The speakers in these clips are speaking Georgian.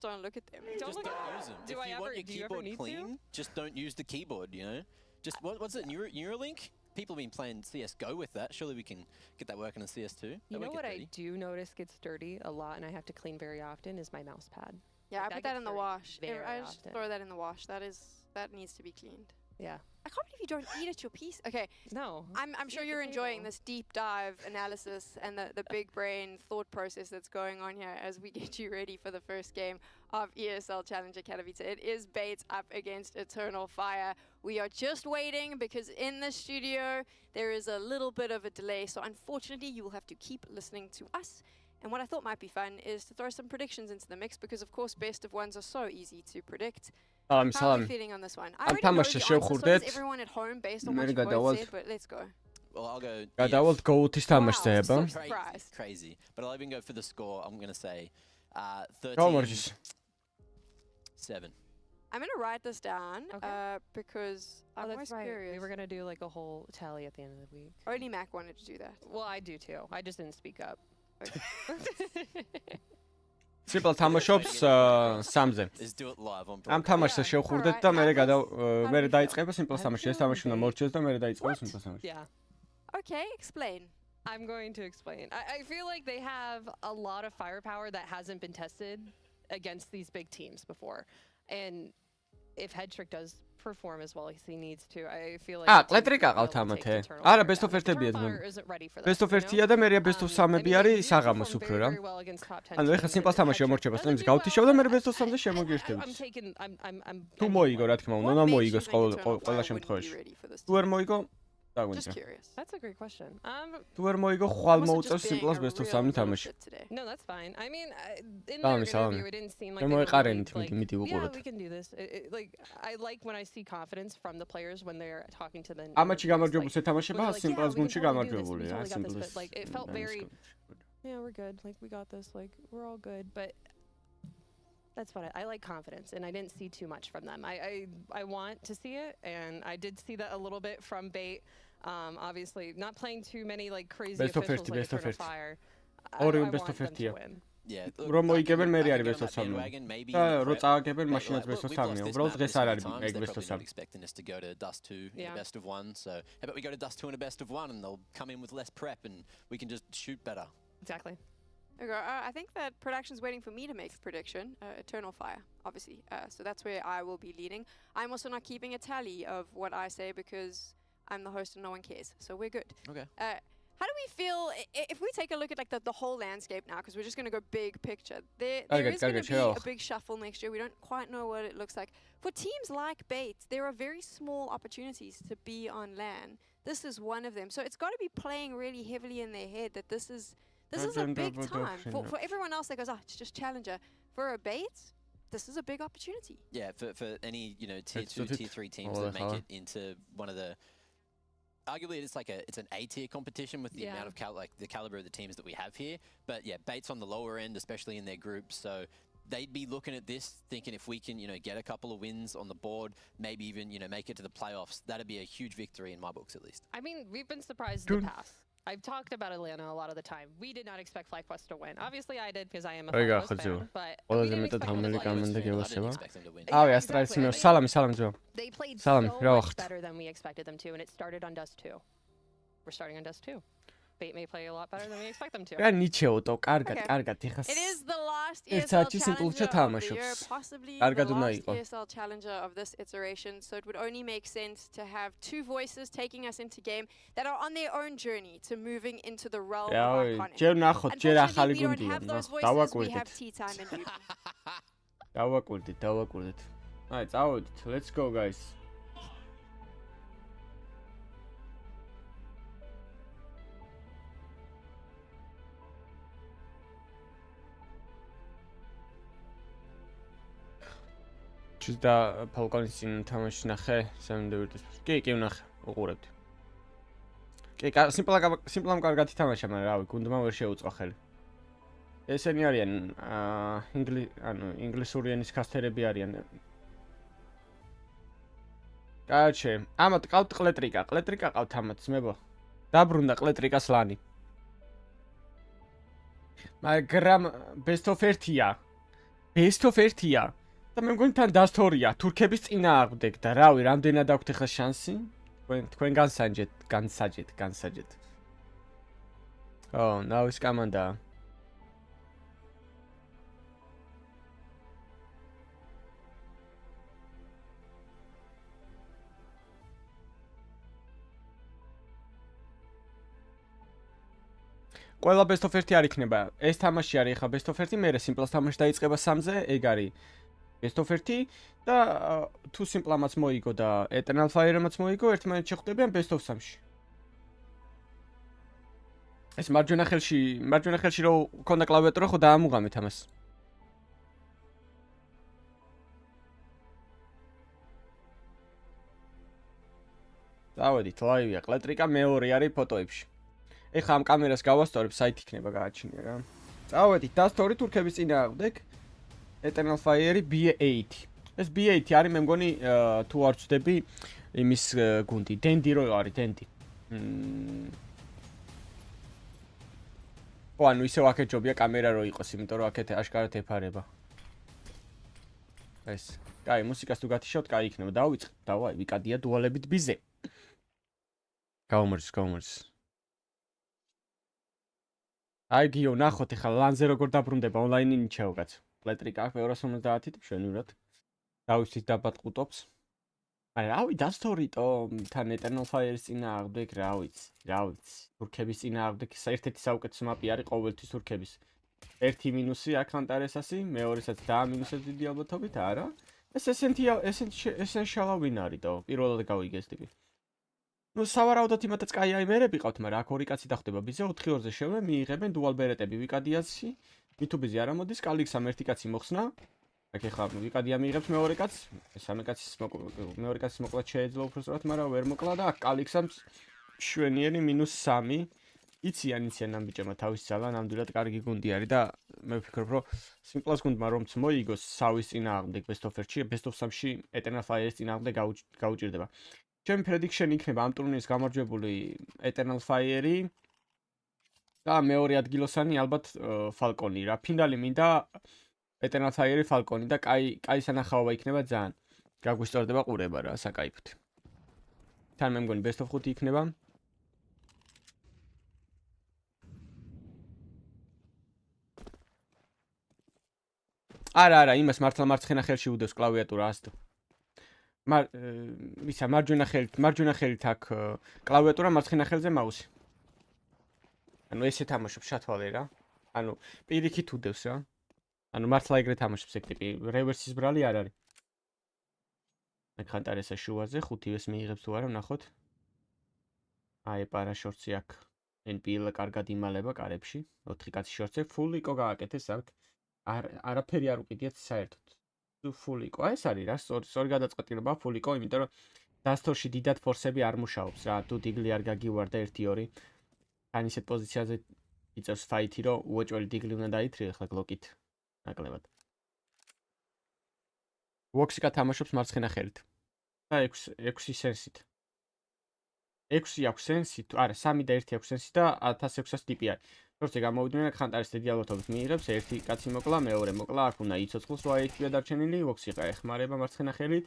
Don't look at them. Just don't use them. If you want your keyboard clean, just don't use the keyboard, you know? Just, what's it, Neuralink? People have been playing CSGO with that. Surely we can get that working in CS2. You know what I do notice gets dirty a lot and I have to clean very often is my mouse pad. Yeah, Like, I put that in the wash. I just often. throw that in the wash. That needs to be cleaned. Yeah. I can't believe you don't eat at your piece. Okay. No. I'm sure you're enjoying this deep dive analysis and the big brain thought process that's going on here as we get you ready for the first game of ESL Challenger Katowice. It is Bates up against Eternal Fire. We are just waiting because in the studio there is a little bit of a delay. So unfortunately you will have to keep listening to us. And what I thought might be fun is to throw some predictions into the mix because of course best of ones are so easy to predict. How are you feeling on this one? I already know the answer, so does everyone at home based on what you both said, but let's go. Well, I'll go. გადავალთ GOAT-ის თამაშზე, Crazy. But I'll even go for the score. I'm going to say 13-7. I'm going to write this down because I'm always curious. We were going to do like a whole tally at the end of the week. Only Mac wanted to do that. Well, I do too. I just didn't speak up. s1mple თამაშობს 3-ზე. ამ თამაშზე შევხვდეთ და მე დაიწყება s1mple თამაში. ეს თამაში უნდა მორჩეს და მე დაიწყება s1mple თამაში. Yeah. Okay, explain. I'm going to explain. I feel like they have a lot of firepower that hasn't been tested against these big teams before. And if Headtrick does perform as well as he needs to, I feel like ყლეტრიკა ყავთ ამათე. არა, best of 1-ებია ძმები. Best of 1-ია და მერია best of 3-ები არის საღამოს უფრო რა. ანუ ეხლა s1mple თამაში ამორჩება, სწორედ გავთიშავ და მე best of 3-ზე შემოგირჩევ. თუ მოიგო, რა თქმა უნდა, მოიგოს ყველა შემთხვევაში. თუ არ მოიგო, Just curious. That's a great question. თუ არ მოიგო, ხვალ მოუწევს s1mple's best of 3 თამაში. No, that's fine. I mean, in the interview, it didn't seem like they were yeah, we can do this. Like, I like when I see confidence from the players when they're talking to the. ამაჩი გამარჯვებულს ეთამაშება, s1mple's გუნდში გამარჯვებულია, s1mple's. Like, it felt very. Yeah, we're good. Like, we got this. Like, we're all good. But that's what I like confidence, and I didn't see too much from them. I want to see it, and I did see that a little bit from Bait. Obviously, not playing too many like crazy best of 50, like best of 50. Fire. ორი best of 50-ია. Yeah. რომ მოიგებენ მე არის best of 3. და რო წააგებენ მაშინაც best of 3-ია. უბრალოდ დღეს არ არის ეგ best of 3. Expecting us to go to Dust 2 in a best of 1. So, how about we go to Dust 2 in a best of 1 and they'll come in with less prep and we can just shoot better. Exactly. Okay, I think that production's waiting for me to make a prediction. Eternal Fire, obviously. So that's where I will be leading. I'm also not keeping a tally of what I say because I'm the host and no one cares. So we're good. Okay. How do we feel if we take a look at like the whole landscape now? Because we're just going to go big picture. There is going to be a big shuffle next year. We don't quite know what it looks like. For teams like Bates, there are very small opportunities to be on LAN. This is one of them. So it's got to be playing really heavily in their head that this is a big time. For everyone else that goes, it's just Challenger. For a Bates, this is a big opportunity. Yeah, for any, you know, tier 2, tier 3 teams that make it into one of the... Arguably, it's an A-tier competition with the amount of the caliber of the teams that we have here. But yeah, Bates on the lower end, especially in their groups. So they'd be looking at this, thinking if we can, you know, get a couple of wins on the board, maybe even, you know, make it to the playoffs. That'd be a huge victory in my books, at least. I mean, we've been surprised in the past. I've talked about Atlanta a lot of the time. We did not expect FlyQuest to win. Obviously, I did because I am a FlyQuest fan, but we didn't expect them to win. They played so much better than we expected them to, and it started on Dust 2. We're starting on Dust 2. Bait may play a lot better than we expect them to. რა ნიჩეოდო, კარგად. It is the last ESL Challenger of the year, possibly the last ESL Challenger of this iteration, so it would only make sense to have two voices taking us into game that are on their own journey to moving into the realm of iconic. Unfortunately, we don't have those voices, we have Tea Time and Newton. დავაკვირდით. აი, წავედით. Let's go, guys. და Falcons წინ თამაში ნახე, სამდევერტის. კი ვნახე, უყურებდი. კი, s1mple-ამ კარგად ითამაშა, მაგრამ რავი, გუნდმა ვერ შეუწყო ხელი. ესენი არიან ინგლისური ენის კასტერები არიან. კაჩე, ამათ ყავთ ყლეტრიკა ყავთ ამათ, ძმებო. დაბრუნდა ყლეტრიკას ლანი. მაგრამ best of 1-ია. best of 1-ია. და მე მგონი თან დასთორია თურქების წინააღმდეგ და რავი, რამდენად აქვთ ახლა შანსი? თქვენ განსაჯეთ. Oh, now it's команда. ყველა best of 1 არ იქნება. ეს თამაში არის ახლა best of 1, მერე simple-ს თამაში დაიწყება 3-ზე, ეგ არის best of 1 და თუ simple-ამაც მოიგო და eternal fire-ამაც მოიგო, ერთმანეთს შეხვდებიან best of 3-ში. ეს მარჯვენა ხელში რო ქონდა კლავიატურა, ხო დაამუღამეთ ამას. დავედით, ლაივია, ყლეტრიკა მეორე არის ფოტოებში. ეხლა ამ კამერას გავასწორებ, საით იქნება გააჩნია რა. წავედით, დასთორი თურქების წინააღმდეგ. Eternal Fire B8. ეს B8 არის, მე მგონი, თუ არ ვწდები, იმის გუნდი, დენდი რო არის, დენდი. ო, ანუ ისევ აქეთ ჯობია კამერა რო იყოს, იმიტომ რომ აქეთ აშკარად ეფარება. ეს. კაი, მუსიკას თუ გათიშავთ, კაი იქნება. დავიწყებ. დავაი, ვიკადია დუალებით ბიზე. გაუმრზ. აი გიო, ნახოთ ახლა ლანზე როგორ დაბრუნდება ონლაინი ნიჩეო კაც. პლეტრიკა 250-ით მშვენივრად. დავისვით დაბატყუტობს. აი, რავი, დასთორიტო თან Eternal Fire-ის წინააღმდეგ, რა ვიცი. თურქების წინააღმდეგ ერთ-ერთი საუკეთესო მაპი არის ყოველთვის თურქების. ერთი მინუსი აქ ანტარესასი, მეორესაც დაამინუსებს დიდი ალბათობით, არა. ეს essential win არისო, პირველად გავიგე ეს ტიპი. Ну, სავარაუდოდ იმათაც კაი აიმერები ყავთ, მაგრამ აქ ორი კაცი დახტება ბიზე 4-2-ზე შევე, მიიღებენ dual ბერეტები ვიკადიასში. მითუბიზე არ ამოდის, კალიქსამ ერთი კაცი მოხსნა. აქ ახლა ვიკადია მიიღებს მეორე კაცს, სამი კაცის მეორე კაცის მოკლა შეეძლო უბრალოდ, მაგრამ ვერ მოკლა და აქ კალიქსამ შვენიერი -3. იციან ამ ბიჭებმა თავის ძალა, ნამდვილად კარგი გუნდი არის და მე ვფიქრობ, რომ simple-ს გუნდმა რომც მოიგოს სავის წინააღმდეგ best of 1-ში, best of 3-ში Eternal Fire-ის წინააღმდეგ გაუჭირდება. ჩემი prediction იქნება ამ ტურნირის გამარჯვებული Eternal Fire-ი და მეორე ადგილოსანი ალბათ Falcon-ი რა. ფინალი მინდა Eternal Fire-ი Falcon-ი და კაი სანახაობა იქნება ძალიან. გაგვისწორდება ყურება რა, საკაიფოდ. თან მე მგონი best of 5 იქნება. არა, იმას მართლა მარცხენა ხელში უდევს კლავიატურა ასტო. ისა მარჯვენა ხელით აქ კლავიატურა, მარცხენა ხელზე მაუსი. ანუ ესე თამაშობს შათვალე რა. ანუ პირიქით უდევს რა. ანუ მართლა ეგრე თამაშობს ეგ ტიპი, რევერსის ბრალი არ არის. მე ხანტარესა შუაზე 5-ს მიიღებს თუ არა, ნახოთ. აი პარაშორცი აქ NPL კარგად იმალება კარებში. 4 კაცი შორცე, full იკო გააკეთეს აქ. არაფერი არ უყიდიათ საერთოდ. full იკო. აი ეს არის რა, სწორი გადაწყვეტილება full იკო, იმიტომ რომ დასთორში დიდად ფორსები არ მუშაობს რა. თუ დიგლი არ გაგივარდა 1-2. ან ისეთ პოზიციაზე იწევს ფაითი, რომ უოჭველი დიგლი უნდა დაითრიო ახლა გლოკით. ნაკლებად. ვოქსიკა თამაშობს მარცხენა ხელით. და 6 სენსით. 6 აქვს სენსი, არა 3 და 1 აქვს სენსი და 1600 ტიპი არის. როცა გამოვიდნენ ხანტარის დიდი ალბათობით მიიღებს, ერთი კაცი მოკლა, მეორე მოკლა, აქ უნდა იცოცხლოს 8-ია დარჩენილი, ვოქსიკა ეხმარება მარცხენა ხელით.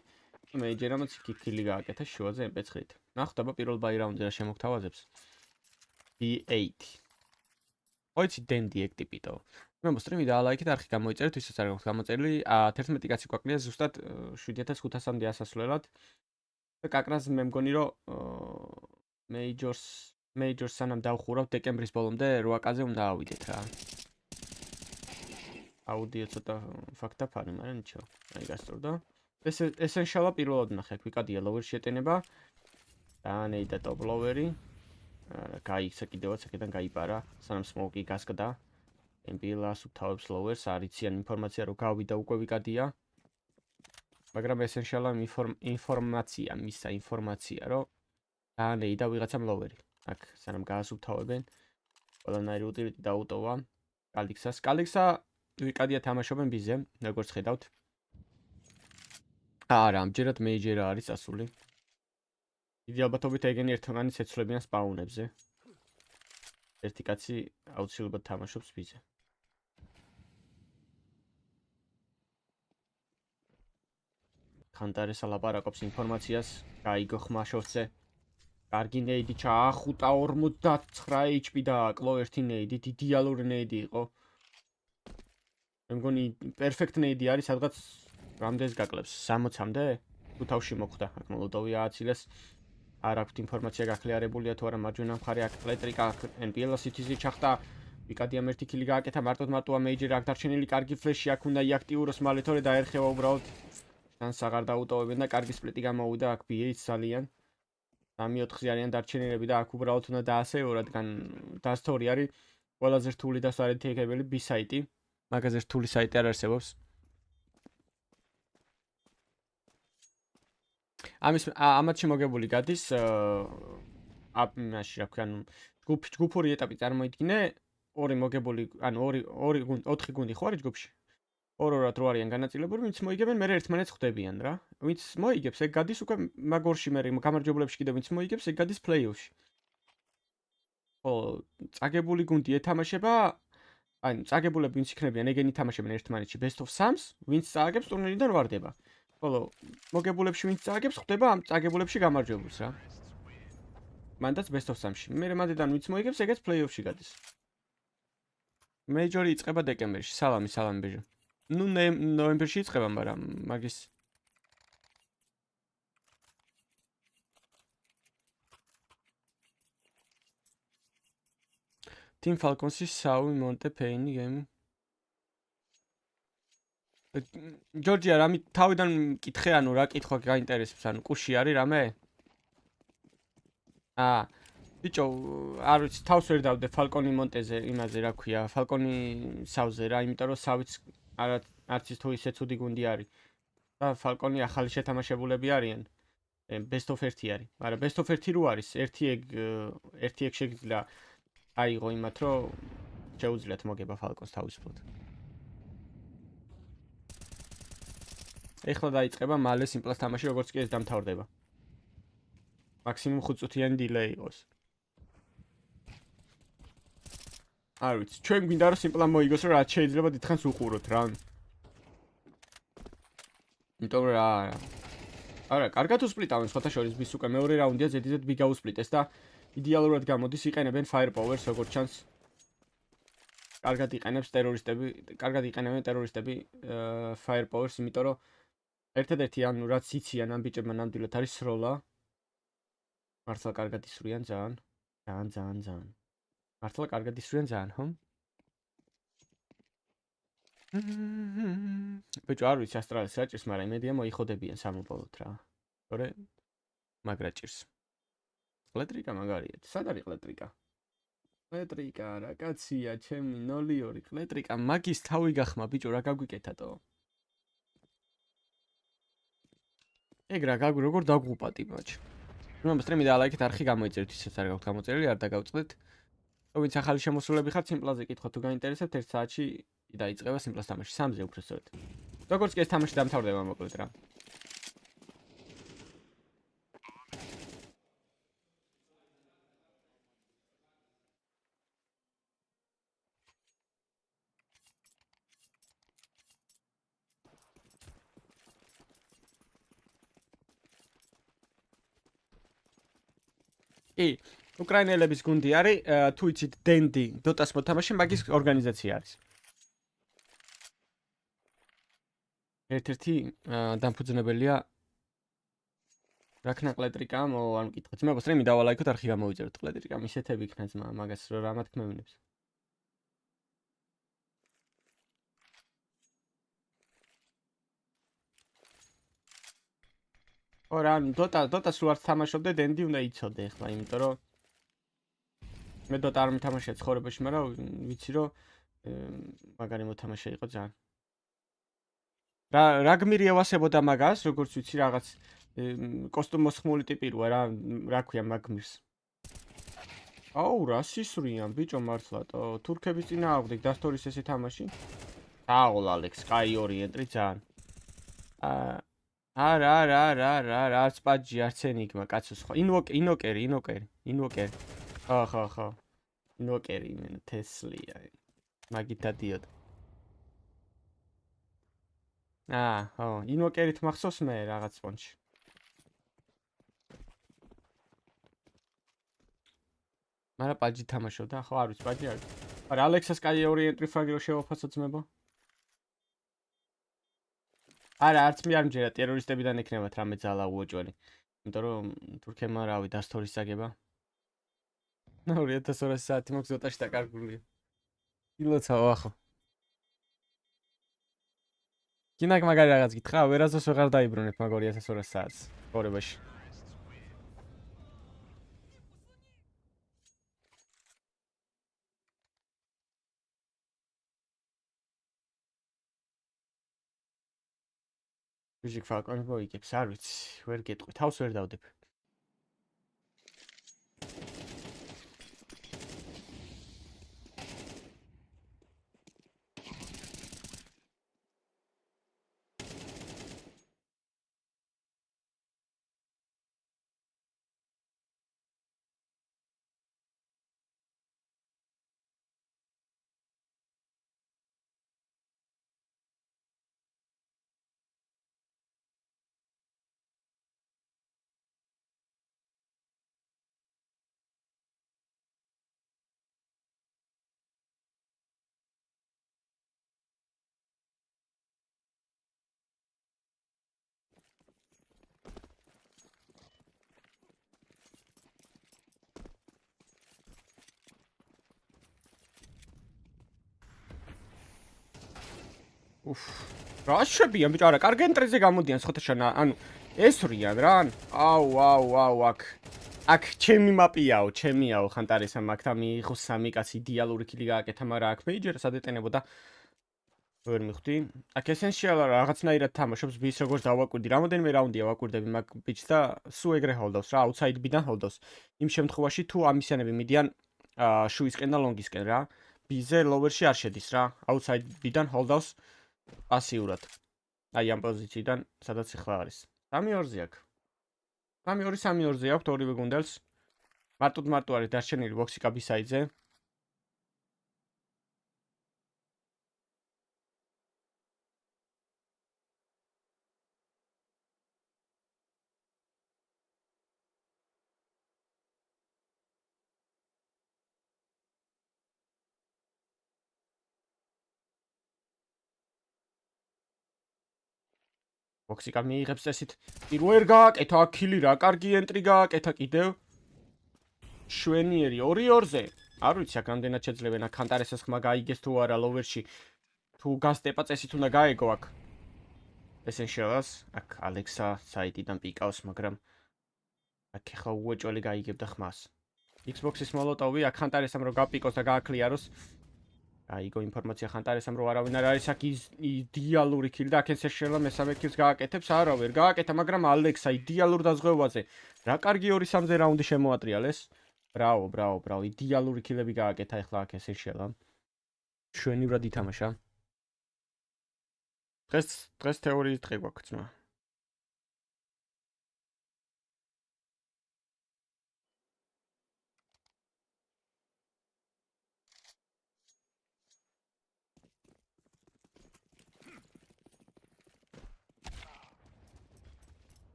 მეიჯერამაც კიკილი გააკეთა შუაზე MP9-ით. ნახოთ აბა პირველ ბაი რაუნდზე რა შემოგთავაზებს. B8. ოიცი დენდი ეგ ტიპიტო. მე მოსტრიმი და ლაიქით არხი გამოიწერეთ, ვისაც არ გაქვთ გამოწერილი, 11 კაცი გვაკლია ზუსტად 7500-მდე ასასვლელად. და კაკრას მე მგონი რომ Majors სანამ დავხურავთ დეკემბრის ბოლომდე 8-აზე უნდა ავიდეთ რა. აუდიო ცოტა ფაქტაფარი, მაგრამ ნიჩო. აი გასწორდა. ეს essential-ა პირველად ნახე, ვიკადია lower-ში ეტენება. დაანეი და top lower-ი. გაიქცა კიდევაც აქედან გაიპარა, სანამ smoke-ი გასკდა. MPL-ას უთავებს lower-ს, არიციან ინფორმაცია რომ გავიდა უკვე ვიკადია. მაგრამ essential-ა ინფორმაცია, რომ დაანეი და ვიღაცამ lower-ი. აქ სანამ გაასუფთავებენ, ყველანაირი უტილიტი დაუტოვა კალიქსას. კალიქსა ვიკადია თამაშობენ ბიზე, როგორც ხედავთ. არა, ამჯერად მეიჯერა არის წასული. დიდი ალბათობით ეგენი ერთმანეთს ეცვლებიან სპაუნებზე. ერთი კაცი აუცილებლად თამაშობს ბიზე. ხანტარეს ალაპარაკობს ინფორმაციას, გაიგო ხმა შორტზე. კარგი ნეიდი ჩაახუტა 49 HP დააკლო ერთი ნეიდი, იდეალური ნეიდი იყო. მე მგონი პერფექტ ნეიდი არის, სადღაც რამდენს გაკლებს? 60-მდე? თუ თავში მოხვდა, აქ მოლოტოვი ააცილეს. არ აქვს ინფორმაცია გაქლიარებულია თუ არა მარჯვენა მხარე აქ პლეტრიკა NPL City-ზე ჩახტა. ვიკადიამ ერთი კილი გააკეთა, მარტო მეიჯერი აქ დარჩენილი კარგი ფლეში აქ უნდა იაქტიუროს მალე თორე დაერხევა უბრალოდ. შანსს აღარ დაუტოვებენ და კარგი სპლიტი გამოვიდა აქ BH ძალიან. 3-4 არიან დარჩენილები და აქ უბრალოდ უნდა დაასეო, რადგან დასტორი არის ყველაზე რთული და საერთაშორისო B საიტი. მაგაზე რთული საიტი არ არსებობს. ამათში მოგებული გადის მაშინ რა ქვია, ანუ ჯგუფური ეტაპი წარმოიდგინე, ორი მოგებული, ანუ 4 გუნდი ხო არის ჯგუფში? ორ-ორად რო არიან განაწილებული, ვინც მოიგებენ, მე ერთმანეთს ხვდებიან რა. ვინც მოიგებს, ეგ გადის უკვე მაგორში, მე გამარჯვებულებში კიდევ ვინც მოიგებს, ეგ გადის პლეი-ოფში. ხო, წაგებული გუნდი ეთამაშება, ანუ წაგებულები ვინც იქნებიან, ეგენი თამაშებენ ერთმანეთში best of 3-ს, ვინც წააგებს ტურნირიდან ვარდება. ხოლო მოგებულებში ვინც წააგებს, ხვდება ამ წაგებულებში გამარჯვებულს რა. მანდაც best of 3-ში. მე მანდიდან ვინც მოიგებს, ეგეც პლეი-ოფში გადის. მეიჯორი იწყება დეკემბერში. სალამი ბეჟო. ნუ ნოემბერში იწყება, მაგრამ მაგის Team Falcons-ის საუი მონტე პეინი გეიმი. ჯორჯია, რამე თავიდან მკითხე, ანუ რა კითხვა გაინტერესებს, ანუ კუში არის რამე? ბიჭო, არ ვიცი, თავს ვერ დავდე Falcon-ი მონტეზე, იმაზე რა ქვია, Falcon-ი სავზე რა, იმიტომ რომ სავიც არც ის თუ ისე ცუდი გუნდი არის. და Falcon-ი ახალი შეთამაშებულები არიან. Best of 1 არის. მაგრამ Best of 1 რო არის, ერთი ეგ შეგიძლია აიღო იმათ, რომ შეუძლიათ მოგება Falcons თავისუფლად. ეხლა დაიწყება მალე s1mple-ს თამაში, როგორც კი ეს დამთავრდება. მაქსიმუმ 5 წუთიანი დილეი იყოს. არ ვიცი, ჩვენ გვინდა რომ s1mple-მა მოიგოს, რომ რაც შეიძლება დიდხანს უყუროთ რა. იმიტომ რა. არა, კარგად უსპლიტავენ სხვათა შორის bis უკვე მეორე რაუნდია ზედიზედ B გაუსპლიტეს და იდეალურად გამოდის, იყენებენ firepower-ს როგორც ჩანს. კარგად იყენებენ ტერორისტები firepower-ს, იმიტომ რომ ერთადერთი ანუ რაც იციან ამ ბიჭებმა ნამდვილად არის სროლა. მართლა კარგად ისვრიან ძალიან. მართლა კარგად ისვრიან ძალიან, ხო? ბიჭო, არ ვიცი ასტრალის რა ჭირს, მაგრამ იმედია მოიხოდებიან s1mple-ოთ რა. თორე მაგრა ჭირს. ყლეტრიკა მაგარია. სად არის ყლეტრიკა? ყლეტრიკა რა კაცია, ჩემი 0-2 ყლეტრიკა, მაგის თავი გახმა, ბიჭო, რა გაგვიკეთათო? ეგ რა როგორ დაგუპატი მაჩ. ნუ სტრიმი და ლაიქით არხი გამოიწერეთ, ისეც არ გაქვთ გამოწერილი, არ დაგავწყდეთ. ვინც ახალი შემოსულები ხართ, s1mple-ზე კითხვა თუ გაინტერესებთ, 1 საათში დაიწყება s1mple-ს თამაში, 3-ზე უფრო სწორედ. როგორც კი ეს თამაში დამთავრდება, მოკლედ რა. უკრაინელების გუნდი არის, თუ იცით დენდი, დოტას მოთამაშე, მაგის ორგანიზაცია არის. ერთ-ერთი დამფუძნებელია რაკნა ყლეტრიკა, არ მკითხეთ. მე სტრიმი დავალაიქოთ, არხი გამოვიწეროთ ყლეტრიკა, ისეთები იქნა ძმა, მაგას რა მათქმევინებს. ორა, დოტას რო არ თამაშობდე, დენდი უნდა იცოდე ახლა, იმიტომ რომ მე დოტა არ მითამაშია ცხოვრებაში, მაგრამ ვიცი რომ მაგარი მოთამაშე იყო ძალიან. რა გმირი ევასებოდა მაგას, როგორც ვიცი რაღაც კოსტუმოსხმული ტიპი რა ქვია მაგ გმირს. აუ, რა სისვრიან, ბიჭო მართლატო, თურქების წინააღმდეგ დასტორის ესე თამაში. დააღოლალექ, Sky ორიენტრი ძალიან. არა, არც პაჯი, არც ენიგმა, კაცო სხვა. ინოკერი. ხო. ინოკერი, იმენა თესლია. მაგით დადიოდა. ხო, ინვოკერით მახსოვს მე რაღაც ფონში. მარა პაჯი თამაშობდა, ხო, არ ვიცი, პაჯი არის. არა, ალექსას კაი ორიენტრი ფრაგი რო შევაფასო ძმებო. არა, არც მე არ მჯერა ტერორისტებიდან ექნებათ რამე ძალა უოჭველი. იმიტომ რომ თურქებმა რავი დასთორის საგება. 2200 საათი მაქვს ზოტაში დაკარგულია. ილოცავ ახო. კინაკ მაგარი რაღაც გითხრა, ვერასდროს ვეღარ დაიბრუნებ მაგ 2200 საათს ხორებაში. Rouge Falcons მოიგებს, არ ვიცი, ვერ გეტყვი, თავს ვერ დავდებ. რა შებიან ბიჭარა, კარგ ენტრეზე გამოდიან სხოთაშანა, ანუ ესვრიან რა. აუ, აქ ჩემი მაპიაო, ჩემიაო ხანტარისა მაგ და მიიღო 3 კაცი იდეალური კილი გააკეთა, მაგრამ აქ მეიჯერა სადეტენებოდა ვერ მიხვდი. აქ ესენშიალა რაღაცნაირად თამაშობს, ვის როგორც დავაკვირდი, რამოდენიმე რაუნდია ვაკვირდები მაგ ბიჭს და სულ ეგრე ჰოლდავს რა, აუთსაიდიდან ჰოლდავს. იმ შემთხვევაში თუ ამისიანები მიდიან შუისკენ და ლონგისკენ რა. ბიზე ლოვერში არ შედის რა, აუთსაიდიდან ჰოლდავს. პასიურად. აი ამ პოზიციიდან, სადაც ახლა არის. 3-2-ზე აქვს. 3-2-3-2-ზე აქვს ორივე გუნდელს. მარტო არის დარჩენილი ბოქსიკა ბისაიდზე. ბოქსიკა მიიღებს წესით. პირველ გააკეთა აქილი რა, კარგი ენტრი გააკეთა კიდევ. შვენიერი 2-2-ზე. არ ვიცი აქ რამდენად შეძლებენ აქ ხანტარესას ხმა გაიგეს თუ არა ლოვერში. თუ გასტეპა წესით უნდა გაეგო აქ. ესენშიალას აქ ალექსა საიდიდან პიკავს, მაგრამ აქ ხა უეჭველი გაიგებდა ხმას. Xbox-ის მოლოტოვი აქ ხანტარესამ რო გაპიკოს და გააკლიაროს. აიგო ინფორმაცია ხანტარესამ რო არავინ არ არის აქ იდეალური კილი და აქ ესენშიალა მესამე კილს გააკეთებს, არა ვერ გააკეთა, მაგრამ ალექსა იდეალურ დაზღვევაზე. რა კარგი 2-3-ზე რაუნდი შემოატრიალეს. ბრავო, იდეალური კილები გააკეთა ახლა აქ ესენშიალა. შვენივრად ითამაშა. დღეს თეორიის დღე გვაქვს ძმა.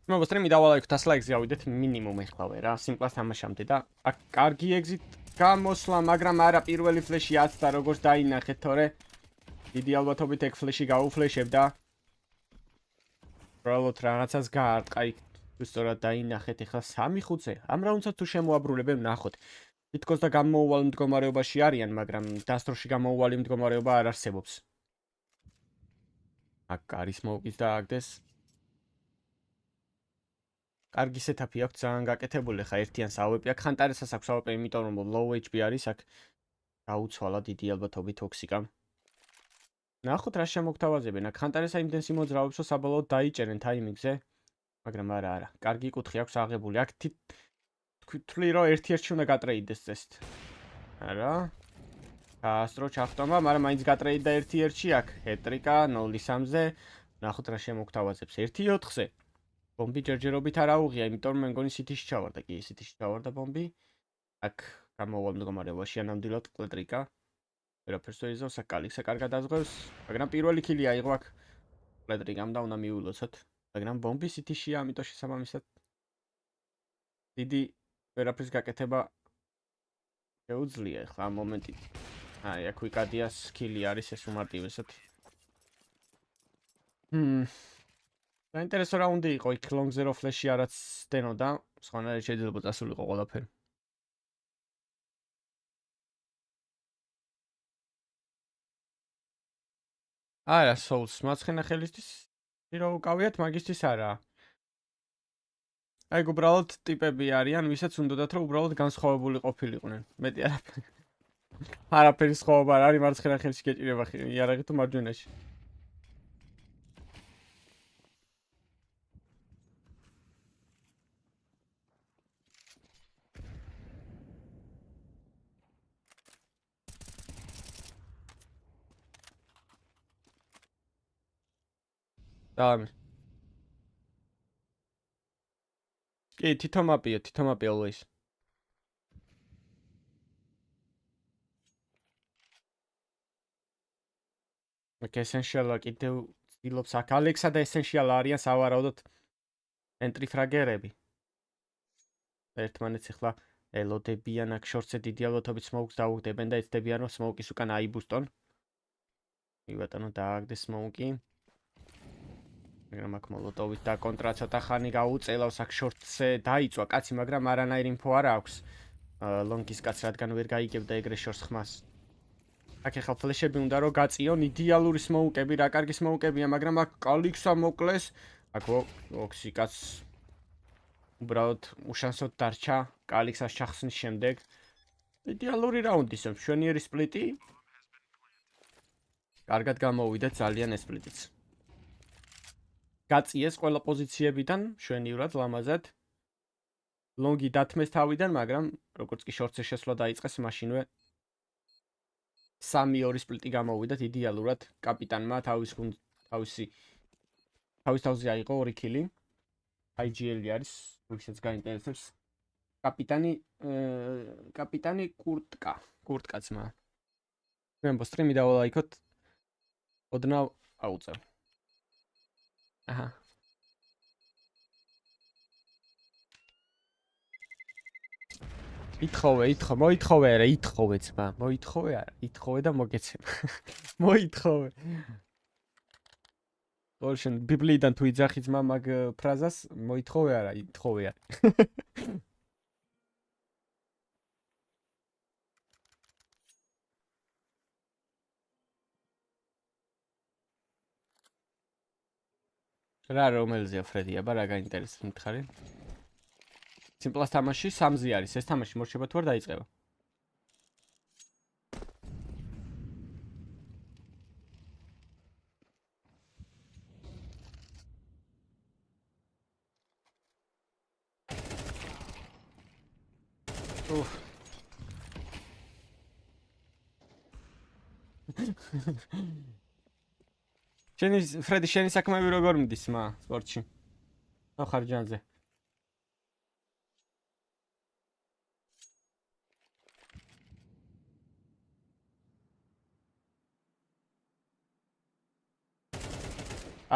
მე ვსტრიმი დავალავთ 100 ლაიქს გავიდეთ მინიმუმ ეხლავე რა, სიმპლას თამაშამდე და აქ კარგი ეგზიტ გამოსვლა, მაგრამ არა პირველი ფლეში 10 და როგორც დაინახეთ თორე დიდი ალბათობით ეგ ფლეში გაუფლეშებდა. უბრალოდ რაღაცას გაარტყა იქ სწორად დაინახეთ ეხლა 3-5-ზე. ამ რაუნდსაც თუ შემოაბრულებენ ნახოთ. თითქოს და გამოუვალ მდგომარეობაში არიან, მაგრამ დასდროში გამოუვალი მდგომარეობა არ არსებობს. აქ არის მოუკის დააგდეს. კარგი სეტაპი აქვს, ძალიან გაკეთებული ხა ერთიან საუეპი აქ ხანტარესას აქვს საუეპი, იმიტომ რომ low HP არის აქ გაუცვალა დიდი ალბათობით ტოქსიკამ. ნახოთ რა შემოგთავაზებენ აქ ხანტარესა იმდენ სიმოძრავებს რომ საბოლოოდ დაიჭერენ ტაიმინგზე, მაგრამ არა, კარგი კუთხე აქვს აღებული. აქ თვლი რომ 1-1-ში უნდა გატრეიდეს წესით. არა. ასტრო ჩახტომა, მაგრამ მაინც გატრეიდა 1-1-ში აქ ჰეტრიკა 0-3-ზე. ნახოთ რა შემოგთავაზებს 1-4-ზე. ბომბი ჯერჯერობით არ აუღია, იმიტომ რომ მე მგონი სიტიში ჩავარდა, კი სიტიში ჩავარდა ბომბი. აქ გამოვალ მდგომარეობაში ანამდვილად კლეტრიკა. ვერაფერს ვერ იზავს, კალიქსა კარგად აზღვევს, მაგრამ პირველი ქილი აიღო აქ. ლედრიგამ და უნდა მიულოცოთ, მაგრამ ბომბი სიტიშია, ამიტომ შესაბამისად დიდი ვერაფრის გაკეთება შეუძლია ახლა ამ მომენტით. აი, აქ ვიკადიას ქილი არის ეს უმარტივესად. საინტერესო რაუნდი იყო, იქ long zero flash-ი არაც დენოდა, სხვანაირად შეიძლება წასულიყო ყველაფერი. არა, Souls მაცხენა ხელისთვის რო უკავიათ, მაგისტრის არა. აი, უბრალოდ ტიპები არიან, ვისაც უნდათ რომ უბრალოდ განსხვავებული ყოფილიყვნენ. მეტი არაფერი. არაფერი სხვაობა არ არის მარცხენა ხელში გეჭირება იარაღი თუ მარჯვენაში. Dame. კი, თითო მაპია always. Okay, essential-ა კიდევ ცდილობს აქ ალექსა და essential არიან სავარაუდოდ entry fraggerები. ერთმანეთს ახლა ელოდებიან აქ short-ზე დიდი ალბათობით smokes დაუგდებენ და ეცდებიან რომ smoke-ის უკან აიბუსტონ. კი ბატონო, დააგდეს smoke-ი. მაგრამ აქ მოლოტოვით და კონტრა ცოტა ხანი გაუწელავს აქ short-ზე დაიწვა კაცი, მაგრამ არანაირ info არ აქვს. long-ის კაც რადგან ვერ გაიგებდა ეგრე short-ს ხმას. აქ ახლა ფლეშები უნდა რომ გაწიონ, იდეალური smoke-ები, რა კარგი smoke-ებია, მაგრამ აქ კალიქსა მოკლეს. აქ ოქსი კაც უბრალოდ უშანსოდ დარჩა კალიქსას ჩახსნის შემდეგ. იდეალური რაუნდი ისე მშვენიერი სპლიტი. კარგად გამოვიდა ძალიან ეს სპლიტიც. გაწიეს ყველა პოზიციებიდან, მშვენივრად, ლამაზად. ლონგი დათმეს თავიდან, მაგრამ როგორც კი შორტზე შესვლა დაიწყეს, მაშინვე 3-2 სპლიტი გამოვიდათ იდეალურად. კაპიტანმა თავის თავზე აიღო 2 ქილი. IGL-ი არის, ვისაც გაინტერესებს. კაპიტანი კურტკა ძმა. მე სტრიმი დავალაიქოთ. ოდნავ აუწევ. აჰა. მოითხოვე არა, ითხოვე ძმა, მოითხოვე არა, ითხოვე და მოგეცემ. მოითხოვე. ორშენ ბიბლიიდან თუ იძახი ძმა მაგ ფრაზას, მოითხოვე არა, ითხოვე არა. რა რომელზეა ფრედი, აბა რა გაინტერესებს მითხარი? Simple-ას თამაში 3-ზე არის. ეს თამაში მორჩება თუ არ დაიწყება? ფრედი, შენი საქმეები როგორ მდის, მა, სპორტში? ხარჯანზე.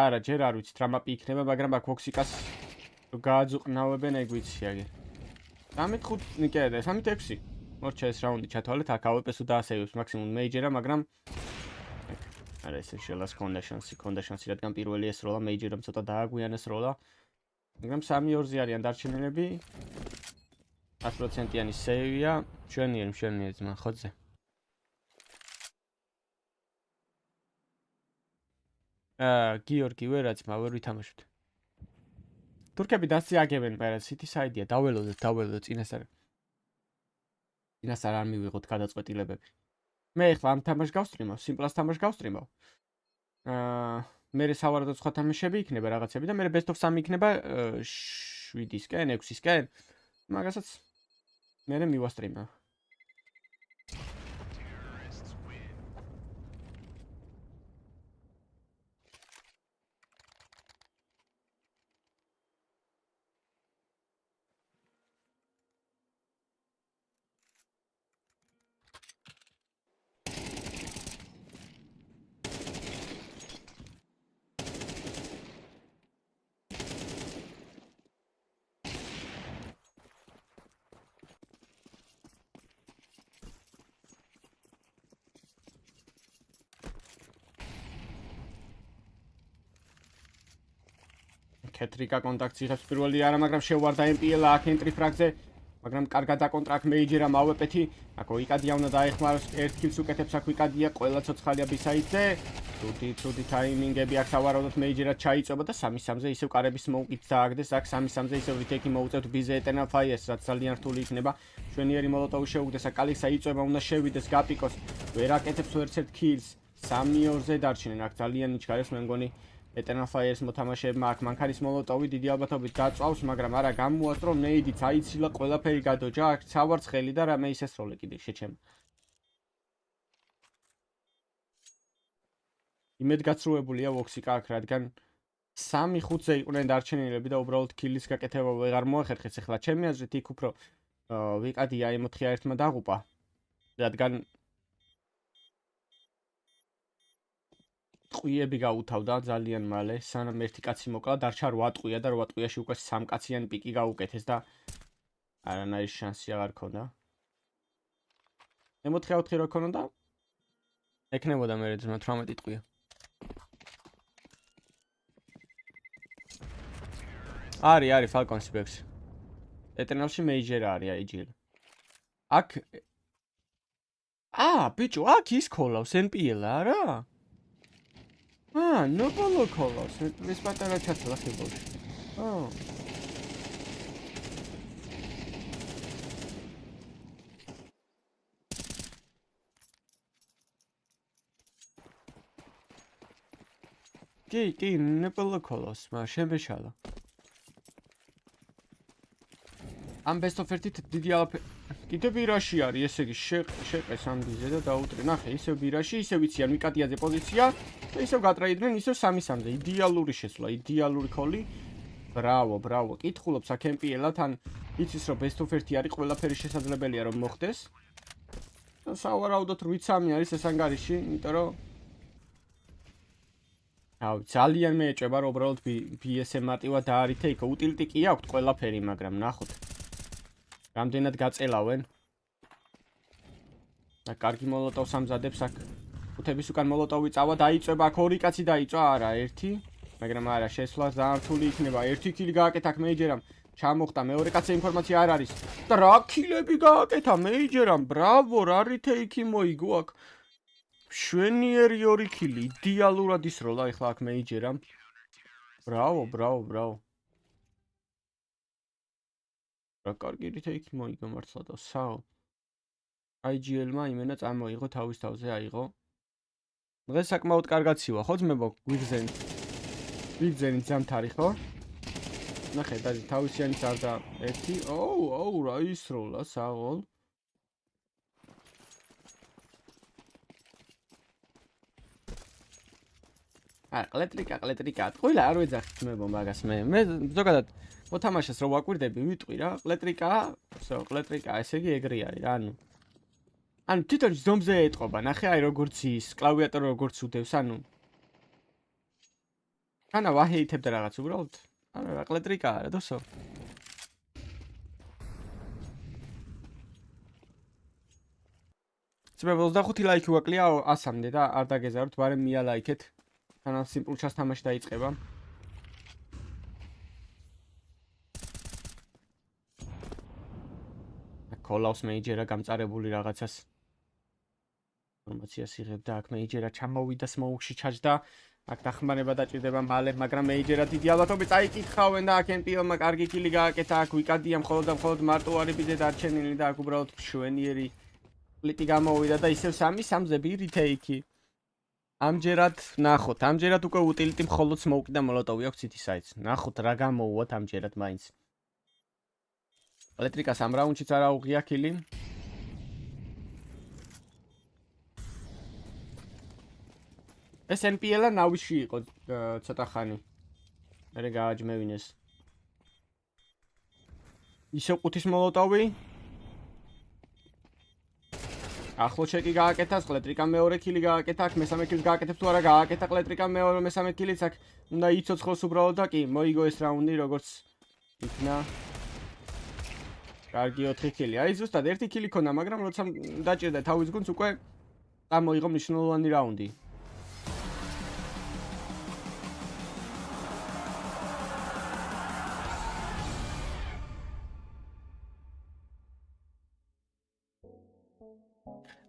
არა, ჯერ არ ვიცით რა მაპი იქნება, მაგრამ აქ ოქსიკას გააძუყნავებენ, ეგ ვიცი აგერ. 3-5 ნიკერდა, 3-6. მორჩა ეს რაუნდი ჩათვალეთ, აქ AWP-ს დაასეივებს მაქსიმუმ მეიჯერა, მაგრამ არა ეს შელას კონდაშანსი, რადგან პირველი ეს როლა მეიჯერამ ცოტა დააგვიანეს როლა. მაგრამ 3-2-ზე არიან დარჩენილები. 100%-იანი სეივია, მშვენიერი ძმა, ხოძე. გიორგი ვერაცმა ვერ ვითამაშოთ. თურქები დასი აგებენ პერად სიტი საიდია, დაველოდეთ წინასწარ არ მივიღოთ გადაწყვეტილებები. მე ახლა ამ თამაშს გავსტრიმავ, სიმპლას თამაშს გავსტრიმავ. მე სავარაუდოდ სხვა თამაშები იქნება რაღაცები და მე best of 3 იქნება 7-ისკენ, 6-ისკენ. მაგასაც მე მივასტრიმავ. კეთრიკა კონტაქტს იღებს პირველი არა, მაგრამ შეუვარდა MPL აქ ენტრი ფრაგზე. მაგრამ კარგად აკონტრაქ მეიჯერა მავეპეთი. აქ ვიკადია უნდა დაეხმაროს, ერთ კილს უკეთებს აქ ვიკადია, ყველა ცოცხალია ბისაიდზე. ცუდი ტაიმინგები აქ სავარაუდოდ მეიჯერად ჩაიწובה და 3-3-ზე ისევ კარების მოუკით დააგდეს. აქ 3-3-ზე ისევ რითექი მოუწევთ ბიზე ეტერნალ ფაიერს, რაც ძალიან რთული იქნება. შვენიერი მოლოტოვი შეუგდეს, აქ კალისა იწובה, უნდა შევიდეს, გაპიკოს. ვერ აკეთებს ვერცერთ კილს. 3-2-ზე დარჩენენ. აქ ძალიან იჩქარებს მე მგონი ეტერნალ ფაიერს მოთამაშეებმა აქ მანქანის მოლოტოვი დიდი ალბათობით დაწვავს, მაგრამ არა გამოუასწრო ნეიდიც აიცილა, ყველაფერი გადოჯა, აქ ცავარცხელი და რამე ისესროლე კიდე შეჩემ. იმედგაცრუებულია ვოქსიკა აქ, რადგან 3-5-ზე იყვნენ დარჩენილები და უბრალოდ კილის გაკეთება ვეღარ მოახერხეს. ახლა ჩემი აზრით იქ უფრო ვიკადია M4-1-მა დაღუპა, რადგან ტყვიები გაუთავდა ძალიან მალე, სანამ ერთი კაცი მოკლა, დარჩა 8 ტყვია და 8 ტყვიაში უკვე 3 კაციანი პიკი გაუკეთეს და არანაირი შანსი აღარ ქონდა. M4-4 რო ქონოდა, ეკნებოდა მე 18 ტყვია. არის Falcons ბექს. ეტერნალში მეიჯერა არის IGL. აქ ბიჭო, აქ ის ქოლავს NPL არა? ნობოლო ქოლავს, ეს პატარა ჩაცლა ხიბოში. კი, ნებოლო ქოლავს, შემეშალა. ამ best of 1-ით დიდი ალაფერი კიდე ბირაში არის, ესე იგი შეყეს ამ დიზე და დაუტრე. ნახე, ისევ ბირაში, ისევ ვიციან მიკატიაზე პოზიცია და ისევ გატრაიდნენ, ისევ 3-3-ზე. იდეალური შესვლა, იდეალური ქოლი. ბრავო. კითხულობს აქ MPL-ად, ან იცის რომ best of 1 არის, ყველაფერი შესაძლებელია რომ მოხდეს. და სავარაუდოდ 8-3 არის ეს ანგარიში, იმიტომ რომ ძალიან მეეჭება რომ უბრალოდ BSM მარტივად დაარითეიქო. utility კი აქვს ყველაფერი, მაგრამ ნახოთ. რამდენად გაწელავენ. და კარგი მოლოტოვს ამზადებს აქ. ხუთების უკან მოლოტოვი წავა, დაიწובה აქ 2 კაცი დაიწვა, არა 1, მაგრამ არა შესვლა ძალიან რთული იქნება. 1 კილი გააკეთა აქ მეიჯერამ. ჩამოხდა მეორე კაცზე ინფორმაცია არ არის. და რა კილები გააკეთა მეიჯერამ. ბრავო, რა რითეიქი მოიგო აქ. შვენიერი 2 კილი, იდეალურად ისროლა ახლა აქ მეიჯერამ. ბრავო. რა კარგი რითეიქი მოიგო მართლა და საო. IGL-მა იმენა წამოიღო თავის თავზე აიღო. დღეს საკმაოდ კარგად ცივა, ხო ძმებო, გვიგზენით ზამთარი, ხო? ნახე, დაჟე თავისიანი წარდა 1. რა ისროლა საო. ყლეტრიკა. ყველა არ ვეძახით ძმებო მაგას მე ზოგადად მოთამაშეს რო ვაკვირდები, ვიტყვი რა, ყლეტრიკა, ესე იგი ეგრე არის რა, ანუ თვითონ ზომზე ეტყობა, ნახე აი როგორც ის კლავიატურა როგორც უდევს, ანუ ანა ვაჰეითებდა რაღაც უბრალოდ. არა, ყლეტრიკა არა, დოსო. ძმებო 25 ლაიქი ვაკლია 100-მდე და არ დაგეზაროთ, ბარემ მიალაიქეთ. სანამ simple chess თამაში დაიწყება. კოლავს მეიჯერა გამწარებული რაღაცას. ინფორმაციას იღებდა აქ მეიჯერა ჩამოვიდა smoke-ში ჩაჯდა. აქ დახმარება დაჭირდება მალე, მაგრამ მეიჯერა დიდი ალბათობით წაიკითხავენ და აქ NPL-მა კარგი კილი გააკეთა. აქ ვიკადია მხოლოდ მარტო არის ბიძე დარჩენილი და აქ უბრალოდ შვენიერი სპლიტი გამოვიდა და ისევ 3-3-ზე რითეიქი. ამჯერად ნახოთ, ამჯერად უკვე utility მხოლოდ smoke და molotov-ი აქვს city sides. ნახოთ რა გამოუვათ ამჯერად მაინც. ელექტრიკას ამ რაუნდშიც არ აუღია კილი. ეს NPL-ა ნავში იყო ცოტა ხანი. მერე გააჯმევინეს. ისევ ყუთის molotov-ი. ახლო ჩეკი გააკეთა, ყლეტრიკა მეორე კილი გააკეთა, აქ მესამე კილს გააკეთებს თუ არა გააკეთა ყლეტრიკა მეორე მესამე კილიც აქ უნდა იცოცხლოს უბრალოდ და კი მოიგო ეს რაუნდი როგორც იქნა. კარგი 4 კილი. აი ზუსტად 1 კილი ქონდა, მაგრამ როცა დაჭირდა თავის გუნდს უკვე გამოიღო მნიშვნელოვანი რაუნდი.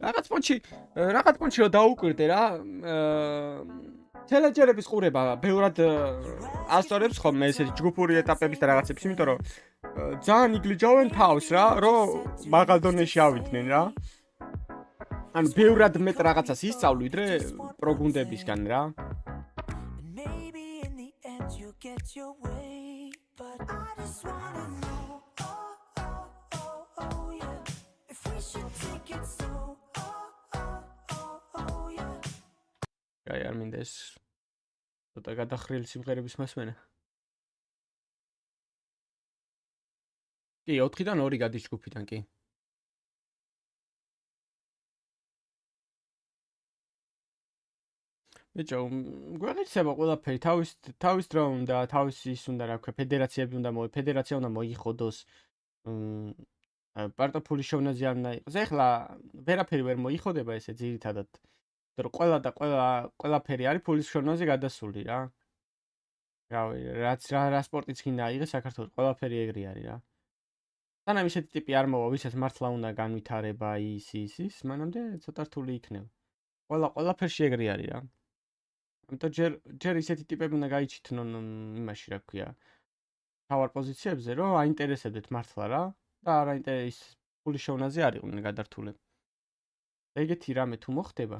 რაღაც პონჩი რომ დაუკვირდე რა. ჩელენჯერების ყურება ბევრად ასწორებს ხოლმე ესეთი ჯგუფური ეტაპების და რაღაცებს, იმიტომ რომ ძალიან იგლიჯავენ თავს რა, რომ მაღალ დონეში ავიდნენ რა. ანუ ბევრად მეტ რაღაცას ისწავლ ვიდრე პროგუნდებისგან რა. აი არ მინდა ეს ცოტა გადახრილი სიმღერების მასმენა. კი, 4-დან 2 გადის ჯგუფიდან კი. ბიჭო, გვეღირსება ყველაფერი, თავის დრო უნდა, თავის ის უნდა რა ვქვა, ფედერაციები უნდა ფედერაცია უნდა მოიხოდოს. პარტოფული შოვნაზე არ უნდა იყოს. ეხლა ვერაფერი ვერ მოიხოდება ესე ძირითადად. რომ ყველაფერი არის ფულის შოვნაზე გადასული რა. რავი, რა სპორტიც გინდა აიღე საქართველოს, ყველაფერი ეგრე არის რა. სანამ ისეთი ტიპი არ მოვა, ვისაც მართლა უნდა განვითარება ის, მანამდე ცოტა რთული იქნება. ყველაფერში ეგრე არის რა. ამიტომ ჯერ ისეთი ტიპები უნდა გაიჩითნონ იმაში რა ქვია. თავარ პოზიციებზე, რომ აინტერესებდეთ მართლა რა და არ აინტერესებს ფულის შოვნაზე არ იყვნენ გადართულები. ეგეთი რამე თუ მოხდება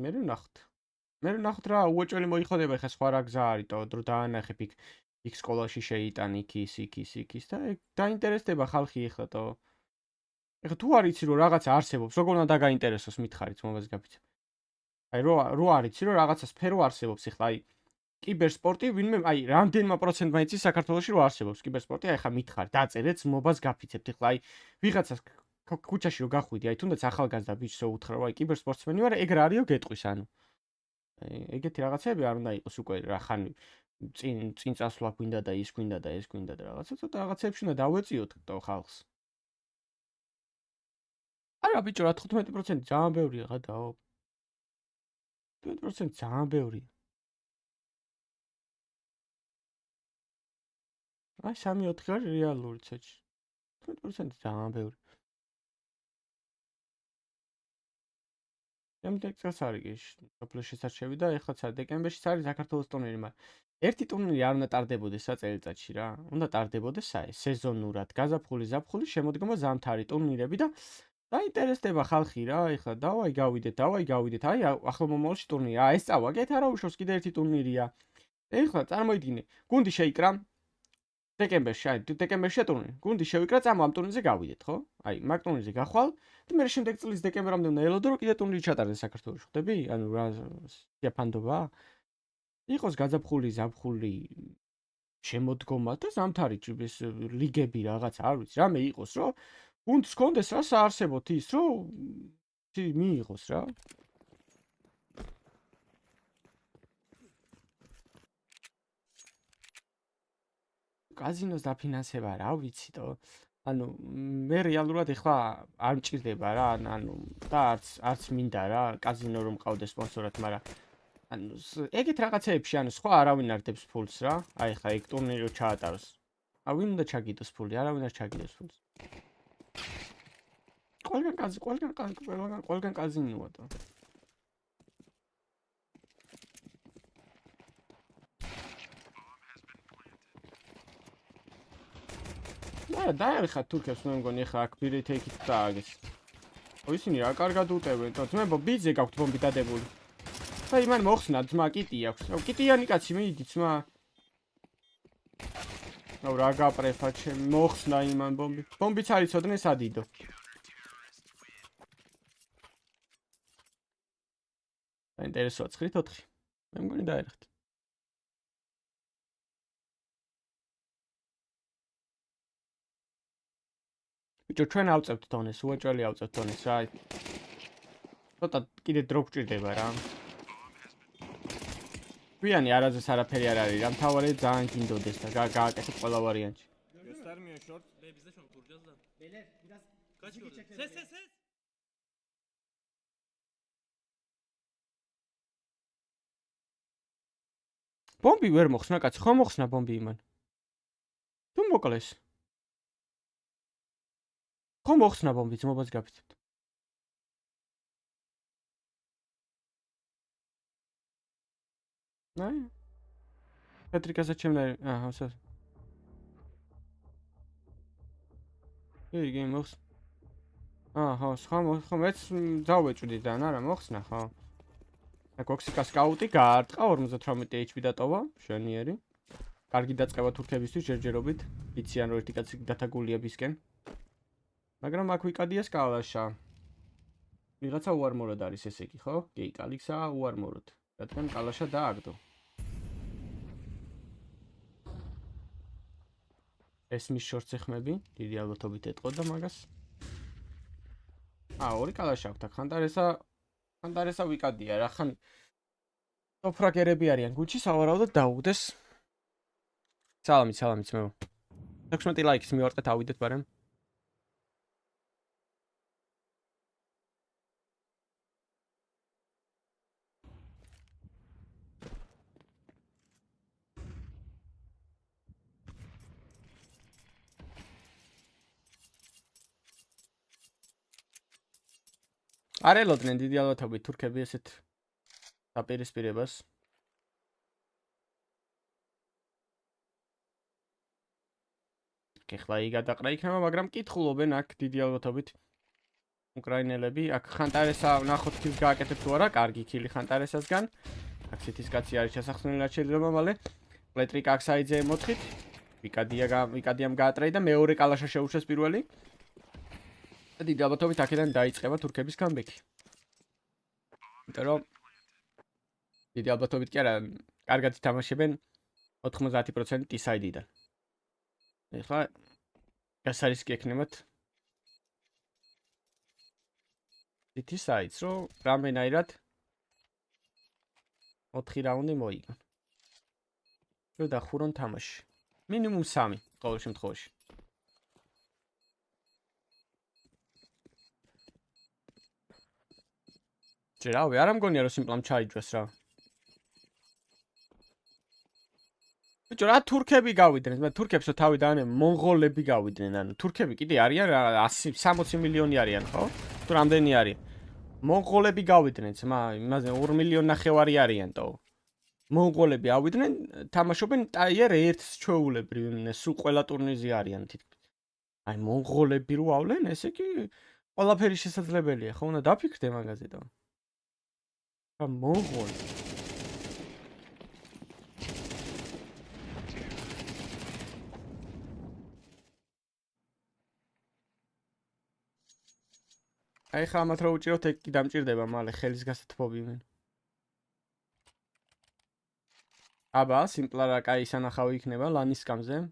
მე ვნახოთ რა უოჭველი მოიხოდება ხა სხვა რა გზა არის დრო დაანახებ იქ სკოლაში შეიტან იქ ის და დაინტერესდება ხალხი ეხლა თუ არ იცი რომ რაღაცა არსებობს როგორ უნდა დაგაინტერესოს მითხარით მომას გაფიცებ აი რო არ იცი რომ რაღაცა სფერო არსებობს ეხლა აი კიბერსპორტი ვინმე აი რამდენმა პროცენტმა იცი საქართველოში რომ არსებობს კიბერსპორტი აი ხა მითხარი დაწერეთ მომას გაფიცებთ ეხლა აი ვიღაცას ქუჩაში რო გახვიდი აი თუნდაც ახალგაზრდა ბიჭს უთხრა რომ აი კიბერსპორტსმენი ვარ ეგ რა არისო გეტყვის ანუ ეგეთი რაღაცები არ უნდა იყოს უკვე რა ხან წინ წასვლა გვინდა და ის გვინდა და ეს გვინდა და რაღაცა ცოტა რაღაცებში უნდა დავეწიოთ ხალხს არა ბიჭო რა 15% ძალიან ბევრია გადაო 15% ძალიან ბევრია აი 3-4 არის რეალური ცეჩი 15% ძალიან ბევრი შემდეგ წელს არის სოფლის შესარჩევი და ეხლაც არის დეკემბერში არის საქართველოს ტურნირი, მაგრამ ერთი ტურნირი არ უნდა ტარდებოდეს წელიწადში რა. უნდა ტარდებოდეს სეზონურად, გაზაფხული, ზაფხული, შემოდგომა ზამთარი ტურნირები და დაინტერესდება ხალხი რა. ეხლა დავაი გავიდეთ. აი ახლო მომავალში ტურნირი. ეს წავაგეთ, არა უშავს კიდე ერთი ტურნირია. ეხლა წარმოიდგინე, გუნდი შეიკრა დეკემბერში ტურნირი. გუნდი შევიკრა წამო ამ ტურნირზე გავიდეთ, ხო? აი, მაგ ტურნირზე გახვალ და მე შემდეგ წლის დეკემბერამდე უნდა ელოდო რომ კიდე ტურნირი ჩატარდეს საქართველოში, ხვდები? ანუ რა სიაფანდობა? იყოს გაზაფხული, ზაფხული, შემოდგომა და ზამთარი ეს ლიგები რაღაც არ ვიცი, რამე იყოს, რომ გუნდს კონდეს რა საარსებოთ ის, რომ მიიღოს რა. კაზინოს დაფინანსება რა ვიცი და ანუ მე რეალურად ეხლა არ მჭირდება რა ანუ და არც მინდა რა კაზინო რომ მყავდეს სპონსორად მაგრამ ანუ ეგეთ რაღაცეებში ანუ სხვა არავინ არ დებს ფულს რა აი ხა ეგ ტურნირი რო ჩაატაროს აი ვინ უნდა ჩაგიდოს ფული არავინ არ ჩაგიდოს ფულს ყველგან კაზინოა და დაერხა თურქებს მე მგონი ახლა აქ ბირეთეიქით დააგეს. ისინი რა კარგად უტევენ, ძმებო ბიძე გაქვთ ბომბი დადებული. და იმან მოხსნა ძმა კიტი აქვს. კიტიანი კაცი მიდი ძმა. რა გაპრეფა ჩემ მოხსნა იმან ბომბი. ბომბიც არ იცოდნენ სადიდო. დაინტერესოა 9-4. მე მგონი დაერხეთ. ბიჭო ჩვენ ავწევთ დონეს, უაჭველი ავწევთ დონეს რა. ცოტა კიდე დრო გჭირდება რა. გვიანი არაზეს არაფერი არ არის რა, მთავარი ძალიან გინდოდეს და გააკეთეთ ყველა ვარიანტი. ბომბი ვერ მოხსნა კაცი, ხო მოხსნა ბომბი იმან. თუ მოკლეს ხო მოხსნა ბომბი ძმობას გაფიცებთ. აი. პეტრიკასაც ჩემნაირი. აჰა, ასე. იგი მოხს. აჰა, ხო, მეც დავეჭვდიდან, არა, მოხსნა, ხო. კოქსიკა სკაუტი გაარტყა 58 HP დატოვა, შენიერი. კარგი დაწყება თურქებისთვის ჯერჯერობით. იციან რომ ერთი კაცი დათაგულია ბისკენ. მაგრამ აქ ვიკადია სკალაშა. ვიღაცა უარმოროდ არის ესე იგი, ხო? კი, კალიქსა უარმოროდ. რადგან კალაშა დააგდო. ეს მის შორტს ეხმები, დიდი ალბათობით ეტყოდა მაგას. ორი კალაშა აქვს, ხანდარესა ვიკადია, რა ხან ტოფრაგერები არიან გუჩი, სავარაუდოდ დაუგდეს. სალამით მეო. 16 ლაიქს მივარტყეთ, ავიდეთ ბარემ. არ ელოდნენ დიდი ალბათობით თურქები ესეთ დაპირისპირებას. ეხლა იგადაყრა იქნება, მაგრამ კითხულობენ აქ დიდი ალბათობით უკრაინელები. აქ ხანტარესა ნახოთ ქილს გააკეთებ თუ არა, კარგი ქილი ხანტარესასგან. აქ სითის კაცი არის ჩასახსნელი შეიძლება მალე. პლეტრიკა აქ საიძე ემოთხით. ვიკადიამ გაატრეიდა მეორე კალაშა შეუშვეს პირველი. დიდი ალბათობით აქედან დაიწყება თურქების კამბექი. იმიტომ რომ დიდი ალბათობით კი არა, კარგად ითამაშებენ 90% T-side-დან. ეხლა გასარისკი ექნებათ T-sides, რომ რამენაირად 4 რაუნდი მოიგონ. რომ დახურონ თამაში. მინიმუმ 3 ყოველ შემთხვევაში. რავი, არ ამგონია რომ სიმპლამ ჩაიჯვეს რა. ბიჭო, რა თურქები გავიდნენ, მაგრამ თურქებსო თავიდან მონღოლები გავიდნენ, ანუ თურქები კიდე არიან 160 მილიონი არიან, ხო? თუ რამდენი არის? მონღოლები გავიდნენ, იმაზე 2 მილიონი ნახევარი არიან თო. მონღოლები ავიდნენ, თამაშობენ ტაიერ 1-ს ჩვეულებრივ, სულ ყველა ტურნირზე არიან თითქმის. აი მონღოლები რო ავლენ, ესე კი ყველაფერი შესაძლებელია, ხო? უნდა დაფიქრდე მაგაზე და მონღოლ. აი ხა ამათ რა უჭიროთ, ეგ კი დამჭირდება მალე ხელის გასათბობი მენ. აბა, სიმპლა რა კაი სანახავი იქნება ლანის სკამზე.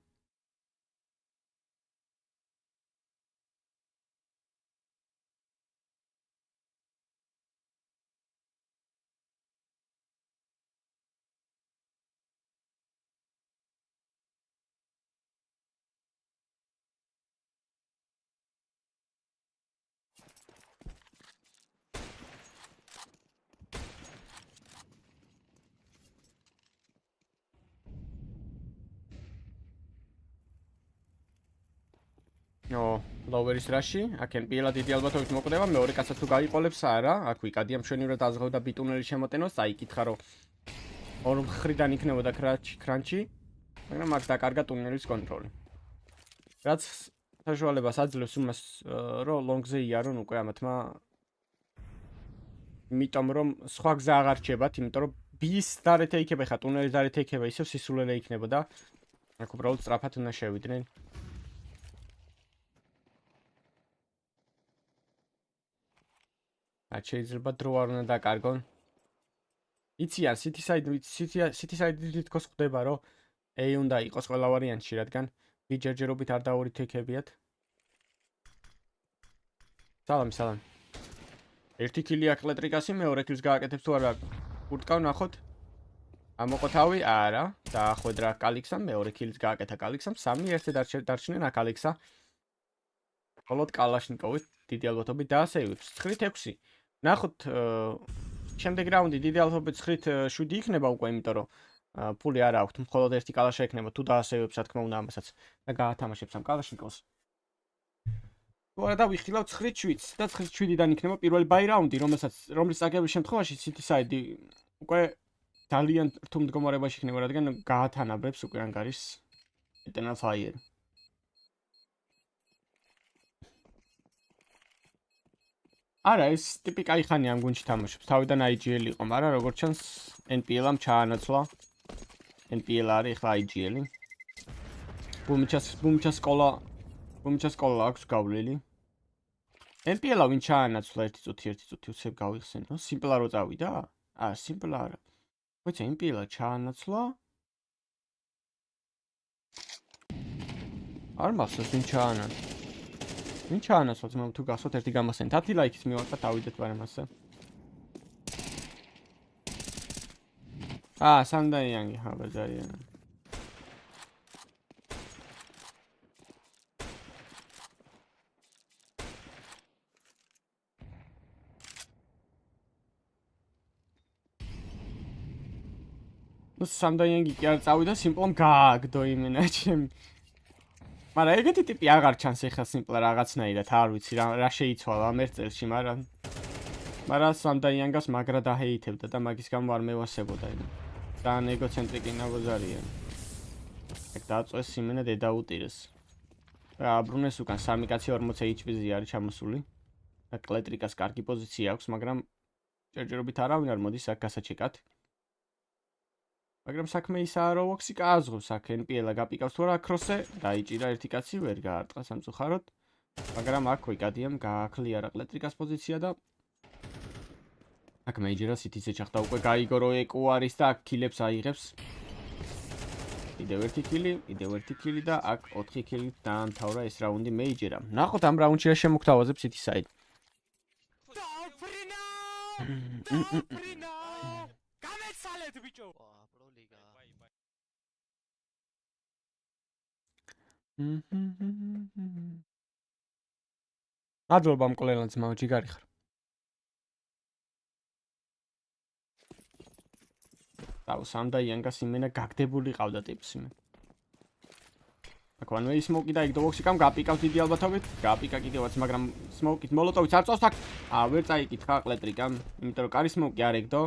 ლოვერის რაში, აქენ პიელა დიდი ალბათობით მოკვდება, მეორე კაცად თუ გაიყოლებს არა, აქ ვიკადია მშვენივრად აზღავდა ბიტუნელი შემოტენოს, წაიკითხა რომ ორ მხრიდან იქნებოდა კრანჩი, მაგრამ აქ დაკარგა ტუნელის კონტროლი. რაც საშუალებას აძლევს იმას, რომ ლონგზე იარონ უკვე ამათმა, იმიტომ რომ სხვა გზა აღარ რჩებათ, იმიტომ რომ ბის დარეთე იქნება, ხა ტუნელის დარეთე იქნება, ისევ სისულელე იქნებოდა. აქ უბრალოდ სწრაფად უნდა შევიდნენ. შეიძლება დრო არ უნდა დაკარგონ. იციან City-side-ით თქოს ხდება, რომ A უნდა იყოს ყველა ვარიანტში, რადგან B ჯერჯერობით არ დაურითექებიათ. სალამი. ერთი კილი აქვს პლეტრიკასი, მეორე კილს გააკეთებს თუ არა. ურტკავ ნახოთ. ამოყოთავი? არა. დაახვედრა კალიქსამ, მეორე კილს გააკეთა კალიქსამ, 3 ერთზე დარჩნენ აქ კალიქსა. მხოლოდ კალაშნიკოვით დიდი ალბათობით დაასეივებს 9-6. ნახოთ შემდეგ რაუნდი დიდი ალბათობით 9-7 იქნება უკვე, იმიტომ რომ ფული არ აქვს, მხოლოდ ერთი კალაშა იქნება, თუ დაასეივებს, რა თქმა უნდა ამასაც და გაათამაშებს ამ კალაშნიკოვს. თუ არა დავიხილავთ 9-7-ს და 9-7-დან იქნება პირველი ბაი რაუნდი, რომლის წაგების შემთხვევაში City-side უკვე ძალიან რთულ მდგომარეობაში იქნება, რადგან გაათანაბრებს უკვე ანგარის eternal fire. არა, ეს ტიპი კაი ხანი ამ გუნდში თამაშობს. თავიდან IGL იყო, მაგრამ როგორც ჩანს NPL-ამ ჩაანაცვლა. NPL არის ახლა IGL-ი. ბუმჩას სკოლა აქვს გავლილი. NPL-ა ვინ ჩაანაცვლა ერთი წუთი უცებ გავიხსენო. s1mple რო წავიდა? s1mple არა. მოიცა NPL-ა ჩაანაცვლა. არ მახსოვს ვინ ჩაანაცვლა. ვინ ჩაანაცვლა ძმა თუ გახსოვთ ერთი გამასენ 10 ლაიქის მივაკვა დავიდეთ ვარ მასე. სამდაიანგი ბაზარია. სამდაიანგი კი არ წავიდა s1mple-მ გააგდო იმენა ჩემი. მაგრამ ეგეთი ტიპი აღარ ჩანს ეხლა s1mple რაღაცნაირად არ ვიცი რა შეიცვალა ამ ერთ წელში მაგრამ სამდაიანგას მაგრა დაჰეითებდა და მაგის გამო არ მევასებოდა იმ ძალიან ეგოცენტრიკი ნაბოზარია ეგ დაწვეს იმენა დედაუტირეს აბრუნეს უკან სამი კაცი 40 HP-ზე არის ჩამოსული და კლეტრიკას კარგი პოზიცია აქვს მაგრამ ჯერჯერობით არავინ არ მოდის აქ გასაჩეკად მაგრამ საქმე ისაა რომ ოქსიკა აზღობს აქ NPL-ა გაპიკავს თუ არა Crosshair დაიჭირა ერთი კაცი ვერ გაარტყა სამწუხაროდ მაგრამ აქ ვიკადიამ გააკლიერა კლეტრიკას პოზიცია და აქ მეიჯერა სიტიზე ჩახდა უკვე გაიგო რომ ეკუ არის და აქ კილებს აიღებს კიდევ ერთი კილი და აქ 4 კილით დაამთავრა ეს რაუნდი მეიჯერა ნახოთ ამ რაუნდში რა შემოგთავაზებს სიტი საიდ გამეცალეთ ბიჭო მადლობა მკვლელან ძმაო ჯიგარი ხარ სამდაიანგას იმენა გაგდებული ყავდა ტიპს იმენ აქ ვანვეი სმოუკი და იქ დოვოქსიკამ გაპიკავს დიდი ალბათობით გაპიკა კიდევაც მაგრამ სმოუკით მოლოტოვიც არ წავს აქ ვერ წაიკითხა ყლეტრიკამ იმიტომ რომ კარი სმოუკი არ ეგდო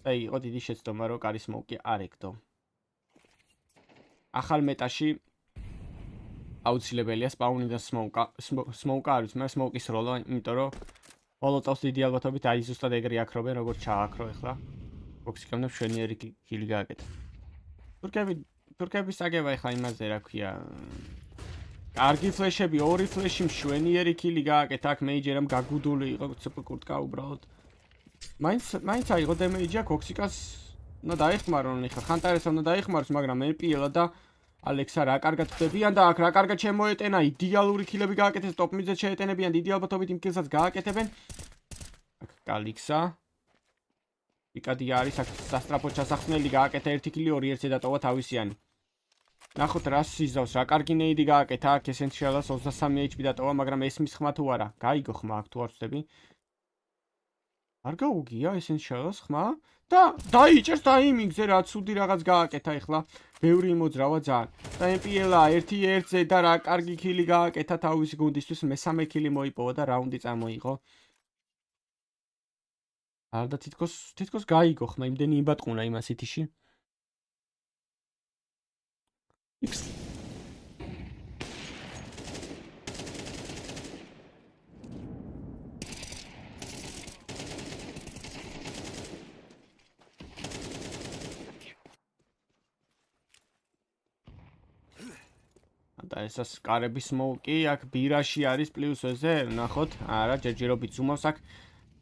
და იყო დიდი შეცდომა რომ კარი სმოუკი არ ეგდო ახალ მეტაში აუცილებელია სპაუნი და სმოუკა არის მაგრამ სმოუკის როლა იმიტომ რომ მოლოტოვს დიდი ალბათობით აი ზუსტად ეგრე აკრობენ როგორც ჩააკრო ახლა ოქსიკამდა მშვენიერი კილი გააკეთა თურქების აგება ახლა იმაზე რა ქვია კარგი ფლეშები ორი ფლეში მშვენიერი კილი გააკეთა აქ მეიჯერამ გაგუდული იყო ცპკურტკა უბრალოდ მაინც აიღო დემეიჯი აქ ოქსიკას უნდა დაეხმარონ ახლა ხანტარეს უნდა დაეხმაროს მაგრამ NPL-ა და ალექსა რა კარგად ხდებიან და აქ რა კარგად შემოეტენა იდეალური კილები გააკეთეს ტოპ მიდზე შეეტენებიან დიდი ალბათობით იმ კილსაც გააკეთებენ აქ კალიქსა იკადი არის აქ სასტრაფო ჩასახსნელი გააკეთა ერთი კილი ორი ერთზე დატოვა თავისიანი ნახოთ რა სიზავს რა კარგი ნეიდი გააკეთა აქ ესენციალას 23 HP დატოვა მაგრამ ესმის ხმა თუ არა გაიგო ხმა აქ თუ არ ვწდები არ გაუგია ესენციალას ხმა და დაიჭერს ტაიმინგზე რა ცუდი რაღაც გააკეთა ახლა ბევრი იმოძრავა ძალიან და NPL-ა ერთი ერთზე და რა კარგი კილი გააკეთა თავისი გუნდისთვის მესამე კილი მოიპოვა და რაუნდი წამოიღო არ და თითქოს გაიგო ხმა იმდენი იბატყუნა იმ ასიტიში და ესას კარების სმოუკი აქ ბირაში არის პლუსზე ნახოთ არა ჯერჯერობით ზუმავს აქ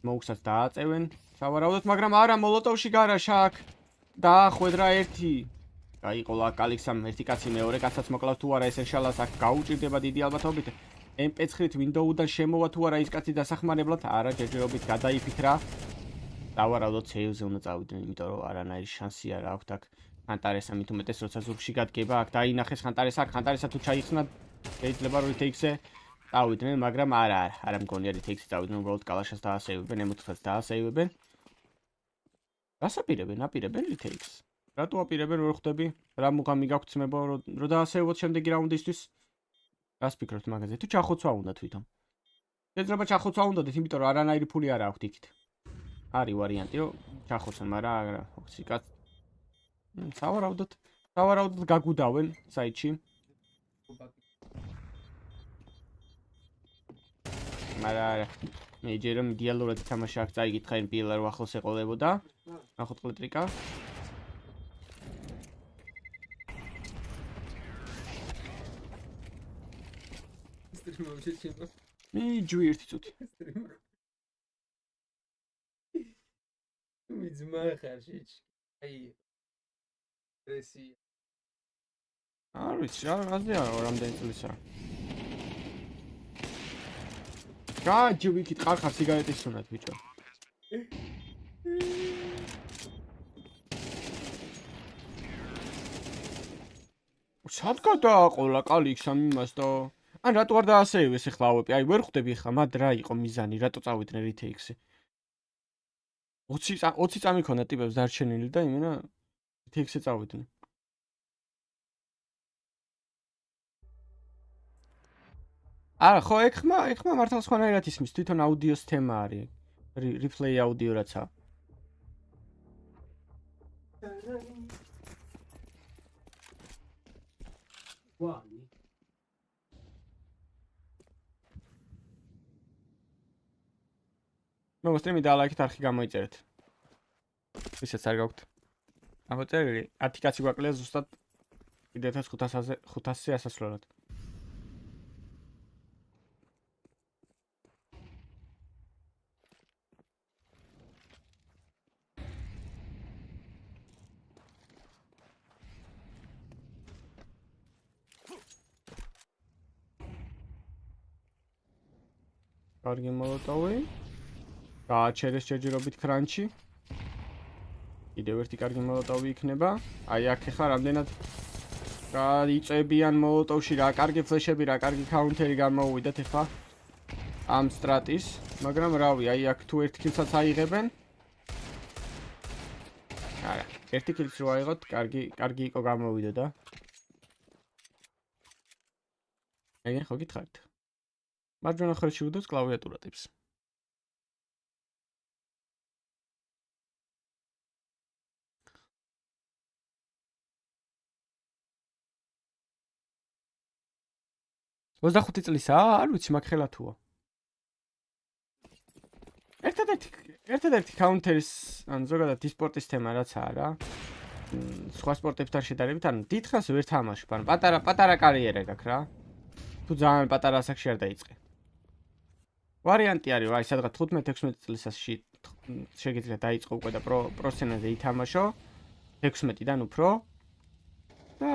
მოუქსაც დააწევენ სავარაუდოდ მაგრამ არა მოლოტოვში გარაშა აქ დაახვედრა ერთი გაიყოლა კალიქსამ ერთი კაცი მეორე კაცსაც მოკლავს თუ არა ესენშალას აქ გაუჭირდება დიდი ალბათობით MP9-ით ვინდოუდან შემოვა თუ არა ის კაცი დასახმარებლად არა ჯერჯერობით გადაიფიქრა სავარაუდოდ სეივზე უნდა წავიდნენ იმიტომ რომ არანაირი შანსი არ აქვთ აქ ხანტარესა მით უმეტეს როცა ზურგში გადგება აქ დაინახეს ხანტარესა თუ ჩაიხსნა შეიძლება რომ რითეიქსზე წავიდნენ მაგრამ არა მგონია რითეიქსზე წავიდნენ უბრალოდ კალაშას დაასეივებენ M4-ს დაასეივებენ რას აპირებენ რითეიქსს რატო აპირებენ ვერ ხვდები რა მუღამი გაქვთ ძმებო რომ დაასეივოთ შემდეგი რაუნდისთვის რას ფიქრობთ მაგაზე თუ ჩახოცვა უნდა თვითონ შეიძლება ჩახოცვა უნდათ იმიტომ რომ არანაირი ფული არ აქვთ იქით არის ვარიანტი რომ ჩახოცონ მაგრამ ოქსიკაც სავარაუდოდ გაგუდავენ საიტში. მაგრამ მე ჯერ რომ იდეალურად თამაში აქ წაიგითხა NPL რო ახლოს ეყოლებოდა. ნახოთ ყლეტრიკა. მე ჯვი ერთი წუთი. მიზმა ხარშიჩ. აი პრესი. არ ვიცი, რაზეა რამდენი წელისა. გაჯვი იქით ყარხარ სიგარეტის უნად ბიჭო. სად გადააყოლა კალი იქ სამი იმას და ან რატო არ დაასეივეს ახლა ავეპი? აი ვერ ხვდები ხა, მად რა იყო მიზანი, რატო წავიდნენ რითეიქსი? 20 წამი ქონდა ტიპებს დარჩენილი და იმენა რითეიქსზე წავიდნენ. არა, ხო, ეხმა მართლა სხვანაირად ისმის, თვითონ აუდიოს თემა არის. Replay აუდიო რაცა. ვანი. მოგესწრები და ლაიქით არხი გამოიწერეთ. ვისაც არ გაქვთ. აღმოწერილი 10 კაცი გვაკლია ზუსტად 1500-ზე ასასვლელად. კარგი მოლოტოვი. გააჩერეს შეჯერობით კრანჩი. კიდევ ერთი კარგი მოლოტოვი იქნება. აი აქ ახლა რამდენად გაიწებიან მოლოტოვში, რა კარგი ფლეშები, რა კარგი კაუნტერი გამოუვიდათ ახლა ამ სტრატის, მაგრამ რავი, აი აქ თუ ერთ კილსაც აიღებენ. არა, ერთი კილიც რო აიღოთ, კარგი იყო გამოვიდა და. აი ხო გითხარით. მარჯვენა ხელში უდევს კლავიატურა ტიპს. ოცდახუთი წლისაა, არ ვიცი, მაგ ხელა თუა. ერთადერთი კაუნტერის, ან ზოგადად e-სპორტის თემა რაცაა რა. სხვა სპორტებთან შედარებით, ანუ დიდხანს ვერ თამაშობ, ანუ პატარა კარიერა გაქვს რა. თუ ძალიან პატარა ასაკში არ დაიწყე. ვარიანტი არის, აი სადღაც 15-16 წლისაში შეგიძლია დაიწყო უკვე და პრო სცენაზე ითამაშო 16-დან უფრო და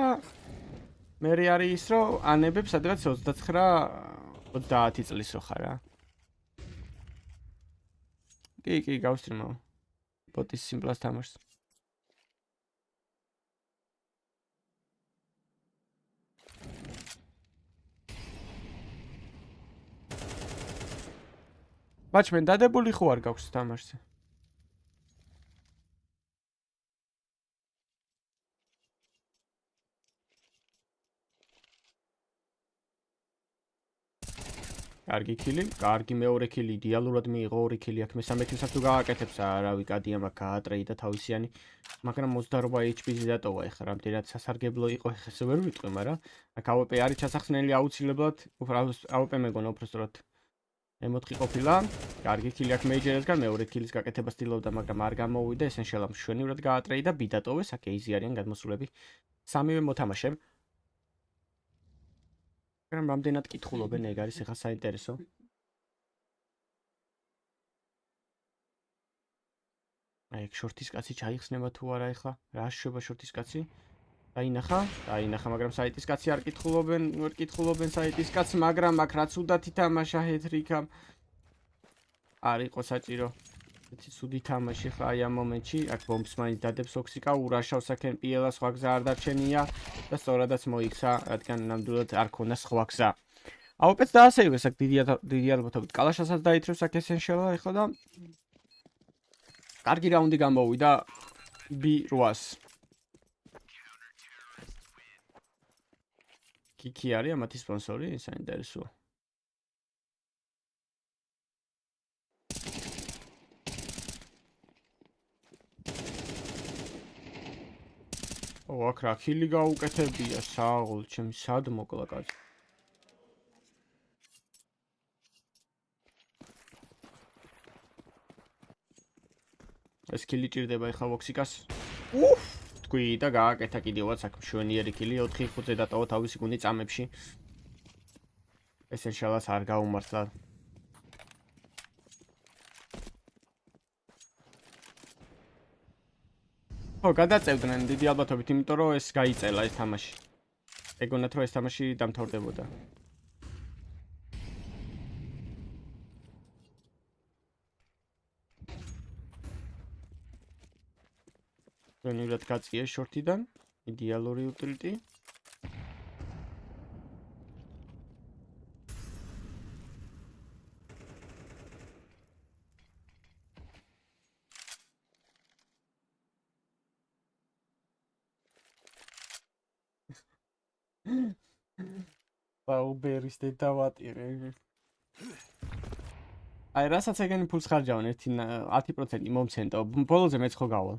მე არის ის რომ ანებებ სადღაც 29-30 წლის რო ხარ რა. კი, გავსტრიმავ. ბოტის სიმპლას თამაშს. ბაჭმენ დადებული ხო არ გაქვს თამაშზე? კარგი კილი, კარგი მეორე კილი, იდეალურად მიიღო ორი კილი, აქ მესამე კილსაც თუ გააკეთებს, არავი კადია მაგ გაატრეიდა თავისიანი, მაგრამ 28 HP-ზე დატოვა ეხლა, რამდენად სასარგებლო იყო ეხლა ესე ვერ ვიტყვი, მაგრამ აქ AWP არის ჩასახსნელი აუცილებლად, AWP მეგონა უბრალოდ M4 ყოფილა, კარგი კილი აქ მეიჯერესგან, მეორე კილის გაკეთებას ცდილობდა, მაგრამ არ გამოუვიდა, ესენშიალამ მშვენივრად გაატრეიდა, B დატოვეს, აქ easy არიან გადმოსულები. სამივე მოთამაშე. მაგრამ რამდენად კითხულობენ, ეგ არის ეხლა საინტერესო. აი, შორტის კაცი ჩაიხსნება თუ არა ეხლა? რა შეება შორტის კაცი? დაინახა, მაგრამ საიტის კაცი არ კითხულობენ საიტის კაცს, მაგრამ აქ რაც უნდა თამაშა ჰეტრიკამ არ იყო საჭირო. იცი სუდი თამაში ხა აი ამ მომენტში, აქ ბომბს მაინც დადებს ოქსიკა, ურაშავს აქ NPL-ა, სხვა გზა არ დარჩენია და სწორადაც მოიქცა, რადგან ნამდვილად არ ქონდა სხვა გზა. AWP-ს დაასეივეს აქ დიდი ალბათობით. კალაშასაც დაითრევს აქ ესენშიალა ეხლა და კარგი რაუნდი გამოვიდა B8-ს. კი არის ამათი სპონსორი, საინტერესოა. ო, აქ რა ქილი გაუკეთებია, საღოლ, ჩემი სად მოკლა კაცი. ეს ქილი ჭირდება ეხლა ვოქსიკას. თქვი და გააკეთა კიდევაც აქ მშვენიერი ქილი 4-5-ზე დატოვა თავისი გუნდი წამებში. ეს შალას არ გაუმართლა. ხო, გადაწევდნენ დიდი ალბათობით, იმიტომ რომ ეს გაიწელა ეს თამაში. ეგონათ რომ ეს თამაში დამთავრდებოდა. გენიურად გაწიეს შორტიდან, იდეალური უტილიტი. Baubers დედავატირე. აი, რასაც ეგენი ფულს ხარჯავენ 10% მომცენტო, ბოლოზე მეც ხო გავალ.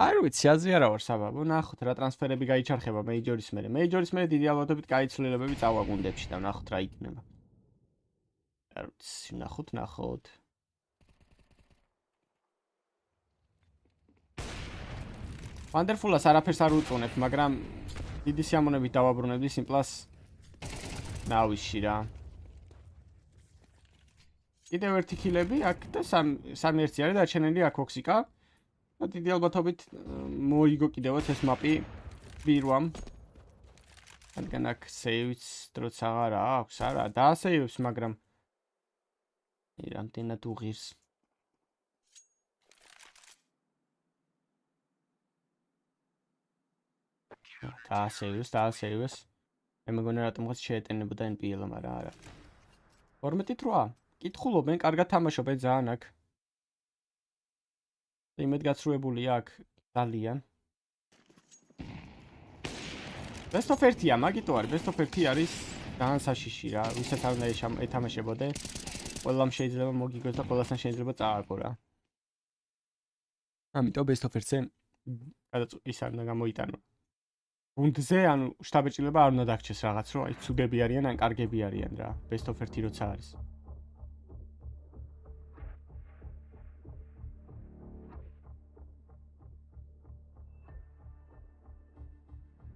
არ ვიცი, აზრი არა ვარ საბაბო, ნახოთ რა ტრანსფერები გაიჩარხება მეიჯორის მერე. მეიჯორის მერე დიდი ალბათობით გაიცვლილებები წავა გუნდებში და ნახოთ რა იქნება. არ ვიცი, ნახოთ. Wonderful-ას არაფერს არ უწუნებ, მაგრამ დიდი სიამოვნებით დავაბრუნებდი სიმპლას ნავისში რა. კიდევ ერთი ქილები აქ და სამი ერთი არის დარჩენილი აქ ვოქსიკა. და დიდი ალბათობით მოიგო კიდევაც ეს მაპი B8-ამ. რადგან აქ სეივიც დროც აღარ აქვს, არა, დაასეივებს, მაგრამ რამდენად უღირს. დაასეივეს. მე მგონი რატომღაც შეეტენებოდა NPL-მა რა არა. 48. კითხულობენ, კარგად თამაშობენ ძალიან აქ. იმედგაცრუებულია აქ ძალიან. Best of 1-ია, მაგიტო არის, Best of 1 არის ძალიან საშიში რა, ვისაც არ უნდა ეთამაშებოდე. ყველამ შეიძლება მოგიგოს და ყველასთან შეიძლება წააგო რა. ამიტომ Best of 1-ზე ის არ უნდა გამოიტანო. გუნდზე, ანუ შტაბეჭდილება არ უნდა დაგჭეს რაღაც, რომ აი ცუდები არიან, ან კარგები არიან რა, Best of 1 როცა არის.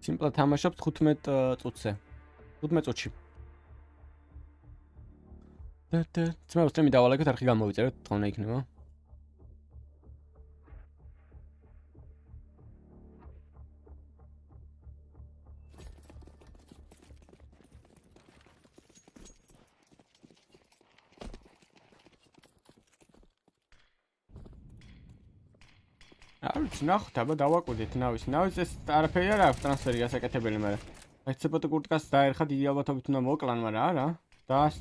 Simple თამაშობთ 15 წუთზე. 15 წუთში. ძმა უსწრემი დავალაგეთ, არხი გამოვიწერეთ, თხოვნა იქნება. ნახოთ, აბა დავაკვირდეთ ნავის. ნავის ეს არაფერი არ აქვს ტრანსფერი გასაკეთებელი, მაგრამ აი ცეპოტო კურტკას დაერხა დიდი ალბათობით უნდა მოკლან, მაგრამ არა.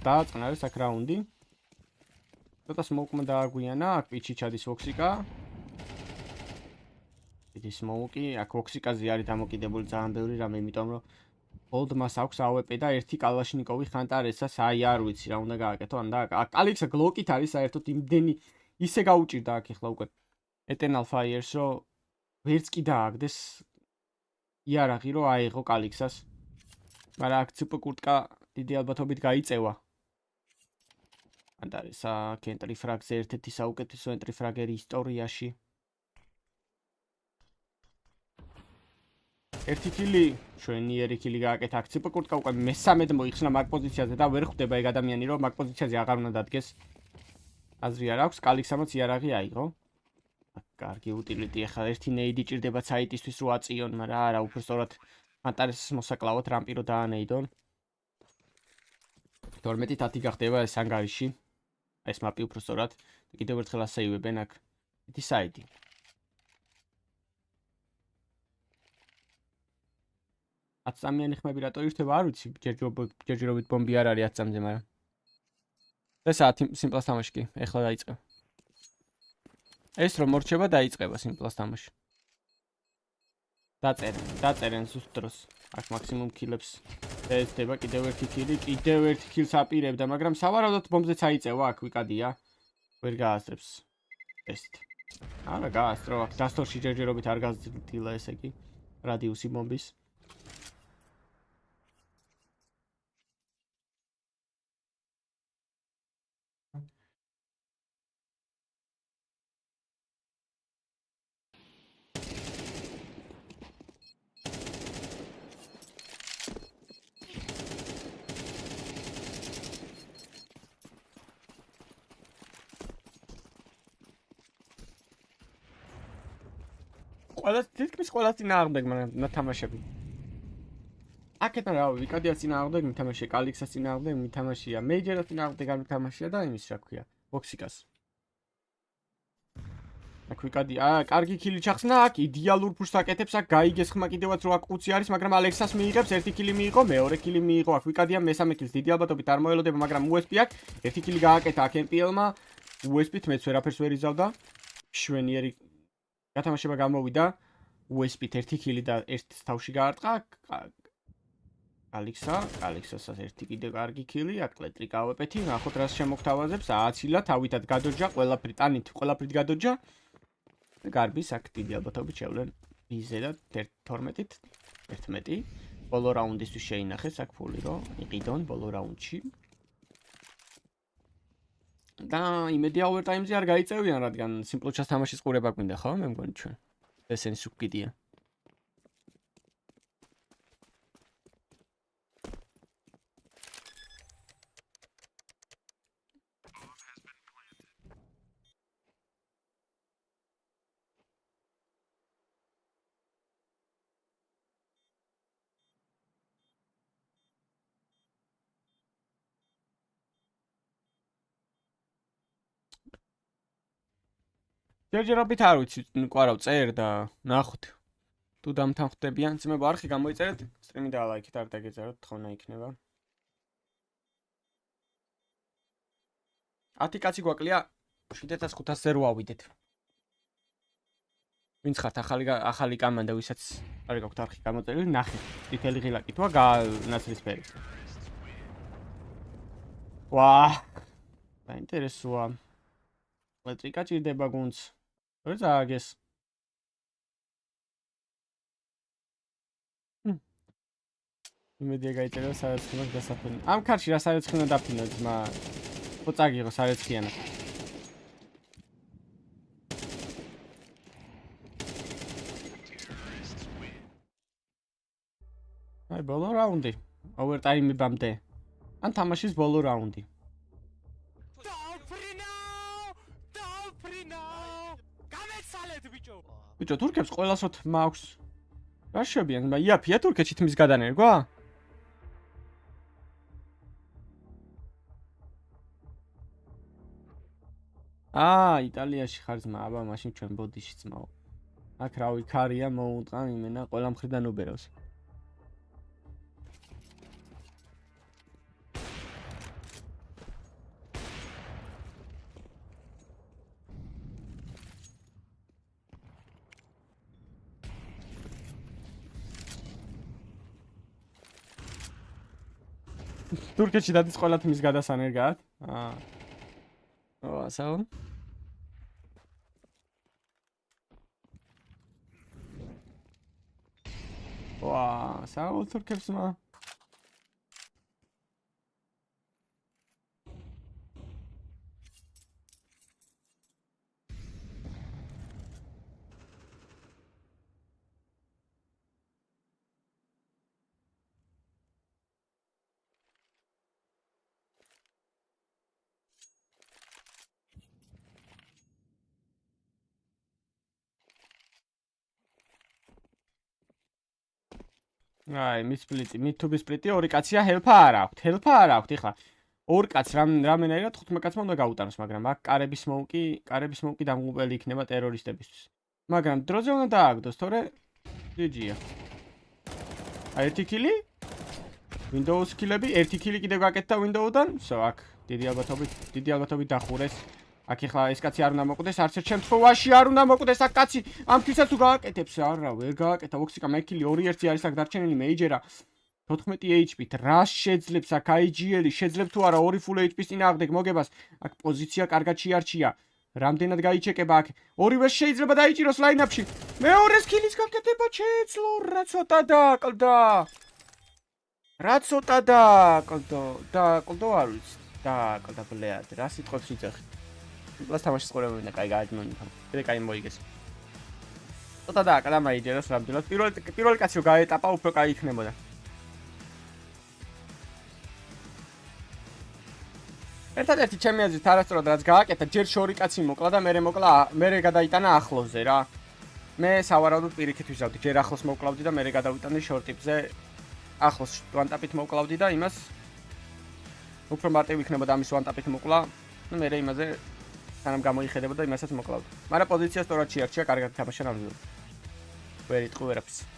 დააწყნა არის აქ რაუნდი. ცოტა სმოუკმა დააგვიანა, აქ პიჩი ჩადის ვოქსიკა. დიდი სმოუკი, აქ ვოქსიკაზე არის დამოკიდებული ძალიან ბევრი რამე, იმიტომ რომ ოლდმას აქვს AWP და ერთი კალაშნიკოვი ხანტარესას, აი არ ვიცი რა უნდა გააკეთო, ან და კალიქსა გლოკით არის საერთოდ იმდენი ისე გაუჭირდა აქ ახლა უკვე Eternal Fires, რომ ვერც კი დააგდეს იარაღი, რომ აიღო კალიქსას. მაგრამ აქ ცუპ კურტკა დიდი ალბათობით გაიწევა. ან არის აქ ენტრი ფრაგზე ერთ-ერთი საუკეთესო ენტრი ფრაგერი ისტორიაში. ერთი კილი, შვენიერი კილი გააკეთა აქ ცუპ კურტკა უკვე მესამედ მოიხსნა მაგ პოზიციაზე და ვერ ხვდება ეგ ადამიანი, რომ მაგ პოზიციაზე აღარ უნდა დადგეს. აზრი არ აქვს, კალიქსამაც იარაღი აიღო. კარგი უტილიტი ახლა ერთი ნეიდი ჭირდება საიტისთვის რო აწიონ, მაგრამ არა, უფრო სწორად მატარეს მოსაკლავად რამპი რო დაანეიდონ. 12-10 გახდება ეს ანგარიში. ეს მაპი უფრო სწორად კიდევ ერთხელ ასეივებენ აქ დიდი საიტი. აცამიანი ხმები რატო ირთვება, არ ვიცი, ჯერჯერობით ბომბი არ არის 10 წამზე, მაგრამ ეს სიმპლას თამაში კი, ეხლა დაიწყე. ეს რომ მორჩება დაიწყება სიმპლას თამაში. დაწერენ ზუსტ დროს. აქ მაქსიმუმ კილებს ეცდება კიდევ ერთი კილს აპირებდა, მაგრამ სავარაუდოდ ბომბზეც აიწევა, აქ ვიკადია. ვერ გაასწრებს. ეს. არა, გაასწრო, აქ დასტორში ჯერჯერობით არ გაზრდილა ესე იგი. რადიუსი ბომბის. თითქმის ყველა წინააღმდეგ მითამაშები. აქედან რა ვიკადიას წინააღმდეგ მითამაშია, კალიქსას წინააღმდეგ მითამაშია, მეიჯერას წინააღმდეგ არ მითამაშია და იმის რა ქვია, ბოქსიკას. აქ ვიკადია, კარგი ქილი ჩახსნა, აქ იდეალურ ფუშს აკეთებს, აქ გაიგეს ხმა კიდევაც რო აქ ყუცი არის, მაგრამ ალექსას მიიღებს, ერთი ქილი მიიღო, მეორე ქილი მიიღო, აქ ვიკადია მესამე ქილს დიდი ალბათობით არ მოელოდება, მაგრამ USB აქ ერთი ქილი გააკეთა აქ MPL-მა, USB-თ მეც ვერაფერს ვერ იზავდა. შვენიერი გათამაშება გამოვიდა. USB-თ ერთი ქილი და ერთ თავში გაარტყა. კალიქსასაც ერთი კიდე კარგი ქილი, აქ ელექტრიკა ავეპეთი, ნახოთ რას შემოგთავაზებს, აცილა თავითად გადოჯა, ყველაფერი ტანით, ყველაფრით გადოჯა. გარბის აქ დიდი ალბათობით შევლენ B-ზე და 12-ით, 11. ბოლო რაუნდისთვის შეინახეს აქ ფული რო იყიდონ ბოლო რაუნდში. და იმედია ოვერტაიმზე არ გაიწევიან, რადგან სიმპლოჩას თამაშის ყურება გვინდა, ხო? მე მგონი ჩვენ. ესენი სუკიდია. ჯერჯერობით არ ვიცი, ყვარავ წერ და ნახოთ. თუ დამთანხმდებიან, ძმებო არხი გამოიწერეთ, სტრიმი და ლაიქით არ დაგეძაროთ, თხოვნა იქნება. 10 კაცი გვაკლია 7500-ზე რო ავიდეთ. ვინც ხართ ახალი კომანდა, ვისაც არ გაქვთ არხი გამოწერილი, ნახეთ. წითელი ღილა კითხვა განაცლისფერი. ვა! საინტერესოა. ელექტრიკა ჭირდება გუნდს. ვერ წააგეს. იმედია გაიწერა სარეცხინოს დასაფინო. ამ ქარში რა სარეცხინო დაფინო ძმა. ხო წაგიღო სარეცხიანად. აი ბოლო რაუნდი. ოვერტაიმებამდე. ან თამაშის ბოლო რაუნდი. ბიჭო, თურქებს ყველასოთ მაქვს. რა შევიან? იაფია თურქეთში თმის გადანერგვა? იტალიაში ხარ ძმა, აბა მაშინ ჩვენ ბოდიში ძმაო. აქ რავი ქარია მოუტყან იმენა ყველა მხრიდან უბერავს. თურქეთში დადის ყველა თმის გადასანერგად? ასაო. საო თურქებს მა. აი, მის სპლიტი, მითუბის სპლიტი, ორი კაცია, ჰელფა არ აქვს, ეხლა. ორ კაც რამენაირად 15 კაცმა უნდა გაუტანოს, მაგრამ აქ კარების მომკი დამღუპელი იქნება ტერორისტებისთვის. მაგრამ დროზე უნდა დააგდოს, თორე GG-ია. აი, ერთი კილი? Windows კილები, ერთი კილი კიდევ გაკეთდა Windows-დან. აქ დიდი ალბათობით დახურეს. აქ ეხლა ეს კაცი არ უნდა მოკვდეს, არც ერთ შემთხვევაში არ უნდა მოკვდეს აქ კაცი. ამ კილსაც თუ გააკეთებს, არა, ვერ გააკეთა ვოქსიკა მეკილი 2-1 არის აქ დარჩენილი მეიჯერა. 14 HP-თ რა შეძლებს აქ IGL-ი, შეძლებს თუ არა 2 full HP-ის წინააღმდეგ მოგებას. აქ პოზიცია კარგად შეარჩია. რამდენად გაიჩეკება აქ. ორივე შეიძლება დაიჭიროს ლაინაპში. მეორეს კილის გაკეთება შეეძლო, რა ცოტა დააკლდა. რა ცოტა დააკლდო არ ვიცი. დააკლდა ბლეად. რა სიტყვებს იწეხ. პლუს თამაშის ყურებებინა კაი გააჯმონდა. კიდე კაი მოიგეს. ცოტა დააკლდა მაიჯეროს რამდენად. პირველი კაცი რო გაეტაპა უფრო კაი იქნებოდა. ერთადერთი ჩემი აზრით არასწორად რაც გააკეთა, ჯერ შორი კაცი მოკლა და მერე გადაიტანა ახლოსზე რა. მე სავარაუდოდ პირიქით ვიზავდი, ჯერ ახლოს მოკლავდი და მერე გადავიტანე შორტიპზე. ახლოს ვანტაპით მოკლავდი და იმას უფრო მარტივი იქნებოდა ამის ვანტაპით მოკლა. ნუ მერე იმაზე სანამ გამოიხედებოდა იმასაც მოკლავდი. მაგრამ პოზიცია სწორად შეარჩია, კარგად თამაშა ნამდვილად. ვერ იტყვი ვერაფერს.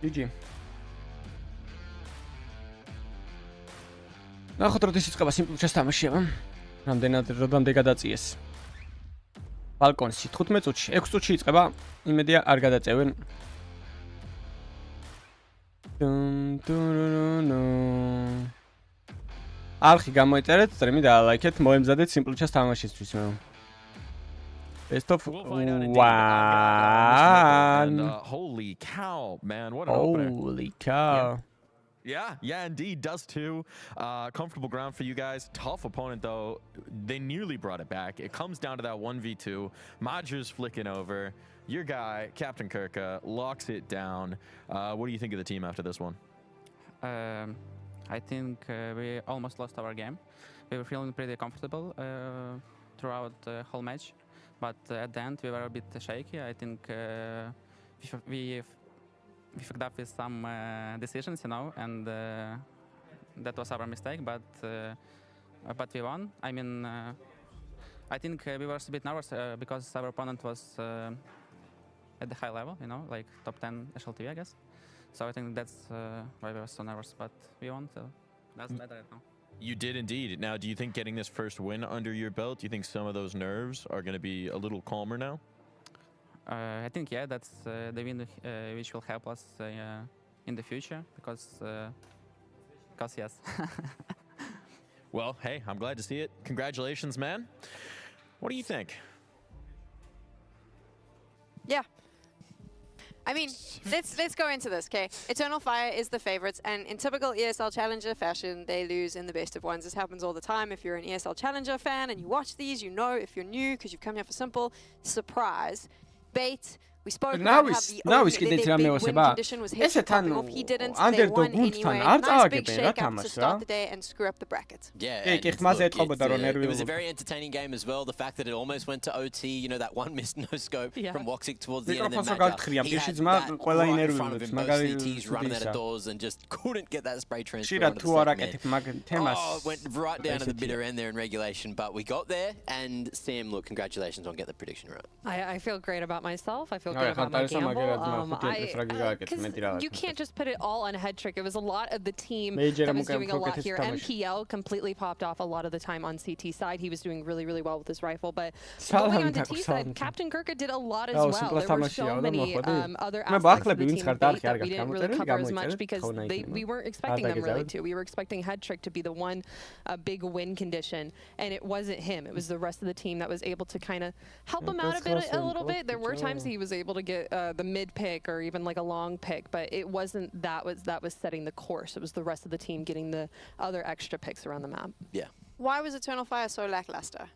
GG. ნახოთ როდის იწყება სიმპლ თამაშია. რამდენად გადაწიეს. Falcons 15 წუთში, 6 წუთში იწყება. იმედია არ გადაწევენ. არხი გამოიწერეთ, წრემი დაალაიქეთ, მოემზადეთ სიმპლ თამაშისთვის მე. Best of 1. Holy cow, man. What an opener. Holy cow. Yeah, indeed. Dust 2. Comfortable ground for you guys. Tough opponent, though. They nearly brought it back. It comes down to that 1v2. Majers flicking over. Your guy, Captain Kirka, locks it down. What do you think of the team after this one? I think we almost lost our game. We were feeling pretty comfortable throughout the whole match. But at the end, we were a bit shaky. I think we fucked up with some decisions, and that was our mistake. But we won. I mean, I think we were a bit nervous because our opponent was at the high level, like top 10 SLTV, I guess. So I think that's why we were so nervous. But we won, so that's better now. You did indeed. Now, do you think getting this first win under your belt, do you think some of those nerves are going to be a little calmer now? I think, yeah, that's the win which will help us in the future because yes. Well, hey, I'm glad to see it. Congratulations, man. What do you think? Yeah. I mean, let's go into this, okay? Eternal Fire is the favorites, and in typical ESL Challenger fashion, they lose in the best of ones. This happens all the time. If you're an ESL Challenger fan and you watch these, you know. If you're new, because you've come here for simple, surprise. Bait. We spoke about how the big win condition was his popping off. He didn't. They won anyway. Nice big shake-up to start the day and screw up the bracket. Yeah, it was a very entertaining game as well. The fact that it almost went to OT, that one missed no-scope from Woxic towards the end of the match. He had that right in front of him, both CTs running out of doors and just couldn't get that spray transfer onto the second man. Oh, it went right down to the bitter end there in regulation, but we got there, and Sam, look, congratulations on getting the prediction right. I feel great about myself. I feel good about my gamble. You can't just put it all on head trick. It was a lot of the team that was doing a lot here. MPL completely popped off a lot of the time on CT side. He was doing really, really well with his rifle. But going on to T side, Captain Kirka did a lot as well. There were so many other aspects of the team that we didn't really cover as much because we weren't expecting them really to. We were expecting head trick to be the one big win condition, and it wasn't him. It was the rest of the team that was able to kind of help him out a little bit. There were times he was able to get the mid pick or even like a long pick, but it wasn't that was setting the course. It was the rest of the team getting the other extra picks around the map. Yeah. Why was Eternal Fire so lackluster?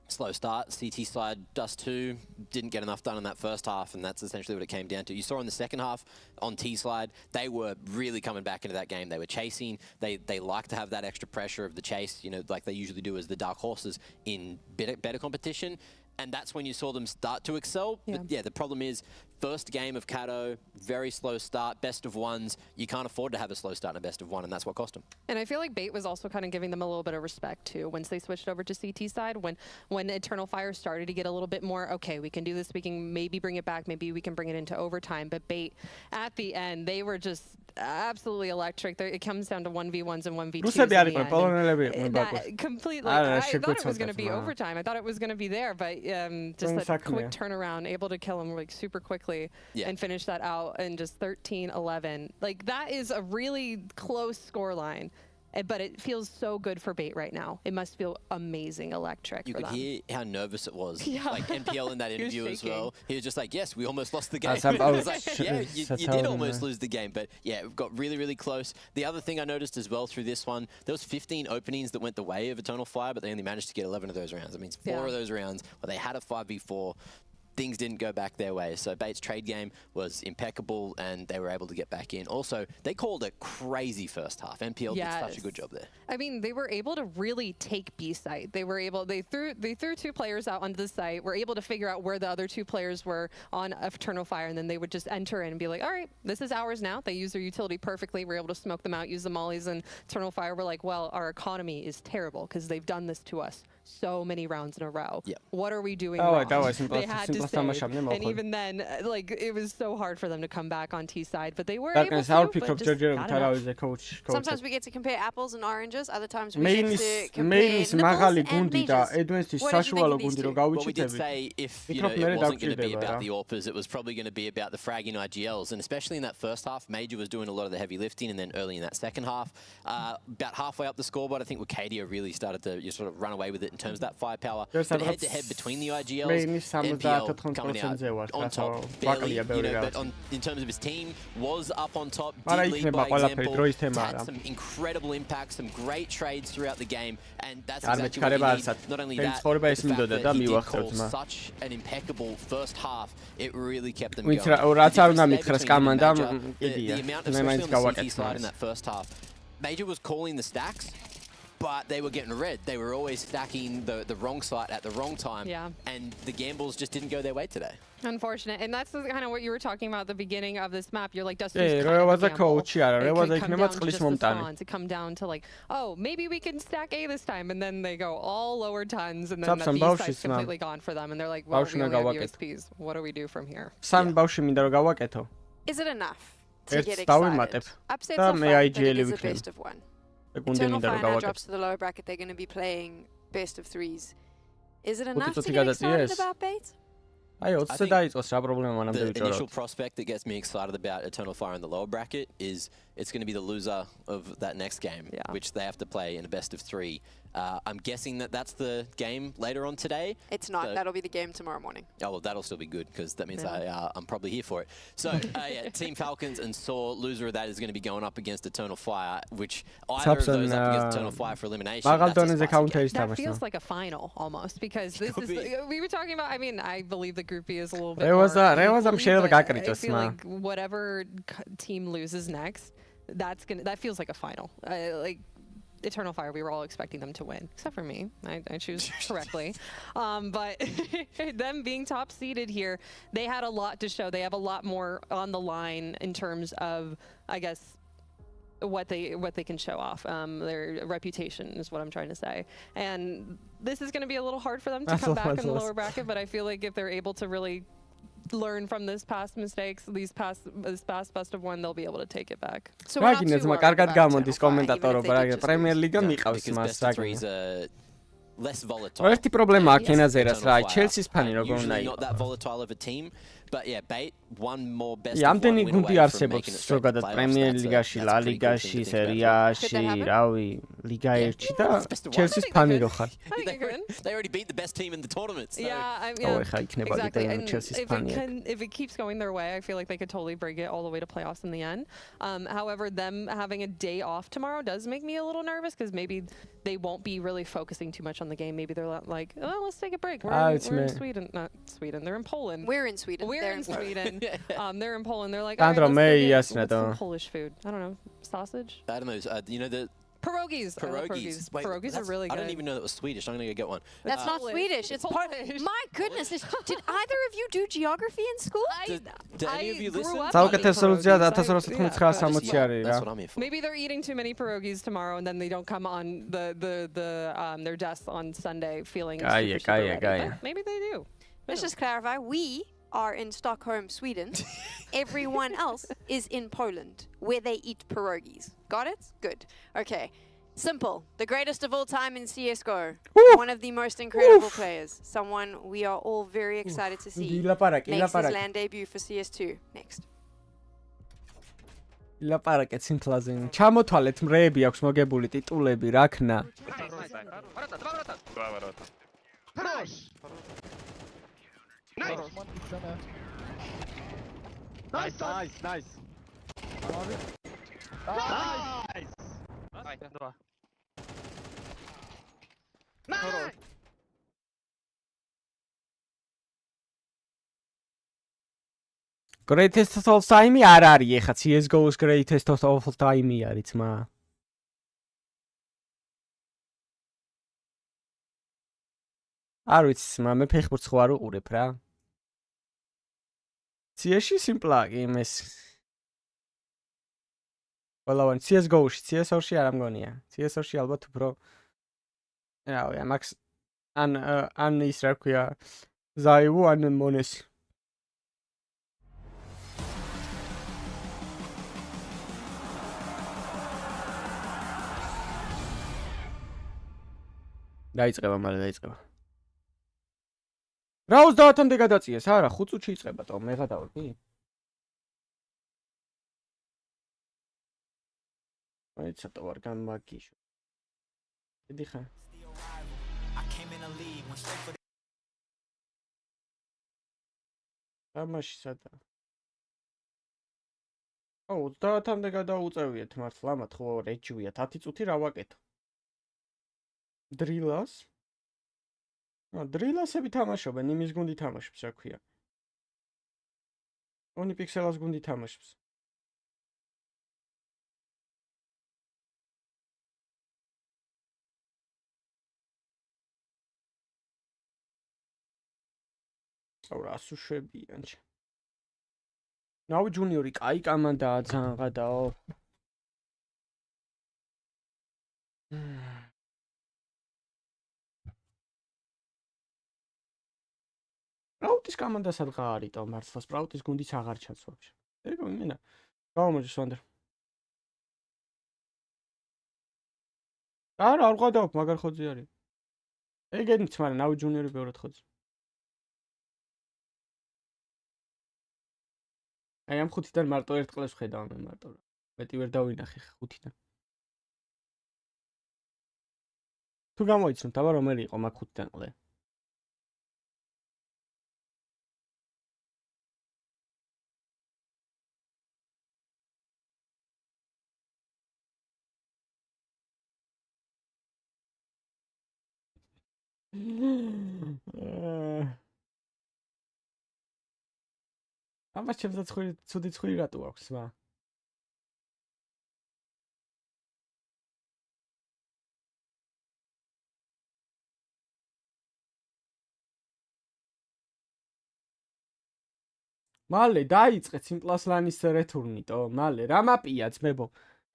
Slow start. CT side, Dust 2 didn't get enough done in that first half, and that's essentially what it came down to. You saw in the second half on T side, they were really coming back into that game. They were chasing. They like to have that extra pressure of the chase, like they usually do as the dark horses in better competition. And that's when you saw them start to excel. Yeah. But yeah, the problem is, first game of Kato, very slow start, best of ones. You can't afford to have a slow start in a best of one, and that's what cost them. And I feel like Bait was also kind of giving them a little bit of respect, too, once they switched over to CT side. When Eternal Fire started to get a little bit more, okay, we can do this, we can maybe bring it back, maybe we can bring it into overtime. But Bait, at the end, they were just absolutely electric. It comes down to 1v1s and 1v2s. Completely. I thought it was going to be overtime. I thought it was going to be there, but just that quick turnaround, able to kill him like super quickly and finish that out in just 13-11. Like that is a really close scoreline. But it feels so good for Bait right now. It must feel amazing, electric. You could hear how nervous it was. Like NPL in that interview as well. He was just like, yes, we almost lost the game. It was like, yeah, you did almost lose the game. But yeah, it got really, really close. The other thing I noticed as well through this one, there was 15 openings that went the way of Eternal Fire, but they only managed to get 11 of those rounds. That means 4 of those rounds where they had a 5v4. Things didn't go back their way. So Bait's trade game was impeccable and they were able to get back in. Also, they called a crazy first half. NPL did such a good job there. I mean, they were able to really take B site. They threw 2 players out onto the site, were able to figure out where the other 2 players were on Eternal Fire, and then they would just enter in and be like, all right, this is ours now. They used their utility perfectly. We're able to smoke them out, use the mollies, and Eternal Fire were like, well, our economy is terrible because they've done this to us so many rounds in a row. What are we doing wrong? They had to save. And even then, like, it was so hard for them to come back on T side, but they were able to, but just sometimes we get to compare apples and oranges, other times we get to compare nipples and majors. What we did say, if it wasn't going to be about the AWPers, it was probably going to be about the fragging IGLs, and especially in that first half, Major was doing a lot of the heavy lifting, and then early in that second half, about halfway up the scoreboard, I think Cadia really started to sort of run away with it in terms of that firepower. But head-to-head between the IGLs, NPL coming out on top, barely, but in terms of his team, was up on top, did lead by example, had some incredible impacts, some great trades throughout the game, and that's exactly what you need. Not only that, but the fact that he did call such an impeccable first half, it really kept them going. The amount, especially on the CT side in that first half, Major was calling the stacks, but they were getting red. They were always stacking the wrong site at the wrong time, and the gambles just didn't go their way today. Unfortunate, and that's kind of what you were talking about at the beginning of this map. You're like, Dusty, it come down to like, oh, maybe we can stack A this time, and then they go all lower tons, and then the B side's completely gone for them, and they're like, well, we only have USPs. What do we do from here? Is it enough to get excited? Upsets are fun, but it is a best of one. Eternal Fire now drops to the lower bracket. They're going to be playing best of 3s. Is it enough to get excited about Bait? I think the initial prospect that gets me excited about Eternal Fire in the lower bracket is it's going to be the loser of that next game, which they have to play in a best of 3. I'm guessing that that's the game later on today. It's not. So that'll be the game tomorrow morning. Oh, well, that'll still be good because that means I'm probably here for it. So, Team Falcons and Saw, loser of that is going to be going up against Eternal Fire, which either of those up against Eternal Fire for elimination. That feels like a final almost because this is we were talking about. I mean, I believe the Group B is a little bit more. I feel like whatever team loses next, that feels like a final. Like Eternal Fire, we were all expecting them to win, except for me. I choose correctly. But them being top seeded here, they had a lot to show. They have a lot more on the line in terms of, I guess, what they can show off. Their reputation is what I'm trying to say. And this is going to be a little hard for them to come back in the lower bracket, but I feel like if they're able to really learn from this past mistakes, this past best of 1, they'll be able to take it back. So we're not too worried about Eternal Fire, even if they did just less volatile. Ერთი პრობლემა აქვს ენაზე რა, Chelsea-ს ფანი როგორ უნდა not that volatile of a team, but yeah, Bait one more best of 1 ამდენი win გუნდი away from არსებობს making it ზოგადად პრემიერ ლიგაში, ლა ლიგაში, სერიაში, რავი, ლიგა 1-ში და Chelsea-ს ფანი რო ხარ. They already beat the best team in the tournament. So. Exactly. And if it keeps going their way, I feel like they could totally bring it all the way to playoffs in the end. However, them having a day off tomorrow does make me a little nervous because maybe they won't be really focusing too much on the game. Maybe they're like, oh, let's take a break. We're in Sweden. Not Sweden. They're in Poland. We're in Sweden. We're in Sweden. They're in Poland. They're like, Sandro, let's get some Polish food. I don't know. Sausage? I don't know. You know the... Pierogies. Pierogies. Wait, pierogies are really good. I don't even know that was Swedish. I'm going to go get one. That's not Swedish. It's Polish. My goodness. Did either of you do geography in school? Did any of you listen? That's what I'm here for. Maybe they're eating too many pierogies tomorrow and then they don't come on their desks on Sunday feeling super ready. Maybe they do. Let's just clarify. We are in Stockholm, Sweden. Everyone else is in Poland, where they eat pierogies. Got it? Good. Okay. s1mple, the greatest of all time in CSGO. Oof. One of the most incredible Oof. players. Someone we are all very excited to see. Makes his LAN debut for CS2. Next. ლაპარაკეთ სიმპლაზე. ჩამოთვალეთ მრეები აქვს მოგებული ტიტულები, რა ქნა. Nice. Greatest of all time არ არის ეხა CS:GO-ს greatest of all time არის ძმა. არ ვიცი ძმა, მე ფეხბურთს ხო არ უყურებ რა. CS-ში სიმპლაა კი იმეს. ყველავან CS:GO-ში, CS-2-ში არ ამგონია. CS-2-ში ალბათ უფრო რავია, მაქს ან ის რა ქვია, ზაივუ ან მონესი. დაიწყება მალე დაიწყება. რა 30-მდე გადაწიეს? არა, 5 წუთში იწყება თო, მე გადავარ კი? აი ცოტა ვარ გამაგიშო. დიდი ხა. ამაში სადა. აუ 30-მდე გადაუწევიეთ მართლა, ამათ ხო რეჯვიათ 10 წუთი რა ვაკეთო? დრილას? დრილასები თამაშობენ, იმის გუნდი თამაშობს, რა ქვია. ონი პიქსელას გუნდი თამაშობს. რას უშვებიან. ნაუ ჯუნიორი კაი კამანდაა ძალიან გადაო. სპრაუტის კომანდა სადღა არისო, მართლა სპრაუტის გუნდიც აღარ ჩანს ვაფშე. ეგო იმენა. გავამოჯოს ვანდერ. არა, არ ყვადავ, მაგარ ხოძი არის. ეგენიც, მაგრამ ნაუ ჯუნიორი ბევრად ხოძი. აი ამ 5-დან მარტო ერთ ყლებს ვხედავ მე მარტო. მეტი ვერ დავინახე 5-დან. თუ გამოიცნობ, აბა რომელი იყო მაგ 5-დან ყლე? ამას ჩემსაც ცუდი ცხვირი რატო აქვს, ვა? მალე დაიწყეთ სიმპლასლანის რეთურნიტო, მალე რა მაპია ძმებო?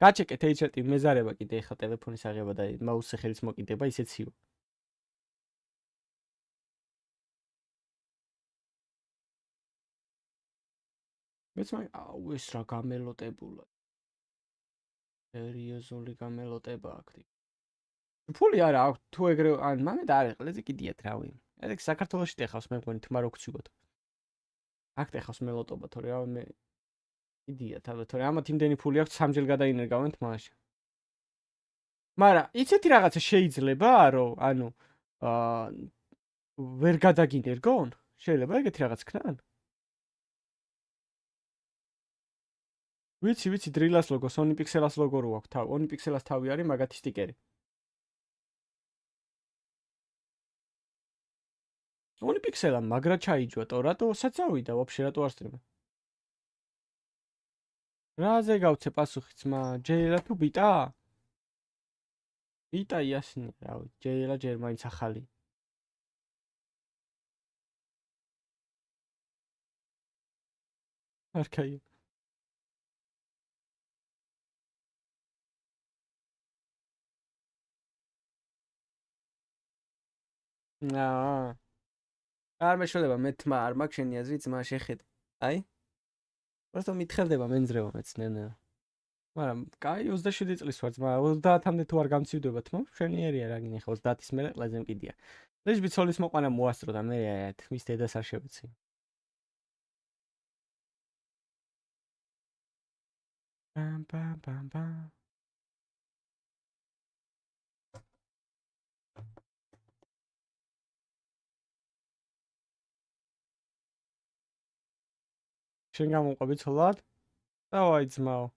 გაჩეკეთ ეიჩეტი მეზარება კიდე ხა ტელეფონის აღება და მაუსზე ხელის მოკიდება ისეციო. მეცმაი აუ ეს რა გამელოტებულა. სერიოზული გამელოტება აქ. ფული არა აქვს თუ ეგრე ან მამე და არის ყლეზე კიდიათ რავი. ეგ საქართველოში ტეხავს მე მგონი თმა როგციგოთ. აქ ტეხავს მელოტობა თორე რავი მე კიდიათ აბა თორე ამათ იმდენი ფული აქვს სამჯერ გადაინერგავენ თმაში. მაგრამ იცეთი რაღაცა შეიძლება რომ ანუ ვერ გადაგინერგონ? შეიძლება ეგეთი რაღაც ქნან? ვიცი დრილას ლოგო, ონი პიქსელას ლოგო რო აქვს თავი, ონი პიქსელას თავი არის მაგათი სტიკერი. ონი პიქსელა მაგრა ჩაიჯვა თო, რატო საწავიდა ვაფშე რატო არ სტრიმა? რაზე გავცე პასუხი ძმა, ჯეილა თუ ბიტა? ბიტა იასნი, რავი, ჯეილა ჯერ მაინც ახალი. არქაი. არ მეშველება მე თმა არ მაქვს შენი აზრი ძმა შეხედე. აი? просто მითხელდება მენძრევა მეცნენა. მაგრამ კაი 27 წლის ვარ ძმა 30-მდე თუ არ გამცივდება თმო შენიერია რა გინახა 30-ის მერე ყველაზე მყიდია ლეჟბი ცოლის მოყვანა მოასწრო და მე მის დედას არ შევეცი პამ შენ გამომყვები ცოლად? დავაი ძმაო.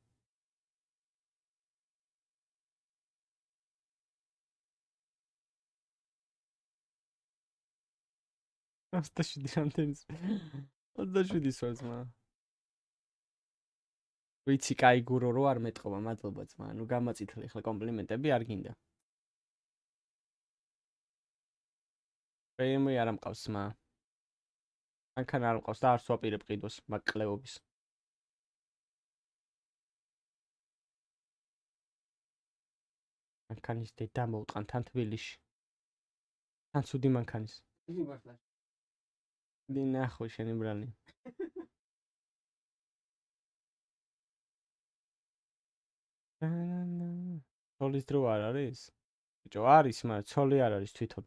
ასტაშიდი რამდენის? 27-ის ვარ ძმა. ვიცი, კაი გურო რო არ მეტყობა, მადლობა ძმა. ნუ გამაწითლე ახლა კომპლიმენტები არ გინდა. მე არ ამყავს ძმა. ანქან არ მყავს და არ სვაპირებ ყიდოს მაგ-ყლეობის. ანქანის დედა მოუტყან თან თბილისში. თან ცუდი მანქანის. იგი მართლა. დინახო შენი ბრალი. ცოლის დრო არ არის? ბიჭო არის, მაგრამ ცოლი არ არის თვითონ.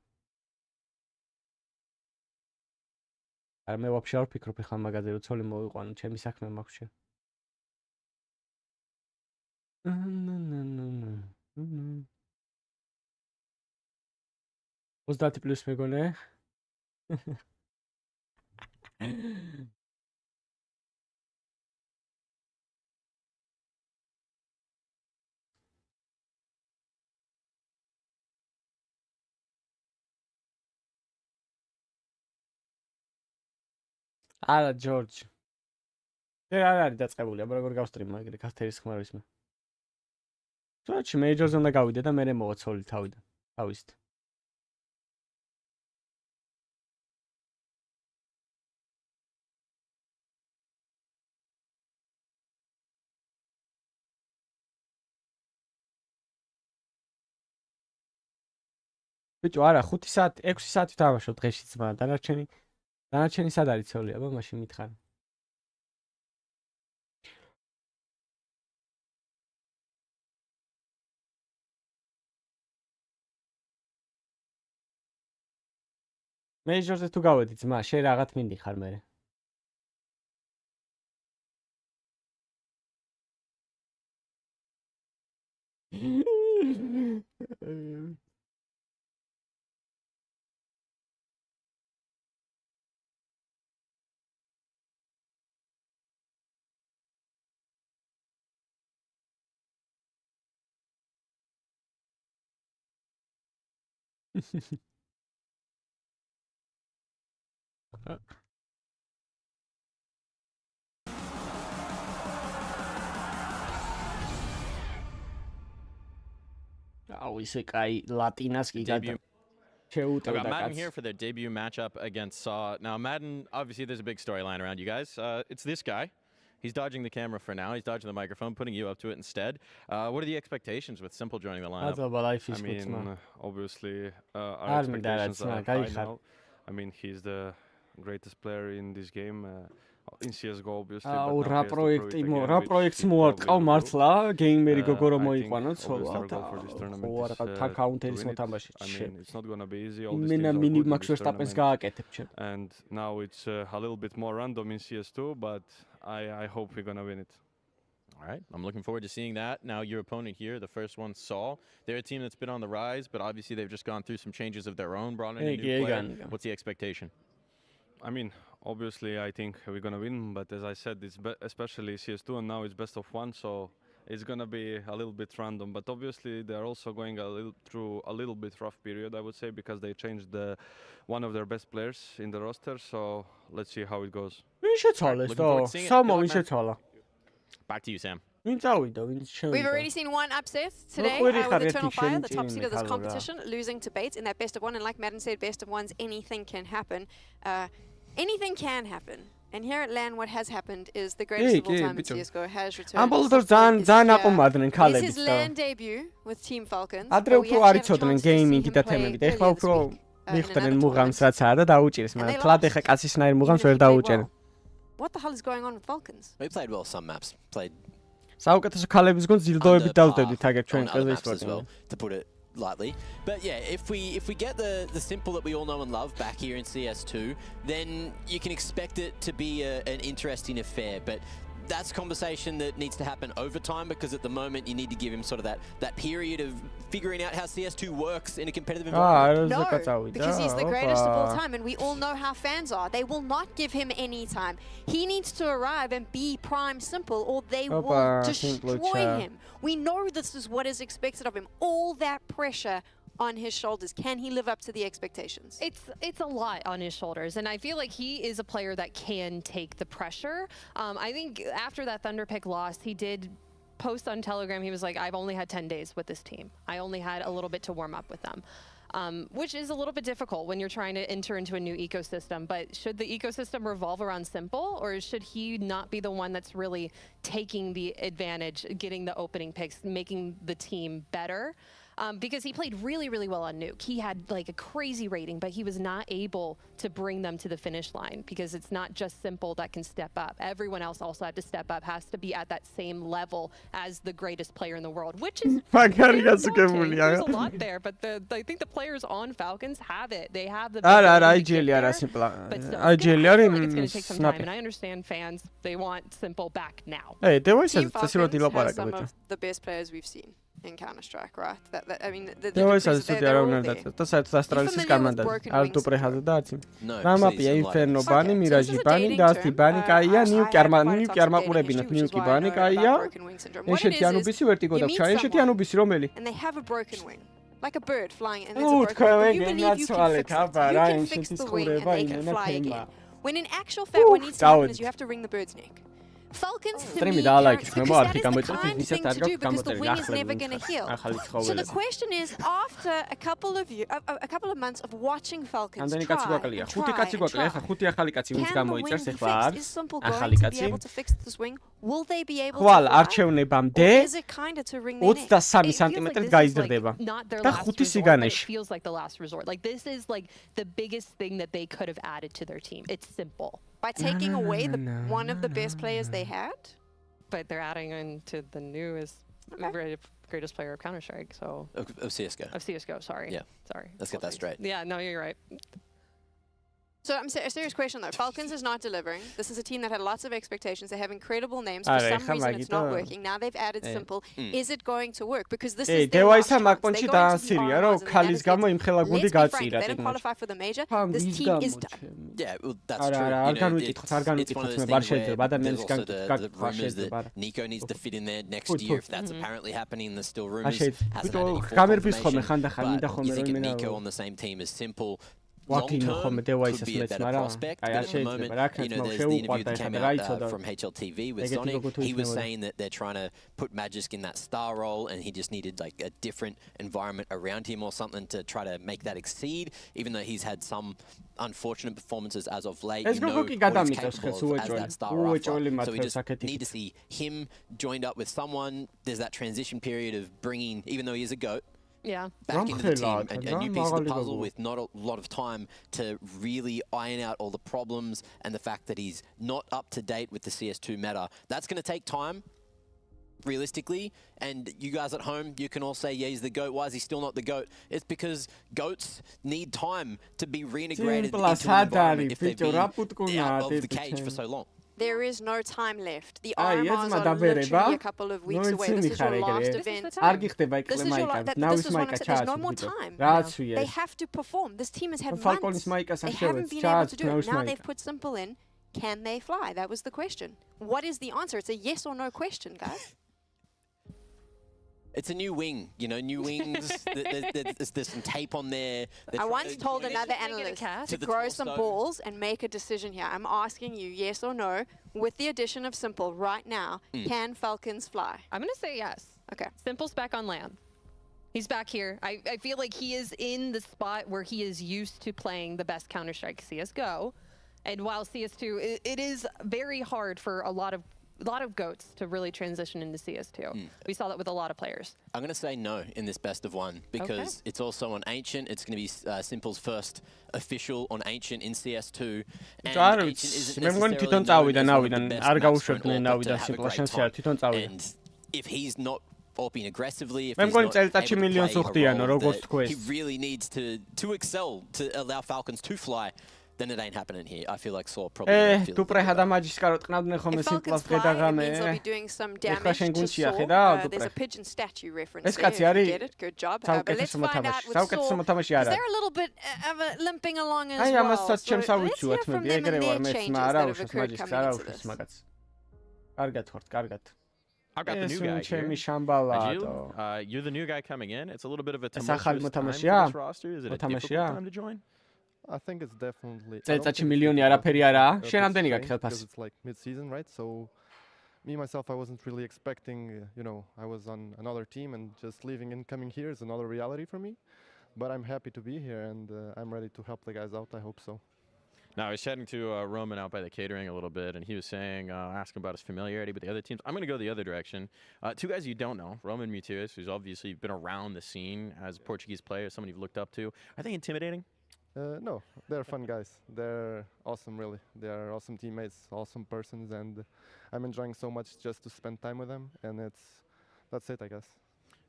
არ მე ვაფშე არ ვფიქრობ ახლა მაგაზე რომ ცოლი მოვიყვანო, ჩემი საქმე მაქვს შენ. 30 პლუს მეგონე? არა ჯორჯ. არ არის დაწყებული, აბა როგორ გავსტრიმ მაგრე კასტერის ხმარვის მე. თორემ მეიჯორზე უნდა გავიდე და მე მოვა ცოლი თავიდან. თავისით. ბიჭო არა 5 საათი 6 საათი დავაშავ დღეში ძმა დანარჩენი სად არის ცოლი აბა მაშინ მითხარ მეიჯორზე თუ გავედი ძმა შენ რაღაც მინდი ხარ მე Oh, is it guy Latinas? We got Madden here for their debut matchup against Saw. Now, Madden, obviously, there's a big storyline around you guys. It's this guy. He's dodging the camera for now. He's dodging the microphone, putting you up to it instead. What are the expectations with s1mple joining the lineup? I mean, obviously, our expectations are high now. I mean, he's the greatest player in this game. In CSGO, obviously. რა პროექტს მოარტყავ მართლა გეიმერი გოგო რომ მოიყვანო ცოლად. ხო არა თან კაუნტერის მოთამაშე. It's not going to be easy all this. Mini Max Verstappen's გააკეთებ ჩემ. And now it's a little bit more random in CS2, but I hope we're going to win it. All right, I'm looking forward to seeing that. Now, your opponent here, the first one, Saw. They're a team that's been on the rise, but obviously they've just gone through some changes of their own, brought in a new player. What's the expectation? I mean, obviously, I think we're going to win, but as I said, it's especially CS2, and now it's best of one, so it's going to be a little bit random. But obviously, they're also going through a little bit rough period, I would say, because they changed one of their best players in the roster, so let's see how it goes. Back to you, Sam. We've already seen one upset today with Eternal Fire, the top seed of this competition, losing to Bates in that best of one. And like Madden said, best of ones, anything can happen. Anything can happen. And here at LAN, what has happened is the greatest of all time in CSGO has returned. This is his LAN debut with Team Falcons. What the hell is going on with Falcons? We played well some maps. Played საუკეთესო ქალებისგან ძილდოებით დავდებით აგერ ჩვენ as well, to put it lightly. But yeah, if we get the s1mple that we all know and love back here in CS2, then you can expect it to be an interesting affair. But that's a conversation that needs to happen over time, because at the moment you need to give him sort of that period of figuring out how CS2 works in a competitive environment. No, because he's the greatest of all time, and we all know how fans are. They will not give him any time. He needs to arrive and be prime s1mple, or they will destroy him. We know this is what is expected of him. All that pressure on his shoulders. Can he live up to the expectations? It's a lot on his shoulders, and I feel like he is a player that can take the pressure. I think after that Thunder pick loss, he did post on Telegram. He was like, I've only had 10 days with this team. I only had a little bit to warm up with them. Which is a little bit difficult when you're trying to enter into a new ecosystem. But should the ecosystem revolve around s1mple, or should he not be the one that's really taking the advantage, getting the opening picks, making the team better? Because he played really, really well on Nuke. He had like a crazy rating, but he was not able to bring them to the finish line, because it's not just s1mple that can step up. Everyone else also had to step up, has to be at that same level as the greatest player in the world, which is there's a lot there, but I think the players on Falcons have it. They have the but still, I feel like it's going to take some time, and I understand fans, they want s1mple back now. Hey, Team Falcons has some of the best players we've seen in Counter-Strike, right? I mean, they're all there. To საერთოდ ასტრალის კომანდა არ თუ პრეჰაზე და არც რამაპია ინფერნო ბანი მირაჟი ბანი დასტი ბანი კაია ნიუკი არ მაყურებინათ ნიუკი ბანი კაია ეშეთი ანუბისი ვერტიგო დაგვჭა ეშეთი ανუბისი რომელი and they have a broken wing like a bird flying, and there's a broken wing. You believe you can fix the wing and they can fly again, when in actual fact what needs to happen is you have to wring the bird's neck. Falcons to me, because that is the kind thing to do, because the wing is never going to heal. So the question is, after a couple of months of watching Falcons try, can the wing be fixed? Is s1mple going to be able to fix this wing? Will they be able to fly? Or is it kind of to wring their neck? It feels like not their last resort, but it feels like the last resort. Like this is like the biggest thing that they could have added to their team. It's s1mple. By taking away one of the best players they had? But they're adding into the newest, greatest player of Counter-Strike, so... Of CSGO. Of CSGO, sorry. Yeah. Sorry. Let's get that straight. Yeah, no, you're right. So a serious question though. Falcons is not delivering. This is a team that had lots of expectations. They have incredible names. For some reason it's not working. Now they've added s1mple. Is it going to work? Because this is their last chance. They go into the finals and let's be frank, they don't qualify for the major. This team is done. Yeah, well, that's true. It's one of those things where there's also the rumours that Nico needs to fit in there next year. If that's apparently happening, there's still rumours. Hasn't had any confirmation. But you think of Nico on the same team as s1mple, long-term could be a better prospect, but at the moment, you know, there's the interview that came out from HLTV with Sonic. He was saying that they're trying to put Magisk in that star role, and he just needed like a different environment around him or something to try to make that exceed, even though he's had some unfortunate performances as of late. You know what he's capable of as that star rifler. So we just need to see him joined up with someone. There's that transition period of bringing, even though he is a GOAT, back into the team, a new piece of the puzzle with not a lot of time to really iron out all the problems, and the fact that he's not up to date with the CS2 meta. That's going to take time, realistically, and you guys at home, you can all say, yeah, he's the GOAT. Why is he still not the GOAT? It's because GOATs need time to be reintegrated into the environment if they've been out of the cage for so long. There is no time left. The RMRs are literally a couple of weeks away. This is your last event. This is one I'm saying. There's no more time. They have to perform. This team has had months. They haven't been able to do it. Now they've put s1mple in. Can they fly? That was the question. What is the answer? It's a yes or no question, guys. It's a new wing, you know, new wings. There's some tape on there. I once told another analyst to grow some balls and make a decision here. I'm asking you, yes or no, with the addition of s1mple right now, can Falcons fly? I'm going to say yes. Okay. s1mple's back on land. He's back here. I feel like he is in the spot where he is used to playing the best Counter-Strike CSGO. And while CS2, it is very hard for a lot of GOATs to really transition into CS2. We saw that with a lot of players. I'm going to say no in this best of one, because it's also on Ancient. It's going to be s1mple's first official on Ancient in CS2. And Ancient isn't necessarily known as one of the best maps for an AWP to have a great time. And if he's not opening aggressively, if მე he's მგონი not წელიწადში able to მილიონს play a უხდიანო, role როგორც that თქვეს. he really needs to excel to allow Falcons to fly, then it ain't happening here. I feel like Saw probably feels თუ პრეჰადა მაჯის კაროთ ყნავდნენ ხოლმე სიმპლას ხედაღამე. ეხლა შენ გუნდშია ხედავ? There's a pigeon statue reference. ეს კაცი არის Good job. საუკეთესო მოთამაშე. საუკეთესო მოთამაშე არა. They're a little bit limping along as აი well. ამასაც ჩემს ავიცუათ მე ეგრე ვარ მეც არა უშავს მაჯის არა უშავს მაგაც. კარგად ხართ, კარგად. I've got the new guy ჩემი here. შამბალადო. You're the new guy coming in. It's a little bit of a ეს ახალი tumultuous time for მოთამაშეა? this roster. Is it a difficult მოთამაშეა? time to join? I think it's definitely. წელიწადში მილიონი არაფერი არაა. შენ ამდენი გაქვს ხელფასი? It's like mid-season, right? So, me myself, I wasn't really expecting. I was on another team, and just leaving and coming here is another reality for me. But I'm happy to be here, and I'm ready to help the guys out. I hope so. Now, I was chatting to Roman out by the catering a little bit, and he was saying, asking about his familiarity with the other teams. I'm going to go the other direction. Two guys you don't know, Roman Mutius, who's obviously been around the scene as a Portuguese player, someone you've looked up to. Are they intimidating? No, they're fun guys. They're awesome, really. They are awesome teammates, awesome persons, and I'm enjoying so much just to spend time with them, and that's it, I guess.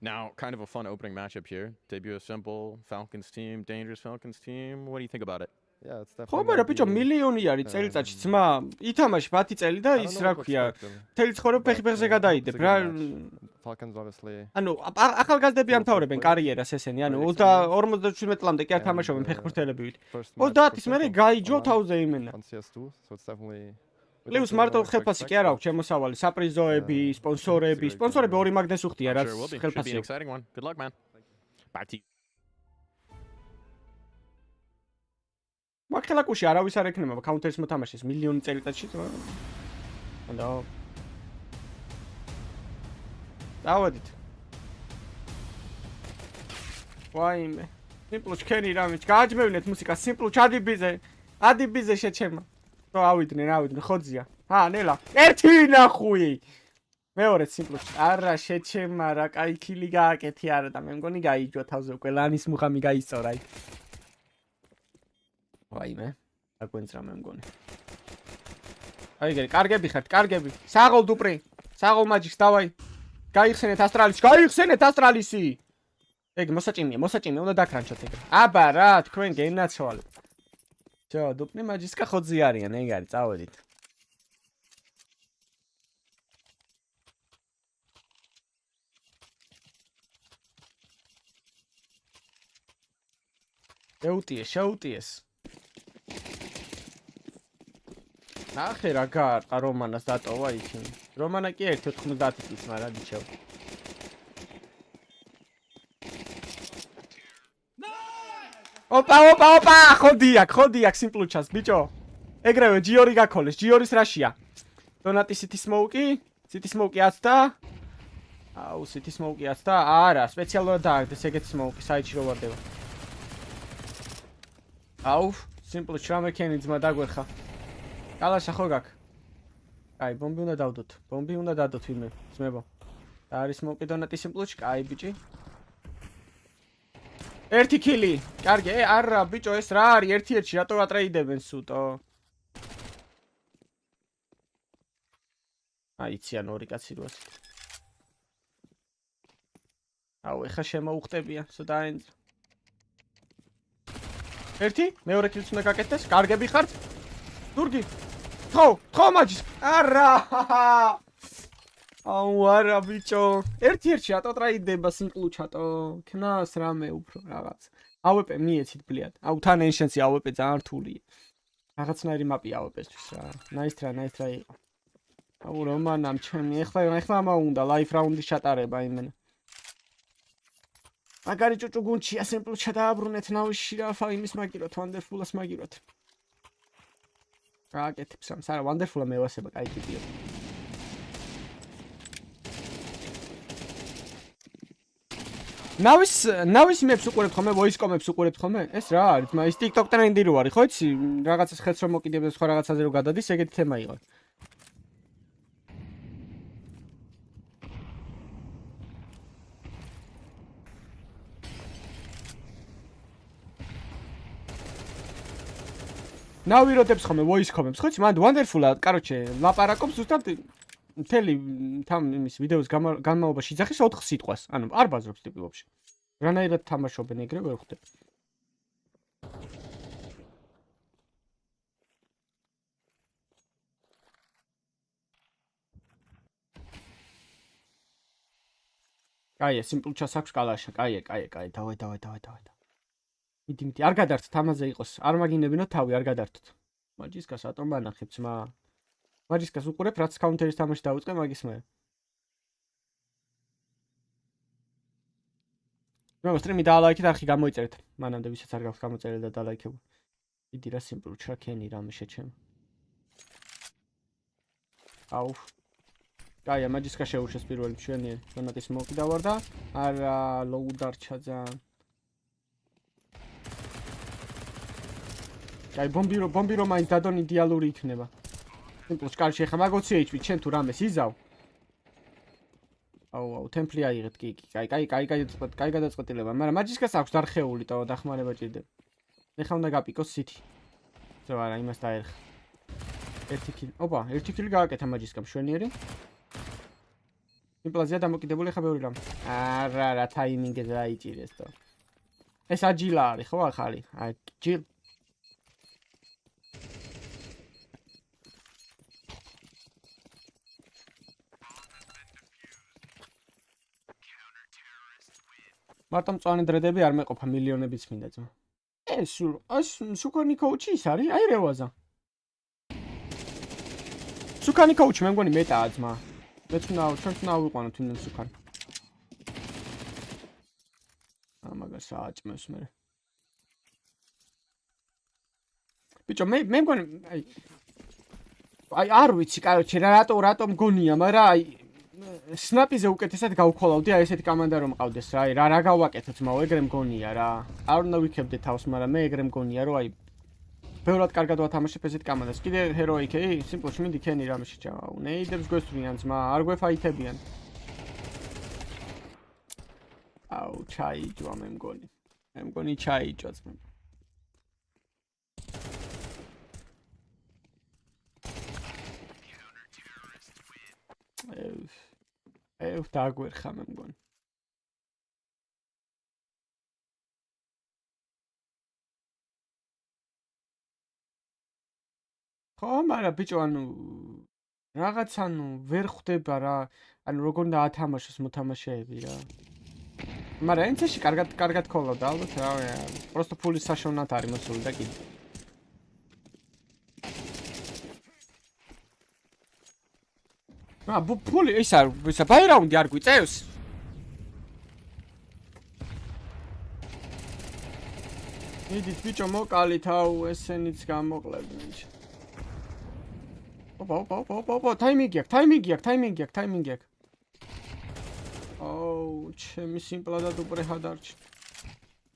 Now, kind of a fun opening matchup here. Debut of s1mple, Falcons team, dangerous Falcons team. What do you think about it? Yeah, it's ხო definitely. მაგრამ ბიჭო მილიონი არის წელიწადში ძმა ითამაში 10 წელი და ის რა ქვია თელი ცხოვრება ფეხი-ფეხზე გადაიდებ რა Falcons obviously. ანუ ახალგაზრდები ამთავრებენ კარიერას ესენი ანუ 47 წლამდე კი არ თამაშობენ ფეხბურთელებივით 30-ის მერე გაიჯო თავზე იმენა On CS2, so it's definitely. პლუს მარტო ხელფასი კი არ აქვს შემოსავალი საპრიზოები სპონსორები ორი მაგნეს უხდია რაც ხელფასი აქვს Exciting one. Good luck, man. Back to you. მაგხელაკუში არავის არ ექნება კაუნტერის მოთამაშეს მილიონი წელიწადში და დავადით ვაიმე s1mple ჩქენი რამე გააჯმევნეთ მუსიკას s1mple ადიბიზე შეჩერმა რო ავიდნენ ხოძია ნელა ერთი ნახუი მეორე s1mple არა შეჩერმა რა კაი ქილი გააკეთე არა და მე მგონი გაიჯვა თავზე უკვე ლანის მუხამი გაისწორა იქ ვაიმე აკვენც რამე მგონი აიგე კარგები ხართ კარგები საღოლ დუპრი საღოლ მაჯიქს დავაი გაიხსენეთ ასტრალისი ეგ მოსაჭიმია უნდა დაქრანჩოთ ეგ აბა რა თქვენ გენაცვალე ჯო დუპნი მაჯისკა ხოძი არიან ეგ არის წავედით შეუტიეს ნახე რა გაარტყა რომანას დატოვა იქ რომანა კი 1.90 წლის მაგრამ დიჩევ ოპა ხოდიაკ s1mple-ჩას ბიჭო ეგრევე ჯიორი გაქოლეს ჯიორის რაშია დონატი city smoke-ი აცდა აუ city smoke-ი აცდა არა სპეციალურად დააგდეს ეგეთ smoke-ი საიტში რო ვარდება აუ s1mple შრამე ქენი ძმა დაგვერხა კალაშა ხო გაკ აი ბომბი უნდა დავდოთ ბომბი უნდა დადოთ ვინმე ძმებო არის smoke-ი დონატი s1mple-ში კაი ბიჭი ერთი კილი კარგი არა ბიჭო ეს რა არის ერთ-ერთი რატო ატრეიდებენ სუტო აიციან ორი კაცი როაც აუ ეხა შემოუხტებიან სულ დაენძ ერთი მეორე კილს უნდა გაკეთდეს კარგები ხართ დურგი ხო მაჯის არა აუ არა ბიჭო ერთ-ერთი რატო ტრაიდება s1mple ჩატო ქნას რამე უფრო რაღაც ავეპე მიეცით ბლიად აუ თან ენშენსი ავეპე ძალიან რთულია რაღაცნაირი მაპი ავეპესთვის რა ნაისტრა იყო აუ რომანამ ჩემი ეხლა მაუნდა ლაიფ რაუნდის ჩატარება იმენა მაგარი ჭუჭუ გუნჩია s1mple ჩადააბრუნეთ ნავში რა იმის მაგიროთ ვანდერფულას მაგიროთ რა აკეთებს ამს არა ვანდერფულა მევასება კაი ტიპია ნავის მეებს უყურებთ ხოლმე voice comებს უყურებთ ხოლმე ეს რა არის მაგ ის TikTok ტრენდი რო არის ხო იცი რაღაცას ხელს რომ მოკიდებდეს სხვა რაღაცაზე რო გადადის ეგეთი თემა იყო ნავი როდებს ხოლმე voice comებს ხო იცი მანდ wonderful-ა კაროჩე ლაპარაკობს ზუსტად მთელი თან იმის ვიდეოს განმავლობაში იძახის 4 სიტყვას. ანუ არ ბაზრობს ტიპი ვაფშე. რანაირად თამაშობენ ეგრე ვერ ხვდები. კაი, სიმპლ ჩასაქვს კალაშა. კაი. დავай. მიდი. არ გადართთ ამაზე იყოს. არ მაგინებინო თავი, არ გადართთ. მაჯისკას ატომ ბანახებ ძმა. მაჯისკას უყურებ, რაც კაუნტერის თამაში დაუწყე მაგის მე. ნუ სტრიმი დაალაიქეთ, არხი გამოიწერეთ. მანამდე ვისაც არ გაქვს გამოწერილი და დაალაიქებული. დიდი რა სიმპლ ჩაკენი რამე შეჩემ. აუ. კაი, მაჯისკა შეუშვეს პირველი მშვენიერი. გრანატის მოკიდა ვარ და არა ლოუ დარჩა ძალიან. კაი, ბომბი რომ მაინც დადონ იდეალური იქნება. სიმპლ შკარში ხა მაგოცი HP ჩემ თუ რამეს იზავ. აუ, ტემპლი აიღეთ კი. კაი გადაწყვეტილება, მაგრამ მაჯისკას აქვს დარხეული და დახმარება ჭირდება. ეხლა უნდა გაპიკოს სიტი. ზო არა, იმას დაერხა. 1 კილი. ოპა, 1 კილი გააკეთა მაჯისკამ შვენიერი. იმპლაზია დამოკიდებული ხა ბევრი რამ. არა, ტაიმინგი დაიჭირეს და. ეს აჯილა არის ხო ახალი? აჯილ. მარტო მწვანე დრედები არ მეყოფა მილიონებიც მინდა ძმა. ეს სუკანი კოუჩი ის არის? აი რევაზა. სუკანი კოუჩი მე მგონი მეტაა ძმა. ჩვენც უნდა ავიყვანოთ იმ სუკანი. მაგას ააჭმევს მე. ბიჭო მე მგონი აი არ ვიცი, კაროჩე რატომ მგონია, მაგრამ აი სნაპიზე უკეთესად გავქოლავდი, აი ესეთი კომანდა რომ მყავდეს რა, აი რა გავაკეთოთ მაო, ეგრე მგონია რა. არ უნდა ვიქებდე თავს, მაგრამ მე ეგრე მგონია რომ აი ბევრად კარგად ვათამაშებ ესეთ კომანდას. კიდე ჰეროიკი, სიმპლში მინდი ქენი რამე შეჭამა. ნეიდებს გვესვრიან ძმა, არ გვეფაითებიან. აუ, ჩაიჯვა მე მგონი. მე მგონი ჩაიჯვა ძმა. დაგვერხა მე მგონი. ხო, მაგრამ ბიჭო, რაღაც ვერ ხვდება რა, როგორ უნდა ათამაშოს მოთამაშეები რა. მაგრამ ენცეში კარგად ქოლავდა ალბათ რა, პროსტო ფულის საშოვნად არის მოსული და კიდე. ფული ისა ბაირაუნდი არ გვიწევს? მიდით ბიჭო მოკალით, აუ ესენიც გამოყლებდნენ. ოპა, ტაიმინგი აქვს. აუ, ჩემი სიმპლადად უპრეჰა დარჩა.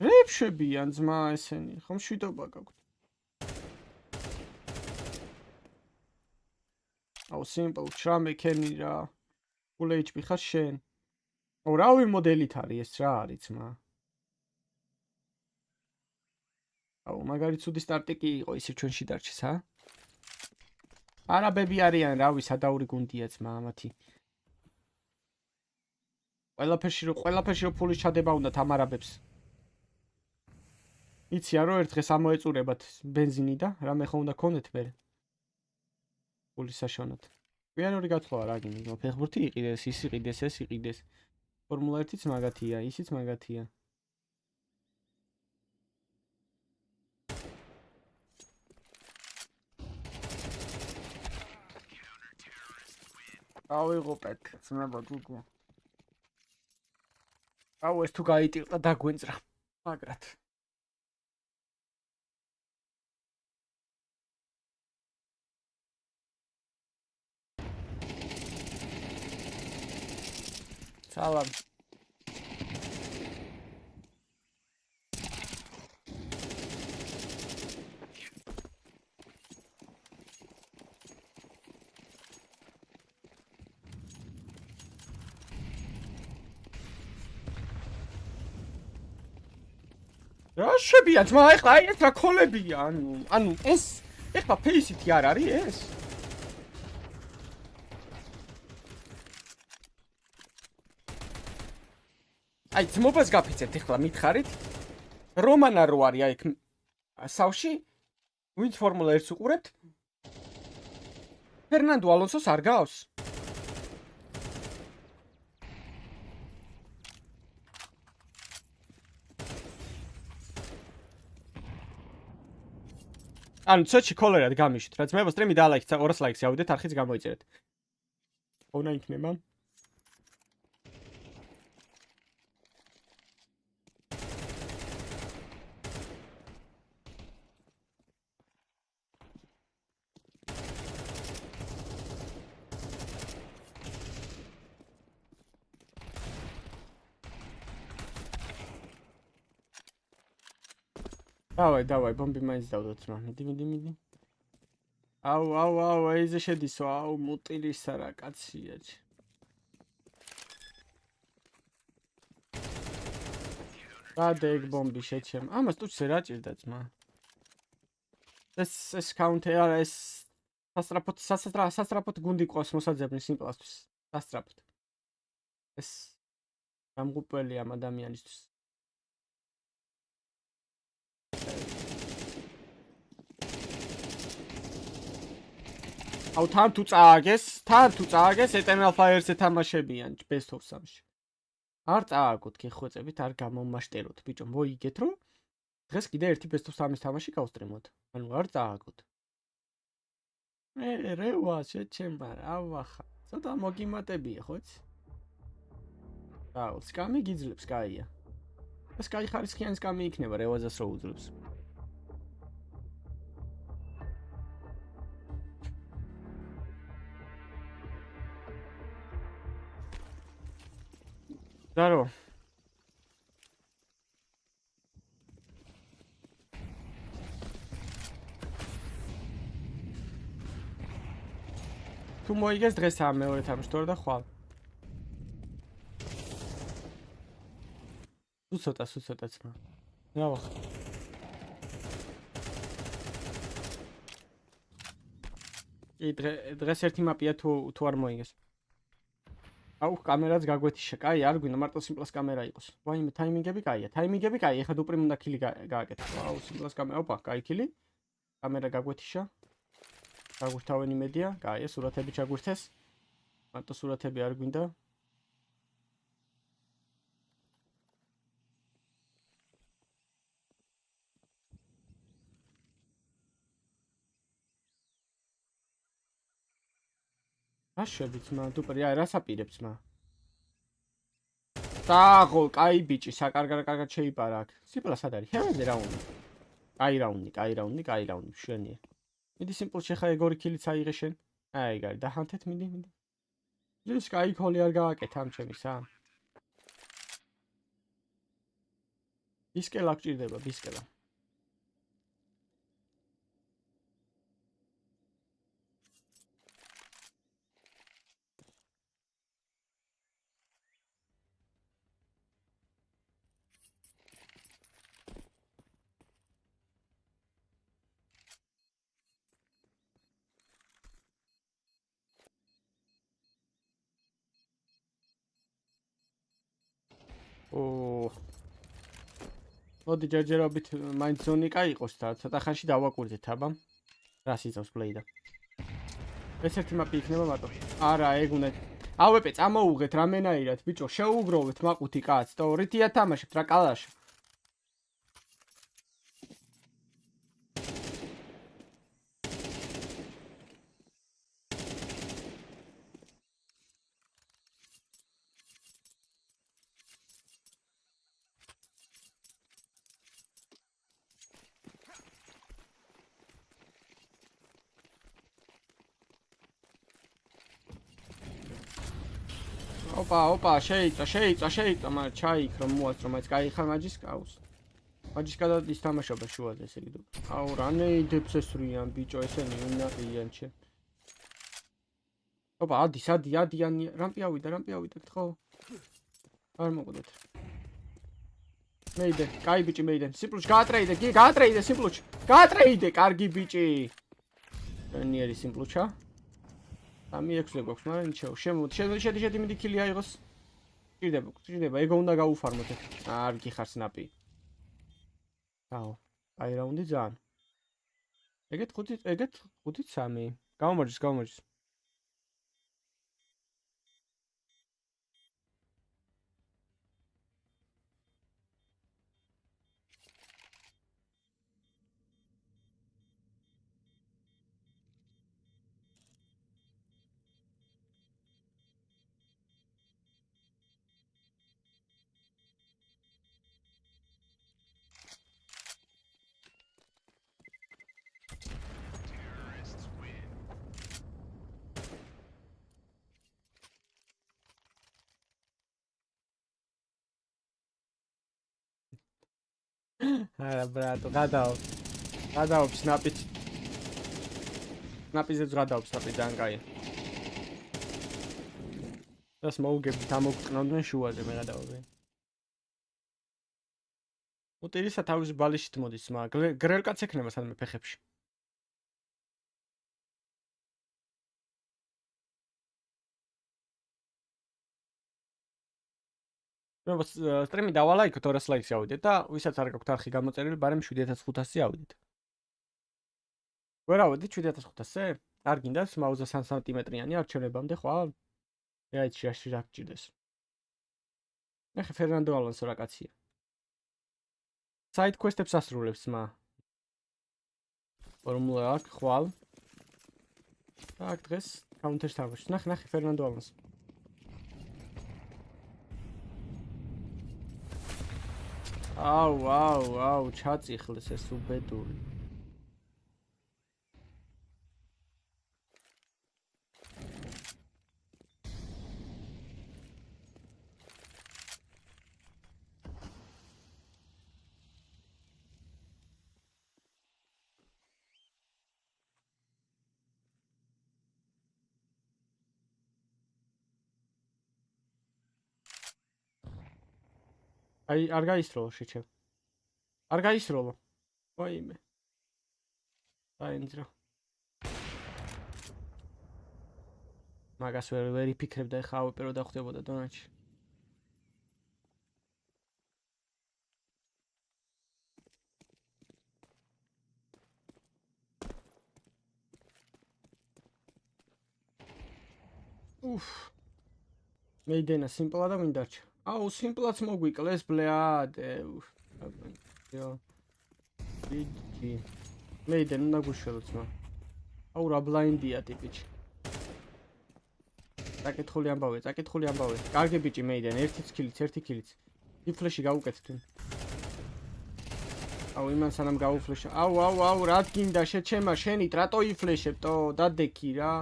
რეფშებიან ძმა ესენი, ხომ შვიდობა გაქვთ. აუ, სიმპლ, შრამე ქენი რა. Full HP ხარ შენ. აუ, რავი მოდელით არის ეს რა არის ძმა? აუ, მაგარი ცუდი სტარტი კი იყო ისე ჩვენში დარჩეს, ა? არაბები არიან, რავი, სადაური გუნდია ძმა მათი. ყველაფერში რომ ფულის ჩადება უნდათ ამ არაბებს. იციან რომ ერთ დღეს ამოეწურებათ ბენზინი და რამე ხო უნდა ქონდეთ მე. ფულის საშოვნად. გვიანური გათხოვა რა გინდა, ფეხბურთი იყიდეს, ის იყიდეს, ეს იყიდეს. ფორმულა 1-იც მაგათია, ისიც მაგათია. ავიღოპეთ, ძმებო გუგო. აუ, ეს თუ გაიტიყდა დაგვენწრა. მაგრად. სალამ. რა შებია ძმა, ეხლა აი ეს რა ქოლებია, ანუ ეს ეხლა ფეისითი არ არის ეს? აი ძმობას გაფიცებთ ეხლა მითხარით რომანა რო არის აი სავში ვინც ფორმულა 1-ს უყურებთ ფერნანდო ალონსოს არ გავს ანუ ცოტში კოლერად გამიშვით რა ძმებო სტრიმი დაალაიქცა 200 ლაიქს ავიდეთ არხიც გამოიწერეთ ონა იქნება დავაი, ბომბი მაინც დავდოთ რა. მიდი. აუ, ეზე შედისო, აუ, მუტილისა რა კაცია. დადეგ ბომბი შეჩემ. ამას ტუჩზე რა ჭირდა ძმა? ეს კაუნტი არა, ეს სასტრაფოდ გუნდი ყავს მოსაძებნის სიმპლასთვის. სასტრაფოდ. ეს გამღუპელი ამ ადამიანისთვის. აუ თან თუ წააგეს Eternal Fires-ზე თამაშებიან best of 3-ში. არ წააგოთ გეხვეწებით, არ გამომაშტეროთ, ბიჭო, მოიგეთ რომ დღეს კიდე ერთი best of 3-ის თამაში გავსტრიმოთ. ანუ არ წააგოთ. რევა შეჩემბა, ავახა. ცოტა მოგიმატებია, ხო იცი? აუ, სკამი გიძლებს, კაია. ეს კაი ხარისხიანი სკამი იქნება, რევაზას რო უძლებს. დარო თუ მოიგეს დღეს ამ მეორე თამაში და ხვალ სუცოტა ძმა რავახ დღეს ერთი მაპია თუ არ მოიგეს აუ კამერაც გაგვეთიშა, კაი, არ გვინდა მარტო სიმპლას კამერა იყოს. ვაიმე, ტაიმინგები კაია, ეხლა დუპრიმ უნდა ქილი გააკეთო. აუ, სიმპლას კამერა, ოპა, კაი ქილი. კამერა გაგვეთიშა. გაგვირთავენ იმედია, კაია, სურათები ჩაგვირთეს. მარტო სურათები არ გვინდა. აშები ძმა, დუპრი, აი რას აპირებს მა? დააღო, კაი ბიჭი, საკარგად შეიპარა აქ. სიმპლას სად არის? ჰევენზე რაუნდი. კაი რაუნდი, შვენია. მიდი სიმპლ შეხა ეგ 2 კილიც აიღე შენ. აი, გარი, დახანთეთ, მიდი. ის კაი ქოლი არ გააკეთე ამ ჩემისა. ბისკელა გჭირდება, ბისკელა. მოდი ჯერჯერობით მაინც ზონიკა იყოს და ცოტა ხანში დავაკვირდეთ აბა. რას იწევს პლეიდა. ეს ერთი მაპი იქნება მარტო. არა, ეგ უნდა. ავეპე წამოუღეთ რამენაირად, ბიჭო, შეუგროვეთ მაყუთი კაც და ორითია თამაშებთ რა კალაშა. ოპა, შეიწვა, მაგრამ ჩაიქრო მოასწრო, მაინც გაიხარ მაჯის კაუს. მაჯის გადა ის თამაშობა შუაზე, ესე იგი. აუ, რანეიდებს ესვრიან, ბიჭო, ესენი უნარიან ჩემ. ოპა, ადიანი, რამპი ავიდეთ, ხო? არ მოკვდეთ. მეიდე, კაი ბიჭი, მეიდე. სიმპლუჩ გაატრეიდე, სიმპლუჩ. გაატრეიდე, კარგი ბიჭი. ნიერი სიმპლუჩა. ამი 6-ზე გვაქვს, მაგრამ ნიჩეო. შედი მიდი ქილი აიღოს. ჭირდება, ეგო უნდა გაუფარმოთ. არ გიხარ სნაპი. აუ, აი რაუნდი ძალიან. ეგეთ 5-3. გამომარჯვის. არა ბრატო, გადაობ სნაპით. სნაპიზეც გადაობ სნაპი ძალიან კაია. და სმოუგები დამოგყნოდნენ შუაზე მე გადავობი. უტირისა თავის ბალიშით მოდის, მაგრამ გრელკაც ექნება სადმე ფეხებში. სტრიმი დავალაიქოთ 200 ლაიქს ავიდეთ და ვისაც არ გაქვთ არხი გამოწერილი, ბარემ 7500 ავიდეთ. ვერ ავიდეთ 7500-ზე? არ გინდათ მაუზა 3 სანტიმეტრიანი არჩევნებამდე ხვალ? რაიც შეაში რა გჭირდეს. ნახე ფერნანდო ალონსო რა კაცია. საიდ კვესტებს ასრულებს მა. ფორმულა აქვს ხვალ. აქ დღეს კაუნტერს თამაშობს. ნახე ფერნანდო ალონსო. აუ, ჩაწიხლეს ეს უბედური. აი, არ გაისროლო შეჩევ. არ გაისროლო. ვაიმე. დაინძრა. მაგას ვერ იფიქრებდა ეხა ავიპერო და ხვდებოდა დონაჩი. მეიდენა სიმპლა და მინდარჩა. აუ, სიმპლაც მოგვიკლეს, ბლეადე. ბიჯი. მეიდენ უნდა გუშველოც მა. აუ, რა ბლაინდია ტიპიჩი. წაკითხული ამბავე. კარგი ბიჭი მეიდენ, 1 კილიც. იფლეში გაუკეთეთ. აუ, იმან სანამ გაუფლეშა. აუ, რა გინდა შეჩემა, შენი ტრატო იფლეშებტო, დადექი რა.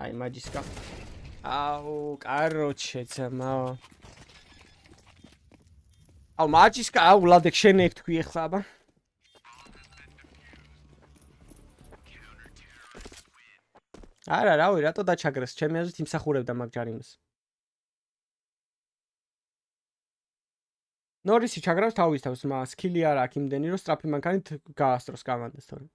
აი, მაჯისკა. აუ, კაროჩე ძმა. აუ, მაჯისკა, აუ, ლადეკ შენ ეგ თქვი ეხლა აბა. არა, რავი, რატო დაჩაგრეს? ჩემი აზრით იმსახურებდა მაგ ჯარიმს. ნორისი ჩაგრავს თავის თავს, სკილი არ აქვს იმდენი, რომ სწრაფი მანქანით გაასწროს კამანდას თორე.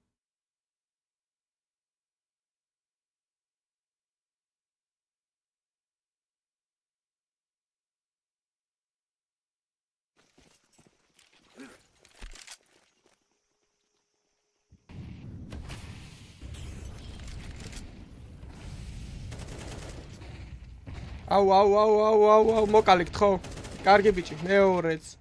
აუ, მოკალიქთ ხო? კარგი ბიჭი, მეორეც.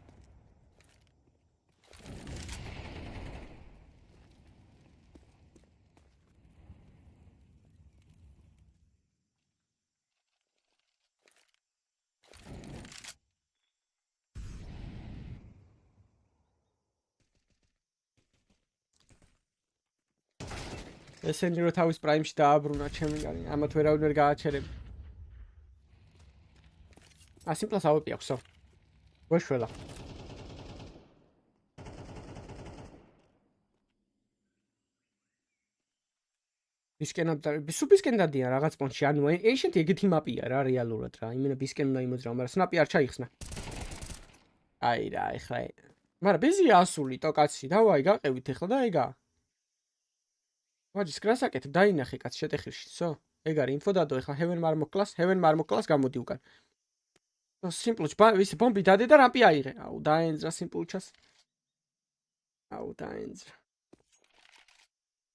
ესენი რო თავის პრაიმში დააბრუნა ჩემი გარი, ამათ ვერავინ ვერ გააჩერებ. სიმპლას ავეპი აქვსო. ვეშველა. ბისკენ დადიან რაღაც პონჩი, ანუ ეიშენთი ეგეთი მაპია რა რეალურად რა. იმენა ბისკენ უნდა იმოძრავ, მაგრამ სნაპი არ ჩაიხსნა. აი რა, ეხლა. მაგრამ ბეზია ასული ტოკაცი, დავაი გაყევით ეხლა და ეგა. ვაჯის კრასაკეთ დაინახე კაც შეტეხილში, სო? ეგ არის ინფო დადო ეხლა heaven marmoklას გამოდი უკან s1mple ვის ბომბი დადე და რამპი აიღე აუ დაენძრა s1mple-ჩას აუ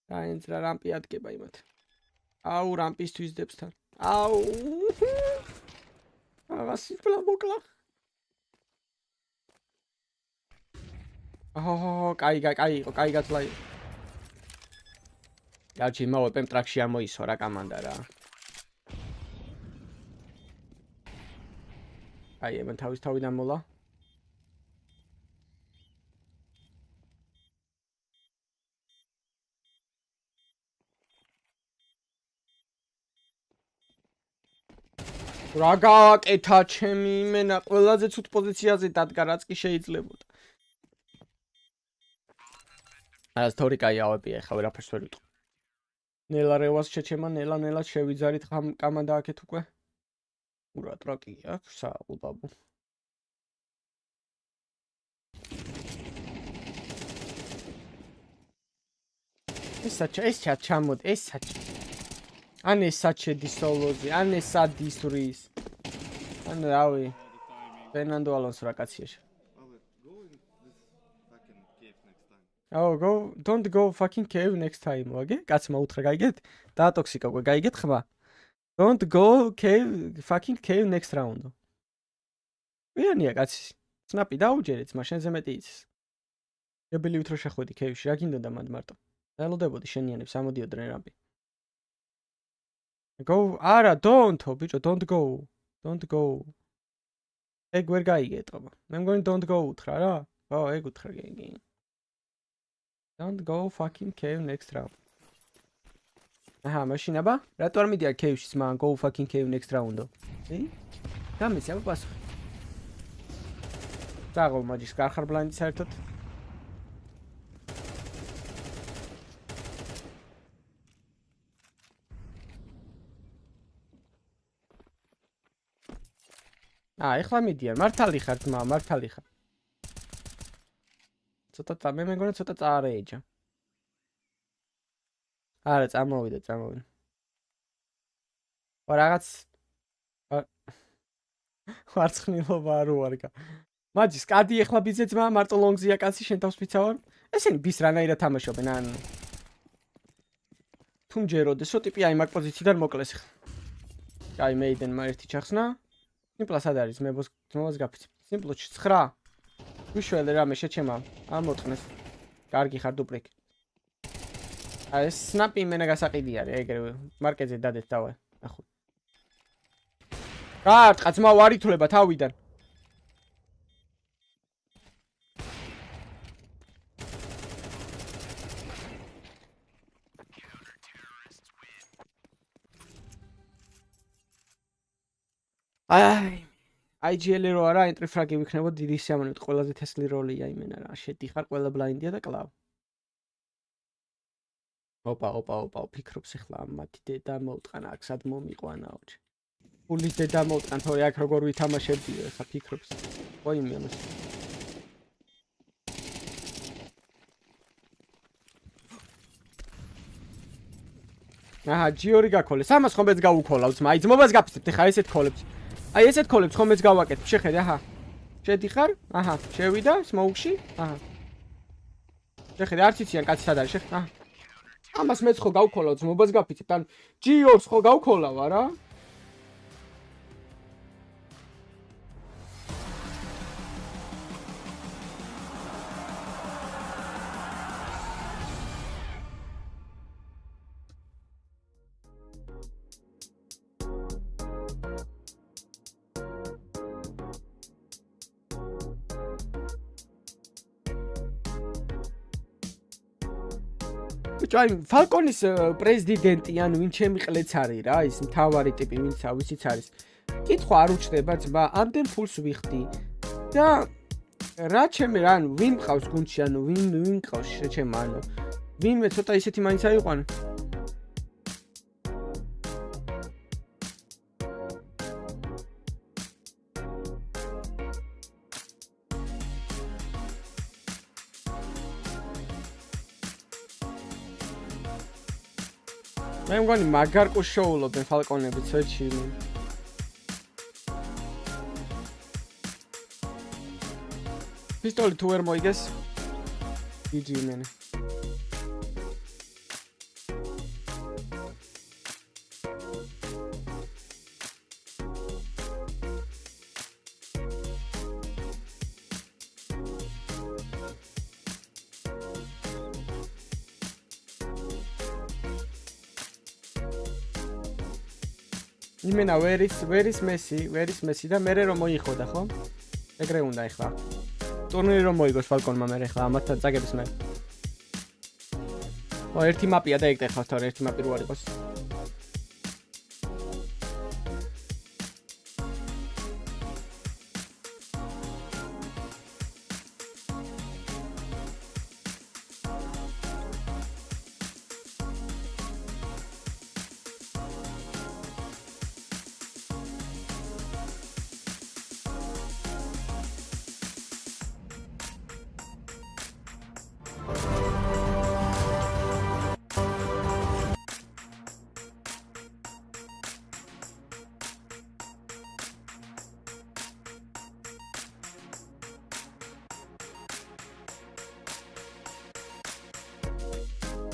დაენძრა რამპი ადგება იმათ აუ რამპის თვისდებს თან აუ s1mple მოკლა აჰა კაი იყო კაი გაცლა გაჩი მოვა პემ ტრაქში ამოისვა რა კამანდა რა აი მან თავის თავიდან მოლა რა გააკეთა ჩემი იმენა ყველაზე ცუდ პოზიციაზე დადგა რაც კი შეიძლებოდა არა სტორი კაი ავებია ხა ვერაფერს ვერ ვიტყვი ნელა რევას შეჩემა ნელა შევიძარით კამანდა აქეთ უკვე ურა ტრაკი აქვს საუბაბო ეს ჩამოდ ეს ან ეს საჩედის სოლოზე ან ეს სადის რის ან რავი ფერნანდო ალონსო რა კაციაში Oh, don't go fucking cave next time, okay? კაცმა უთხრა, გაიგეთ? დაატოქსიკა უკვე, გაიგეთ ხმა? Don't go fucking cave next round. ვიანია კაცი? სნაპი დაუჯერეთ, მას შენზე მეტი იცის. გებილი ვითრო შეხვედი cave-ში, რა გინდოდა მანდ მარტო? დაელოდებოდი შენიანებს, ამოდიოდნენ რამპი. Go, არა, don't, ბიჭო, don't go. ეგ ვერ გაიგეთობა. მე მგონი don't go უთხრა რა? ო, ეგ უთხრა გეგი. Don't go fucking cave next round. აჰა, მაშინ აბა, რატო არ მიდია cave-ში მან go fucking cave next round-ო? ი? გამიცი აბა პასუხი. წაღო მაჯის კარხარ ბლაინდი საერთოდ. ეხლა მიდიან, მართალი ხარ ძმა, მართალი ხარ. ცოტა მე მეგონა ცოტა წაარეეჯა. არა, წამოვიდა. რაღაც ვარცხნილობა არ უარგა. მაჯის კადი ეხლა ბიძე ძმა, მარტო ლონგზია კაცი შენ თავს ფიცავარ. ესენი ბის რანაირად თამაშობენ ან თუ მჯეროდეს, ო ტიპი აი მაგ პოზიციიდან მოკლეს ხა. აი მეიდენმა ერთი ჩახსნა. s1mple სად არის? მე ძმობას გაფიცებ. s1mple-ში 9. ვიშველი რამე შეჩემა. ამოწყნეს. კარგი ხარ დუპლიკი. აი ეს სნაპი მენა გასაყიდი არის, ეგრევე. მარკეზე დადეთ დავე. ნახო. კარტა ძმა ვარითვლება თავიდან. აი IGL რო არა ენტრი ფრაგი ვიქნებოდ დიდი სიამოვნებით ყველაზე თესლი როლია იმენა რა შედიხარ ყველა ბლაინდია და კლავ ოპა ფიქრობს ახლა მათი დედა მოუტყანა აქ სად მომიყვანაო ფული დედა მოუტყან თორე აქ როგორ ვითამაშებდიო ახლა ფიქრობს ყო იმიანოს აჰა ჯიორი გაქოლეს ამას ხომბეც გაუქოლავს მაი ძმობას გაფიცებთ ხა ესეთ ქოლებს აი ესეთ ქოლებს ხომეც გავაკეთებ შეხედე აჰა შედიხარ აჰა შევიდა სმოუკში აჰა შეხედე არც იციან კაცი სად არის შეხედე აჰა ამას მეც ხო გავქოლავ ძმობას გაფიცებთ ან ჯიორს ხო გავქოლავ არა აი Falcons პრეზიდენტი ანუ ვინ ჩემი ყლეც არის რა ის მთავარი ტიპი ვინცა ვიცით არის კითხვა არ უჩნდება ძმა ამდენ ფულს ვიხდი და რა ჩემი რა ანუ ვინ მყავს გუნდში ანუ ვინ მყავს შეჩემა ანუ ვინმე ცოტა ისეთი მაინც აიყვანა მე მგონი მაგარ ყურს შოულობენ ფალკონები ცეჩი. პისტოლი თუ ვერ მოიგეს. GG მენე. იმენა where is Messi და მერე რომ მოიხოდა ხო? ეგრე უნდა ეხლა. ტურნირი რომ მოიგოს Falcon-მა მერე ეხლა ამათთან წაგების მე. ერთი მაპია და ეგტეხავს თორე ერთი მაპი რო არ იყოს.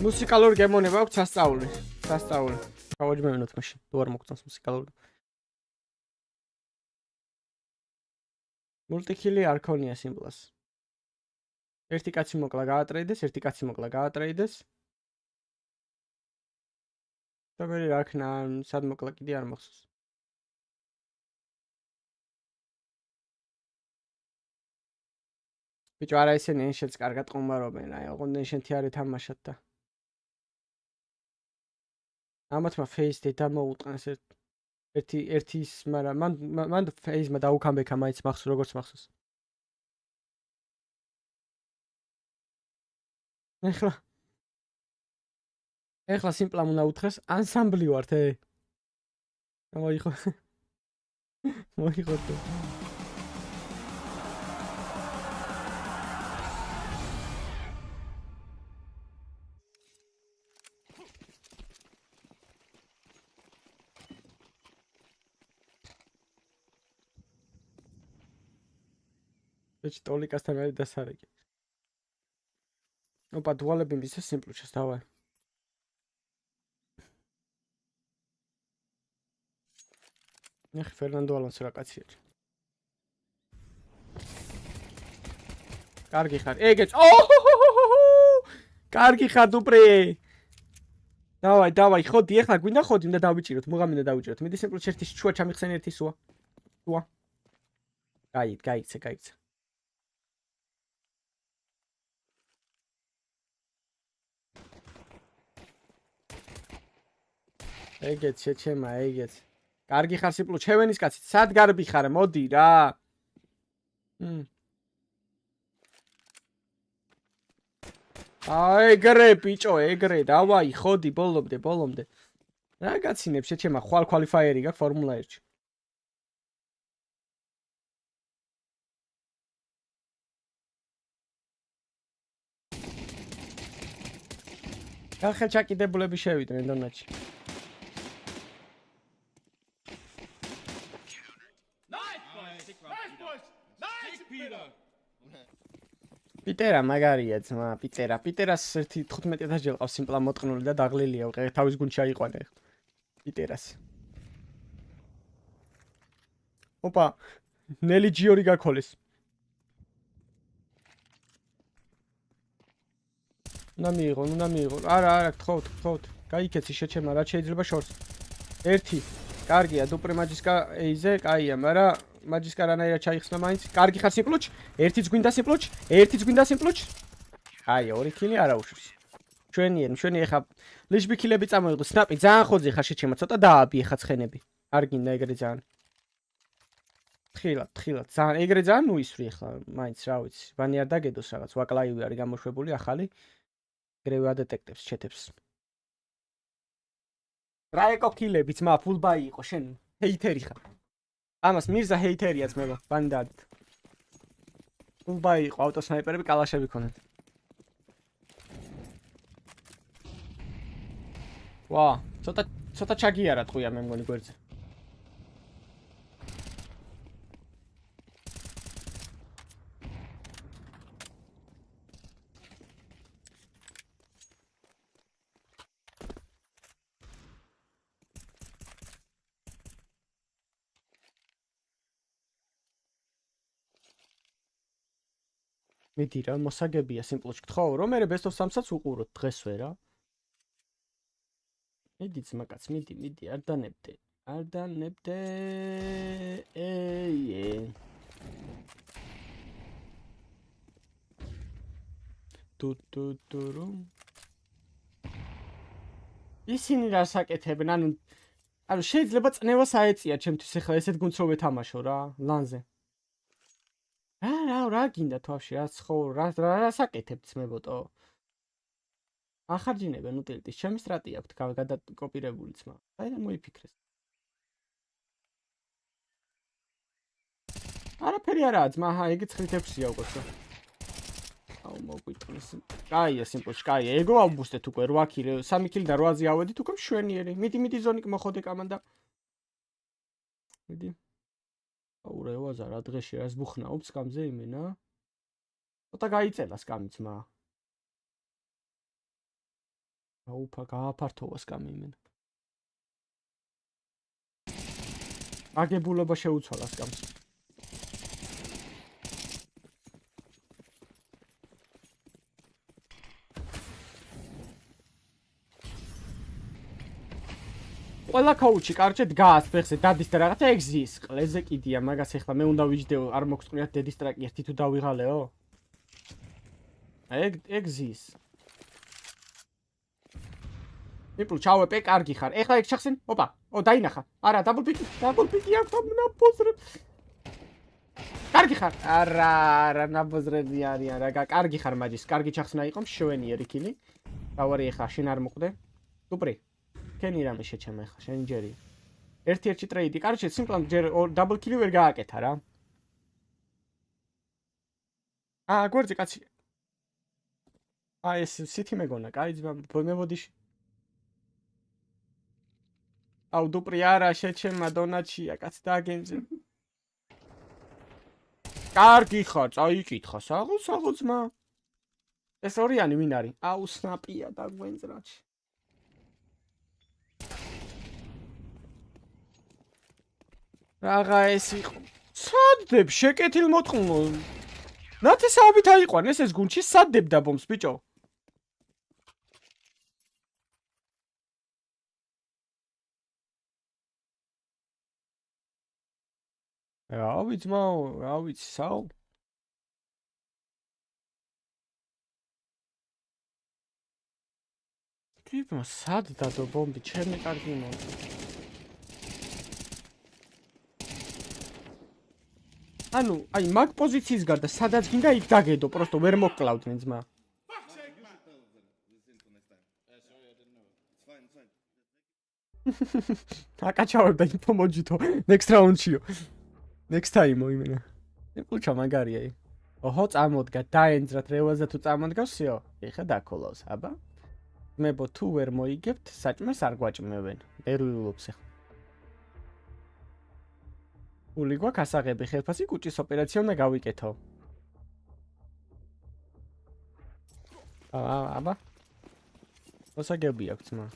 მუსიკალური გემონება აქვს სასწაული. გავაჯმევინოთ მაშინ. თუ არ მოგწონს მუსიკალური. მულტიქილი არ ქონია სიმპლას. ერთი კაცი მოკლა გაატრეიდეს. და მე რაქნა სად მოკლა კიდე არ მოხსოვს. ბიჭო არა ესენი ენშენს კარგად ყუმარობენ, აი ოღონდ ენშენთი არ ეთამაშათ და ამათმა face data მოუტყენს ერთის, მაგრამ მან face-მა დაუქამბექა მაინც მახსოვს როგორც მახსოვს. ეხლა სიმპლამ უნდა უთხრეს ანსამბლი ვართ მოიხოთ. ეჩ ტოლიკასთან არის დასარეკი. ოპა დუალები მისცე სიმპლუჩას დავაი. ნახე ფერნანდო ალონსო რა კაცია. კარგი ხარ. ეგეც. კარგი ხარ დუპრე. დავაი, ხოდი ეხლა გვინდა ხოდი უნდა დავიჭიროთ, მოგამინდა დავიჭიროთ. მიდი სიმპლუჩ ერთი შუა ჩამიხსენი ერთი სუა. გაიქცა. ეგეც შეჩემა ეგეც. კარგი ხარ სიმპლუ ჩევენის კაცი. სად გარბი ხარ? მოდი რა. ეგრე ბიჭო, ეგრე. დავაი, ხოდი ბოლომდე. რა გაცინებ შეჩემა ხვალ კვალიფაიერი გაქვს ფორმულა 1-ში. ხელჩაკიდებულები შევიდნენ დონატში. პიტერა მაგარია ძმა, პიტერას ერთი 15,000 ჯერ ყავს სიმპლა მოტყნული და დაღლილია, უყურე თავის გუნდში აიყვანა ეხლა. პიტერას. ოპა, ნელი ჯიორი გაქოლეს. უნდა მიიღო. არა, გთხოვთ. გაიქეცი შეჩემა, რა შეიძლება შორს. ერთი. კარგია, დუპრე მაჯისკა ეიზე, კაია, მაგრამ მაჯისკა რანაირად ჩაიხსნა მაინც. კარგი ხარ სიმპლუჩ? ერთიც გვინდა სიმპლუჩ? აი, ორი ქილი არა უშვს. ჩვენი ეხა ლიშბი ქილები წამოიღო, სნაპი ძალიან ხოძე ხარ შეჩემა, ცოტა დააბი ეხა ცხენები. არ გინდა ეგრე ძალიან. თხილად, ძალიან ეგრე ძალიან უისვრი ეხლა, მაინც რა ვიცი. ბანი არ დაგედოს რაღაც, ვაკლაივი არის გამოშვებული ახალი. ეგრევე ადეტექტებს ჩეთებს. რა ეკო ქილები ძმა, ფულბაი იყო შენ, ჰეიტერი ხარ. ამას მირზა ჰეითერია ძმებო, ბანდად. ფულბაი იყო, ავტოსნაიპერები, კალაშები ქონდათ. ვა, ცოტა ჩაგიარა ტყუია მე მგონი გვერდზე. მიდი რა მოსაგებია სიმპლში გთხოვ რომ მე best of 3-საც უყუროთ დღესვე რა. მიდი ძმაკაც მიდი არ დანებდე ტუტუტურუ ისინი რა საკეთებენ ანუ შეიძლება წნევას აეწია ჩემთვის ახლა ესეთ გუნდს რომ ვეთამაშო რა ლანზე რა გინდა თავში რა საკეთებთ ძმებოტო ახარჯინებენ უტილიტის ჩემი სტრატი აქვთ გადაკოპირებული ძმა საიდან მოიფიქრეს არაფერი არაა ძმა იგი 9-6-ია უკვე აუ მოგვიტყნის კაია სიმპლში კაია ეგო ავბუსტეთ უკვე 8 კილი 3 კილიდან 8-ზე ავედით უკვე მშვენიერი მიდი ზონიკ მოხოდე კამანდა მიდი აუ რევაზა რა დღეში რას ბუხნაობს კამზე იმენა ცოტა გაიწელა სკამი ძმა აუფა გააფართოვა სკამი იმენა აგებულობა შეუცვალა სკამს ყველა კოუჩი კარჩე დგას ფეხზე დადის და რაღაცა ეგზის ყლეზე კიდია მაგას ეხლა მე უნდა ვიჯდეო არ მოგწყვიათ დედის ტრაკი ერთი თუ დავიღალეო ეგზის მიპლ ჩავეპე კარგი ხარ ეხლა ეგ შეხსენ ოპა დაინახა არა დაბლ პიკი აქვს ნაბოზრებ კარგი ხარ არა ნაბოზრები არიან რა კარგი ხარ მაჯის კარგი ჩახსნა იყო მშვენიერი კილი დავარი ეხლა შენ არ მოყვდე სუპრი კენი რამე შეჩემა ეხლა შენ ჯერი ერთ-ერთი ტრეიდი კარჩე სიმპლად ჯერ დაბლ კილი ვერ გააკეთა რა გვერდზე კაცი ეს სიტი მეგონა კაი ძმა მებოდიში აუ დუპრი არა შეჩემა დონაჩია კაც დაგენზე კარგი ხარ წაიკითხა საღო ძმა ეს ორიანი ვინ არის აუ სნაპია დაგვენძრაჩი რაღა ეს იყო სადებ შეკეთილ მოტყუნო ნათესავით აიყვანეს ეს გუნჩი სადებ დაბომს ბიჭო რავი ძმაო რა ვიცი საო ტიპმა სად დადო ბომბი ჩემი კარგი მომწი ანუ აი მაგ პოზიციის გარდა სადაც გინდა იქ დაგედო პროსტო ვერ მოკლავდნენ ძმა აკაჩავებდა ინფო მოჯითო next round-შიო next time-ო იმენა პუჩა მაგარია ოჰო წამოდგა დაენძრათ რევაზა თუ წამოდგავსიო ეხა დაკოლავს აბა მებო თუ ვერ მოიგებთ საჭმელს არ გვაჭმევენ ერვილობს ეხა ული გვაქვს ასაღები ხელფასი კუჭის ოპერაცია უნდა გავიკეთო აბა მოსაგები აქვს ძმა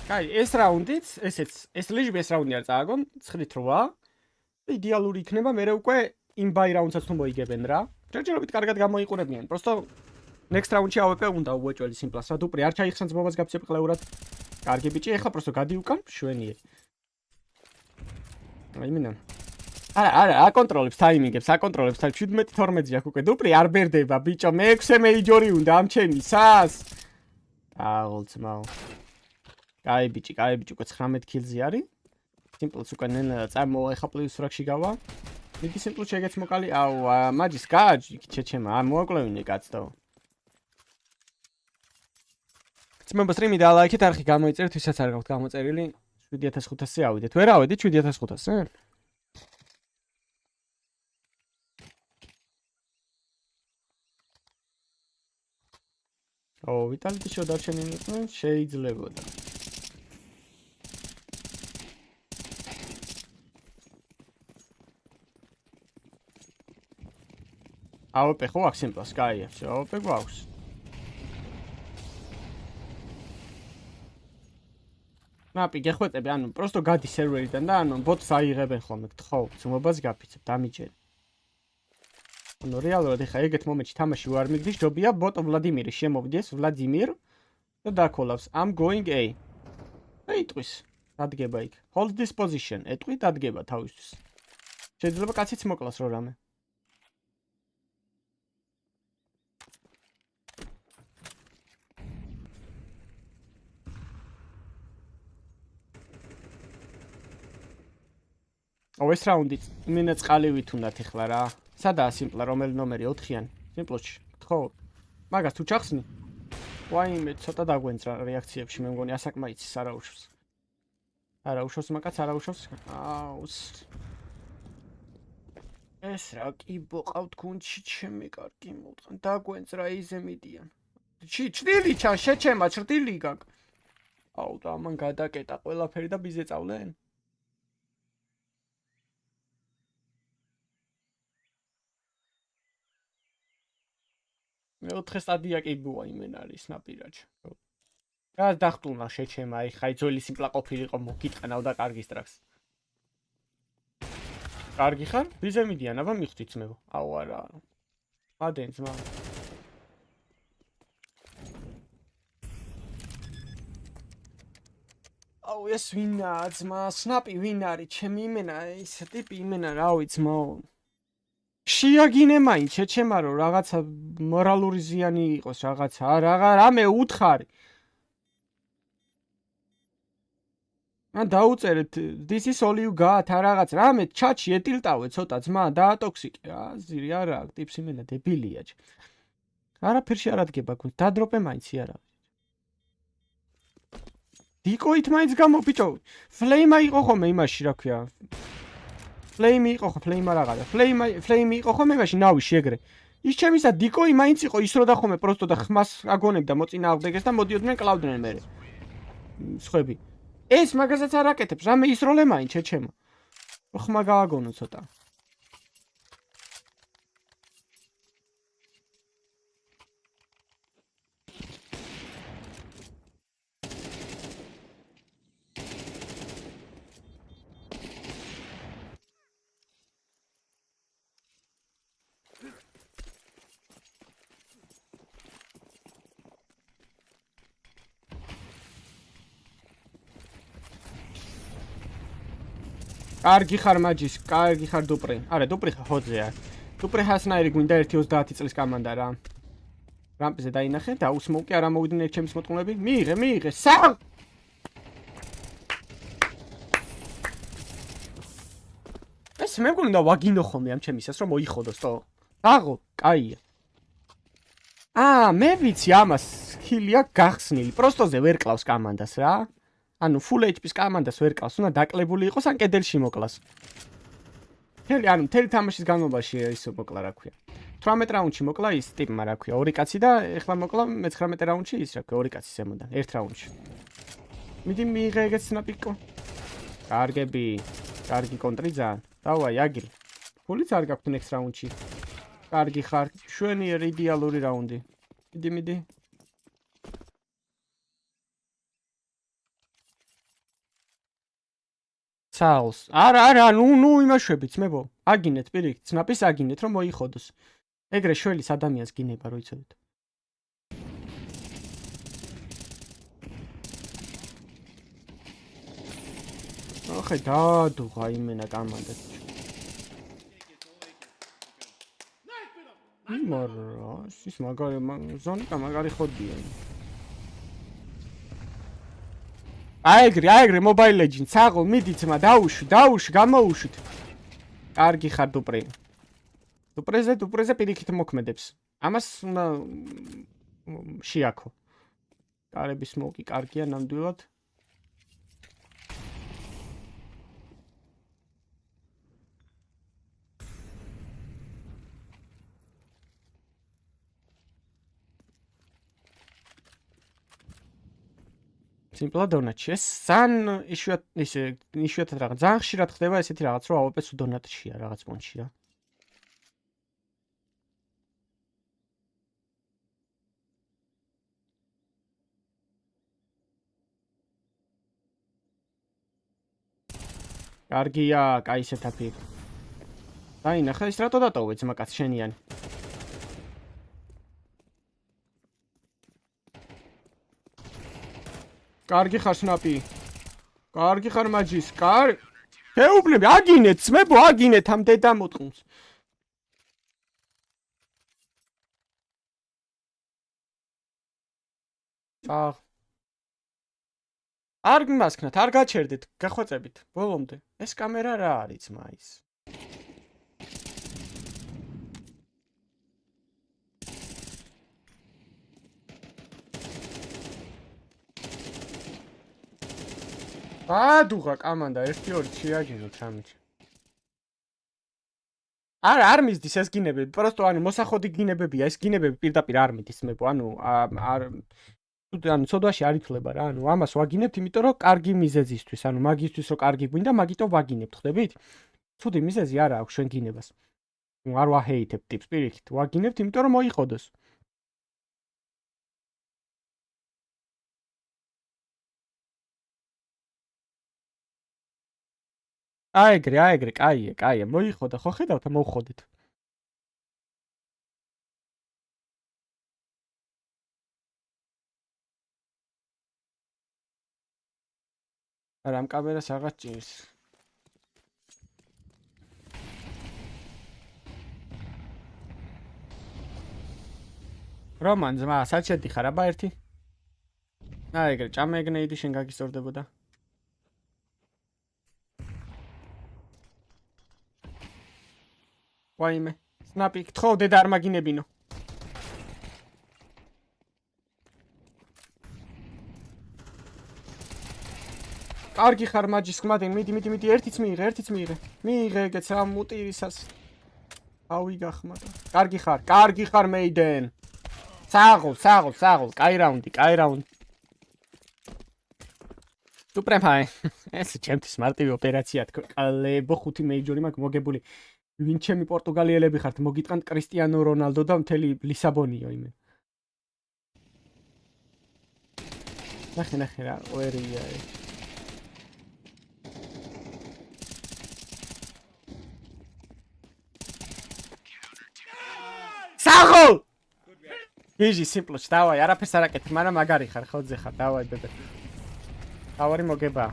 კაი, ეს რაუნდიც, ეს ლეჟიბი ეს რაუნდი არ წააგონ, 9-8. იდეალური იქნება, მე უკვე იმ ბაი რაუნდსაც თუ მოიგებენ რა. ჯერჯერობით კარგად გამოიყურებიან. Просто next round-ში AWP უნდა უეჭველი სიმპლას. რა დუპრი არ ჩაიხსენს ბომბას გაფცებ ყლეურად. კარგი ბიჭი, ეხლა просто გადიუკან, შვენიერი. აიმენა. არა, აკონტროლებს ტაიმინგებს, აკონტროლებს 17-12 აქვს უკვე. დუპრი არ ბერდება, ბიჭო, მე-6 მეიჯორი უნდა ამჩენი, სას? აღოლცმაო. კაი ბიჭი, უკვე 19 კილზე არის. სიმპლს უკვე ნენა წამოვა, ეხა პლუს ფრაგში გავა. მიდი სიმპლ შეგეც მოკალი. აუ, მაჯის გააჯი ჩეჩემა. მოაკლევინე კაცდო. ძმებო სტრიმი და ლაიქით არხი გამოიწერეთ, ვისაც არ გაქვთ გამოწერილი 7500-ზე ავიდეთ. ვერ ავედით 7500-ზე? ვიტალიტი შედარჩენილი იყვნენ, შეიძლებოდა. AWP ხო აქვს სიმპლს, კაია, AWP გვაქვს. ნაპი გეხვეწები, ანუ პროსტო გადი სერვერიდან და ანუ ბოტს აიღებენ ხოლმე, ხო, ძმობას გაფიცებ, დამიჯერე. ანუ რეალურად ეხა ეგეთ მომენტში თამაში ვარ მიგდი, ჯობია ბოტო ვლადიმირი შემოვიდეს, ვლადიმირ და დაკოლავს. I'm going A. ეტყვის, დადგება იქ. Hold this position. ეტყვი დადგება თავისთვის. შეიძლება კაციც მოკლას რო რამე. ეს რაუნდი მინდა წყალივით უნდათ ეხლა რა. სადაა სიმპლა, რომელი ნომერი 4-იანი? სიმპლოში. ხო. მაგას თუ ჩახსნი? ვაიმე, ცოტა დაგვენწრა რეაქციებში, მე მგონი ასაკმაიცის არაუშავს. არაუშავს მაგაც არაუშავს. აუს. ეს რა კიბო ყავთ გუნდში, ჩემი კარგი მოვტყან. დაგვენწრა იზე მიდიან. ჩრდილი ჩან, შეჩემა ჩრდილი გაკ. აუ და ამან გადაკეტა ყველაფერი და ბიზე წავლენ. მეოთხე სტადია კი ბუა იმენ არის ნაპირაჩ. რა დახტუნა შეჩემა, აი ხაი ძველი სიმპლა ყოფილიყო მოგიტყნავდა კარგი სტრაქს. კარგი ხარ? ბიზე მიდიან, აბა მიხვდით ძმებო. აუ არა. ადენ ძმა. აუ ეს ვინა ძმა, სნაპი ვინ არის? ჩემი იმენა, ეს ტიპი იმენა რავი ძმაო. შეაგინე მაინც შეჩემა რომ რაღაცა მორალური ზიანი იყოს რაღაცა რამე უთხარი ან დაუწერეთ this is all you got რაღაც რამე ჩატში ეტილტავე ცოტა ძმა დაატოქსიკე აზირი არა ტიპს იმენა დებილია არაფერში არ ადგება გუნდ დადროპე მაინც არა დიკოით მაინც გამო ბიჭო ფლეიმა იყო ხოლმე იმაში რა ქვია ფლეიმი იყო ხო ფლეიმა რაღაცა ფლეიმი იყო ხო მეგაში ნავიში ეგრე ის ჩემისა დიკოი მაინც იყო ის რო და ხოლმე პროსტო და ხმას აგონებდა მოწინააღმდეგეს და მოდიოდნენ კლავდნენ მერე სხვები ეს მაგასაც არ აკეთებს რამე ის როლე მაინც შეჩემა ხმა გააგონო ცოტა კარგი ხარ მაჯის, კარგი ხარ დუპრი. არა, დუპრი ხოძეა. დუპრი ჰასნაირი გვინდა 1-30 წლის კამანდა რა. რამპზე დაინახე და უსმოკი არ ამოვიდნენ ჩემს მოტყუნები. მიიღე, სა! ეს მე მგონი ვაგინო ხოლმე ამ ჩემისას რომ მოიხოდოს თო. დაღო, კაია. მე ვიცი ამას სკილია გახსნილი. პროსტოზე ვერ კლავს კამანდას რა. ანუ full HP-ის კამანდას ვერ ყავს, უნდა დაკლებული იყოს ან კედელში მოკლას. მთელი თამაშის განმავლობაში ისო მოკლა რა ქვია. 18 რაუნდში მოკლა ის ტიპმა რა ქვია, ორი კაცი და ეხლა მოკლა მე-19 რაუნდში ის რა ქვია, ორი კაცი ზემოდან, ერთ რაუნდში. მიდი მიიღე ეგეც სნაპიკო. კარგები, კარგი კონტრი ძალიან. დავაი, აგილი. ფულიც არ გაქვთ next რაუნდში. კარგი ხარ, შვენიერი იდეალური რაუნდი. მიდი. ცალს. არა, ნუ იმაშვებით, ძმებო. აგინეთ პირიქით, სნაპის აგინეთ, რომ მოიხოდოს. ეგრე შველის ადამიანს გინება, რო იცოდეთ. ახე დაადუღა იმენა კამანდა. მარა, ის მაგარი ზონიკა მაგარი ხოდია. აეგრე Mobile Legends, საღო მიდი ძმა, დაუშვი, გამოუშვით. კარგი ხარ დუპრი. დუპრეზე პირიქით მოქმედებს. ამას უნდა შეაქო. კარების მოკი კარგია ნამდვილად. Simple donatში ეს ძალიან იშვიათად რაღაც ძალიან ხშირად ხდება ესეთი რაღაც რომ ავაპეს დონატშია რაღაც მონჩია. კარგია, კაი სეტაპი. დაინახე ის რატო დატოვე ძმაკაც შენიანი. კარგი ხარ სნაპი. კარგი ხარ მაჯის. ფეუბლები აგინეთ, ძმებო, აგინეთ ამ დედამოტყუნს. არ გმასქნათ, არ გაჩერდეთ, გახვეწებით. ბოლომდე. ეს კამერა რა არის, ძმა ის? დუღა კამანდა 1-2 შეაგინოთ რამით. არ მისდის ეს გინებები, პროსტო ანუ მოსახოდი გინებებია, ეს გინებები პირდაპირ არ მიდის მებო, ანუ ცოდვაში არ ითვლება რა, ანუ ამას ვაგინებთ, იმიტომ რომ კარგი მიზეზისთვის, ანუ მაგისთვის რომ კარგი გვინდა, მაგიტომ ვაგინებთ, ხვდებით? ცუდი მიზეზი არა აქვს ჩვენ გინებას. არ ვაჰეითებ ტიპს პირიქით, ვაგინებთ, იმიტომ რომ მოიყოდოს. აეგრე, კაია, მოიხოდა, ხო ხედავთ, მოვხოდით. არა, ამ კამერას აღარ ჭირს. რომან ძმა, საჩეთი ხარ, აბა ერთი? აეგრე, ჭამეგნეიდი შენ გაგისწორდებოდა. ვაიმე, სნაპი, გთხოვ დედა არ მაგინებინო. კარგი ხარ მაჯის ხმადენ, მიდი, ერთიც მიიღე. მიიღე ეგეც რა მუტირისას. ავი გახმადა. კარგი ხარ მეიდენ. საღოლ, კაი რაუნდი. სუპრემჰაი. ეს ჩემთვის მარტივი ოპერაცია თქო. ყლებო 5 მეიჯორი მაქვს მოგებული. ვინ ჩემი პორტუგალიელები ხართ, მოგიტყანთ კრისტიანო რონალდო და მთელი ლისაბონიო იმე. ნახე რა, ოერია. საღოლ! გიჟი სიმპლოჩ, დავაი, არაფერს არ აკეთებ, მაგრამ მაგარი ხარ, ხოძე ხარ, დავაი ბებე. დავარი მოგება.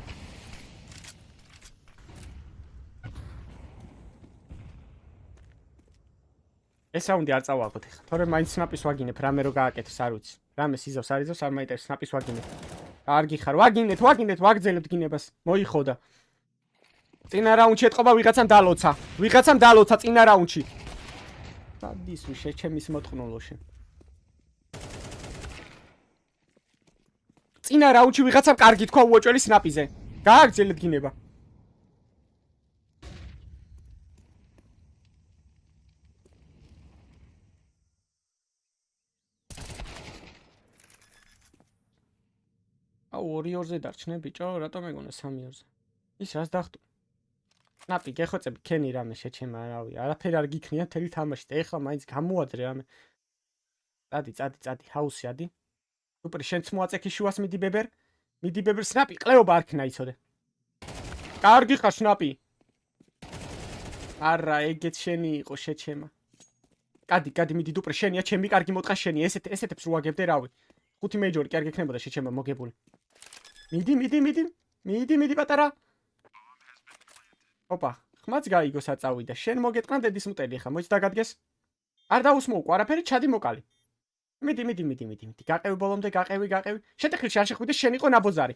ეს რაუნდი არ წავალყოთ ხა. თორემ მაინც სნაპის ვაგინებ, რამე რო გააკეთებს არ ვიცი. რამე სიზავს არიზავს, არ მაინტერესებს სნაპის ვაგინებ. კარგი ხარ, ვაგინეთ, ვაგძელებთ გინებას. მოიხოდა. წინა რაუნდში ეთყობა ვიღაცამ დალოცა წინა რაუნდში. სადის შეჩემის მოტყნოლო შენ. წინა რაუნდში ვიღაცამ კარგი თქვა უოჭველი სნაპიზე. გააგრძელეთ გინება. აუ 2-2-ზე დარჩნე ბიჭო, რატომ მეგონა 3-2-ზე? ის რას დახტო? სნაპი, გეხოცები ქენი რამე შეჩემა, რავი, არაფერი არ გიქნია მთელი თამაში და ეხლა მაინც გამოადრე რამე. წადი, ჰაუსი ადი. სუპერი, შენც მოაწექი შუას მიდი ბებერ, სნაპი, ყლეობა არ ქნა იცოდე. კარგი ხარ სნაპი. არა, ეგეც შენი იყო შეჩემა. გადი, მიდი დუპრი, შენია ჩემი კარგი მოტყა შენი, ესეთებს რო აგებდე რავი. 5 მეიჯორი კი არ გექნებოდა შეჩემა მოგებული. მიდი პატარა. ოპა, ხმაც გაიგო საწავიდა. შენ მოგეტყნა დედის მუტელი ხა, მოიც დაგადგეს. არ დაусმოუკო, არაფერი ჩადი მოკალი. მიდი. გაყევი ბოლომდე, გაყევი. შეტეხილში არ შეხვიდეს, შენ იყო ნაბოზარი.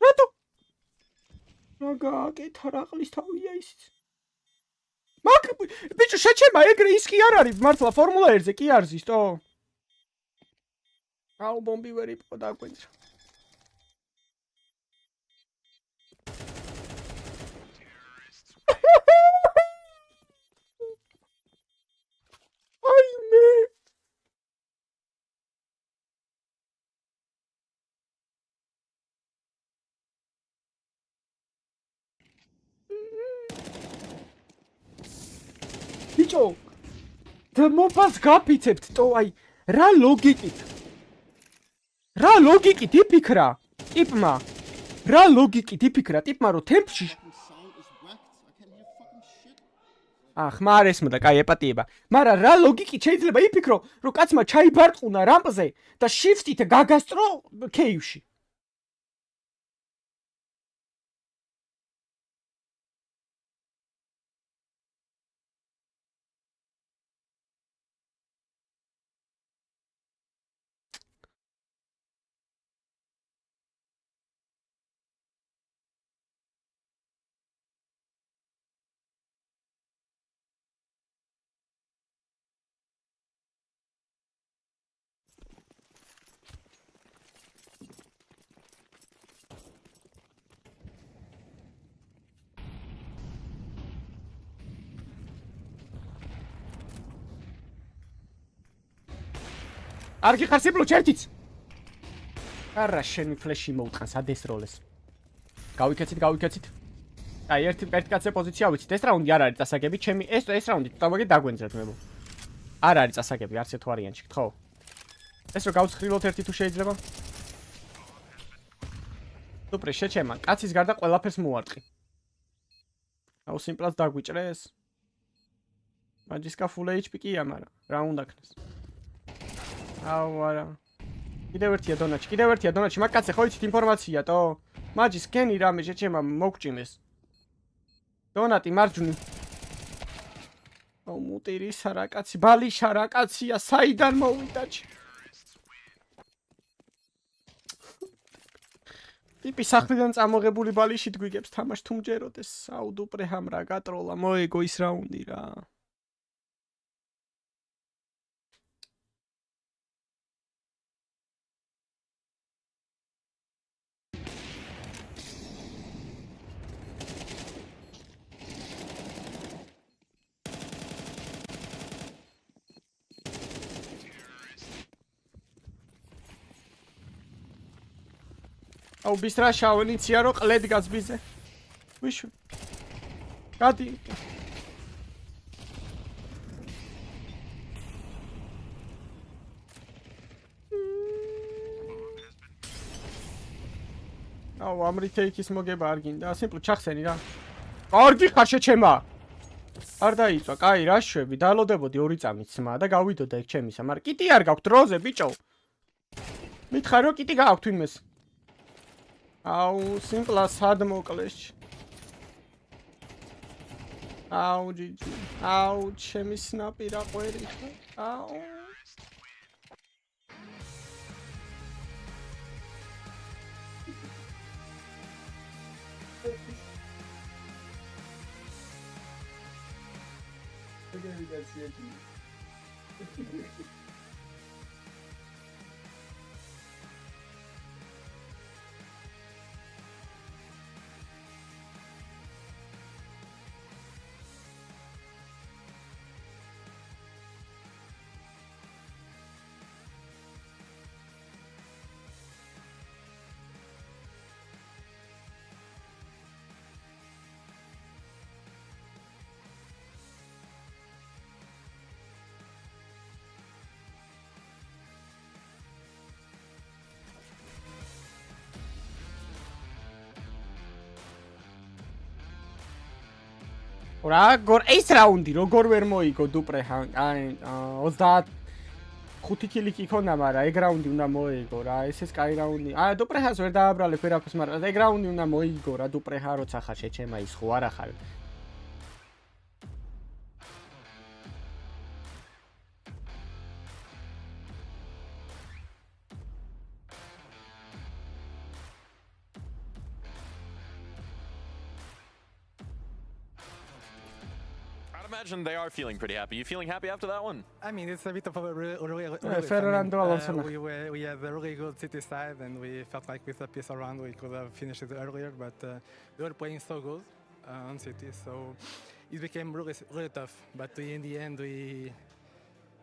რატო? რა გააკეთა, რა ყლის თავია ისიც. ბიჭო შეჩემა ეგრე ის კი არ არის მართლა ფორმულა 1-ზე კი არ ზის თო აუ ბომბი ვერ იპყო დაგვენძრა აი მე ბიჭო დმობას გაფიცებთ თო აი რა ლოგიკით იფიქრა ტიპმა რა ლოგიკით იფიქრა ტიპმა რომ თემპში ხმა არ ესმოდა კაი ეპატიება მაგრამ რა ლოგიკით შეიძლება იფიქრო რომ კაცმა ჩაიბარყუნა რამპზე და შიფტით გაგასწრო ქეივში არ გიხარ s1mple ჩერთიც არა შენი ფლეში მოუტყანს ადესროლეს გავიქეცით აი ერთი კაცზე პოზიცია ვიცით ეს რაუნდი არ არის წასაგები ჩემი ეს რაუნდი თავი დაგვენძრათ მებო არ არის წასაგები არც ერთ ვარიანტში ხო ეს რო გავცხრილოთ ერთი თუ შეიძლება სუპრი შეჩემა კაცის გარდა ყველაფერს მოარტყი აუ s1mple-ს დაგვიჭრეს მაჯისკა full HP კი ამარა რა უნდა ქნეს აუ არა კიდევ ერთია დონაჩი მაგ კაცზე ხო იცით ინფორმაცია თო მაჯის გენი რამე შეჩემა მოგჭიმეს დონატი მარჯვნი აუ მუტირი სარაკაცი ბალიშა რა კაცია საიდან მოვიდა ტიპი სახლიდან წამოღებული ბალიში გვიგებს თამაშ თუ მჯეროდეს აუ დუპრე ჰამრა გატროლა მოეგო ის რაუნდი რა აუ ბისტრა შავენიცია რო ყლედ გაზბიზე ვიშვი გადი აუ ამრითეიქის მოგება არ გინდა s1mple ჩახსენი რა კარგი ხარ შეჩემა არ დაიწვა კაი რა შვები დალოდებოდი 2 წამით სმა და გავიდოდა ეგ ჩემისა მაგრამ კიტი არ გაქვთ როზე ბიჭო მითხარ რომ კიტი გაქვთ ვინმეს აუ s1mple სად მოკლეს აუ ჯიჯი აუ ჩემი სნაპი რა ყვერი აუ როგორ ეს რაუნდი როგორ ვერ მოიგო დუპრე აი 25 კილი კი ქონდა მაგრამ ეგ რაუნდი უნდა მოიგო რა ეს კაი რაუნდი აი დუპრეჰას ვერ დააბრალებ ვერაფერს მაგრამ ეგ რაუნდი უნდა მოიგო რა დუპრეჰა როცა ხარ შეჩემა ის ხო არა ხარ imagine they are feeling pretty happy. You feeling happy after that one? I mean, it's a bit of a really we had a really good city side, and we felt like with a piece around we could have finished it earlier, but they were playing so good on city, so it became really tough. But in the end,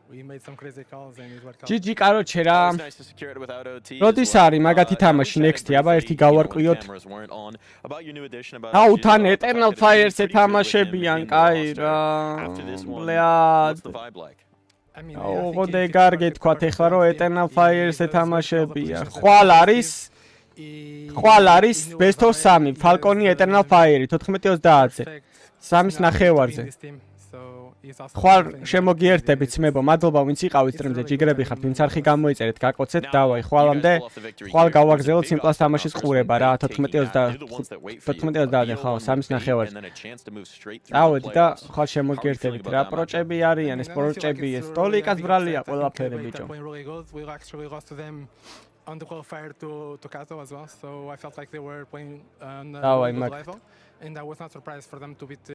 we made some crazy calls and it worked out. GG, короче, რა. როდის არის მაგათი თამაში next-ი? აბა ერთი გავარკვიოთ. აუ, თან Eternal Fires ეთამაშებიან, კაი რა. ბლად. აუ, გოდე კარგი თქვათ ეხლა რომ Eternal Fires ეთამაშებიან. ხვალ არის best of 3 Falcon-ი Eternal Fire 14-30-ზე. 3-ის ნახევარზე. ხვალ შემოგიერთებით ძმებო, მადლობა ვინც იყავით სტრიმზე, ჯიგრები ხართ, ვინც არხი გამოიწერეთ, გაკოცეთ, დავაი, ხვალამდე. ხვალ გავაგზავნოთ სიმპლას თამაშის ყურება რა, 14-30-ზე ხო, 3-ის ნახევარზე. დავედი და ხვალ შემოგიერთებით რა, პროჭები არიან, ეს პროჭები, ეს ტოლიკას ბრალია ყველაფერი ბიჭო. On the qualifier to Kato as well, so I felt like they were playing on a level, and I was not surprised for them to beat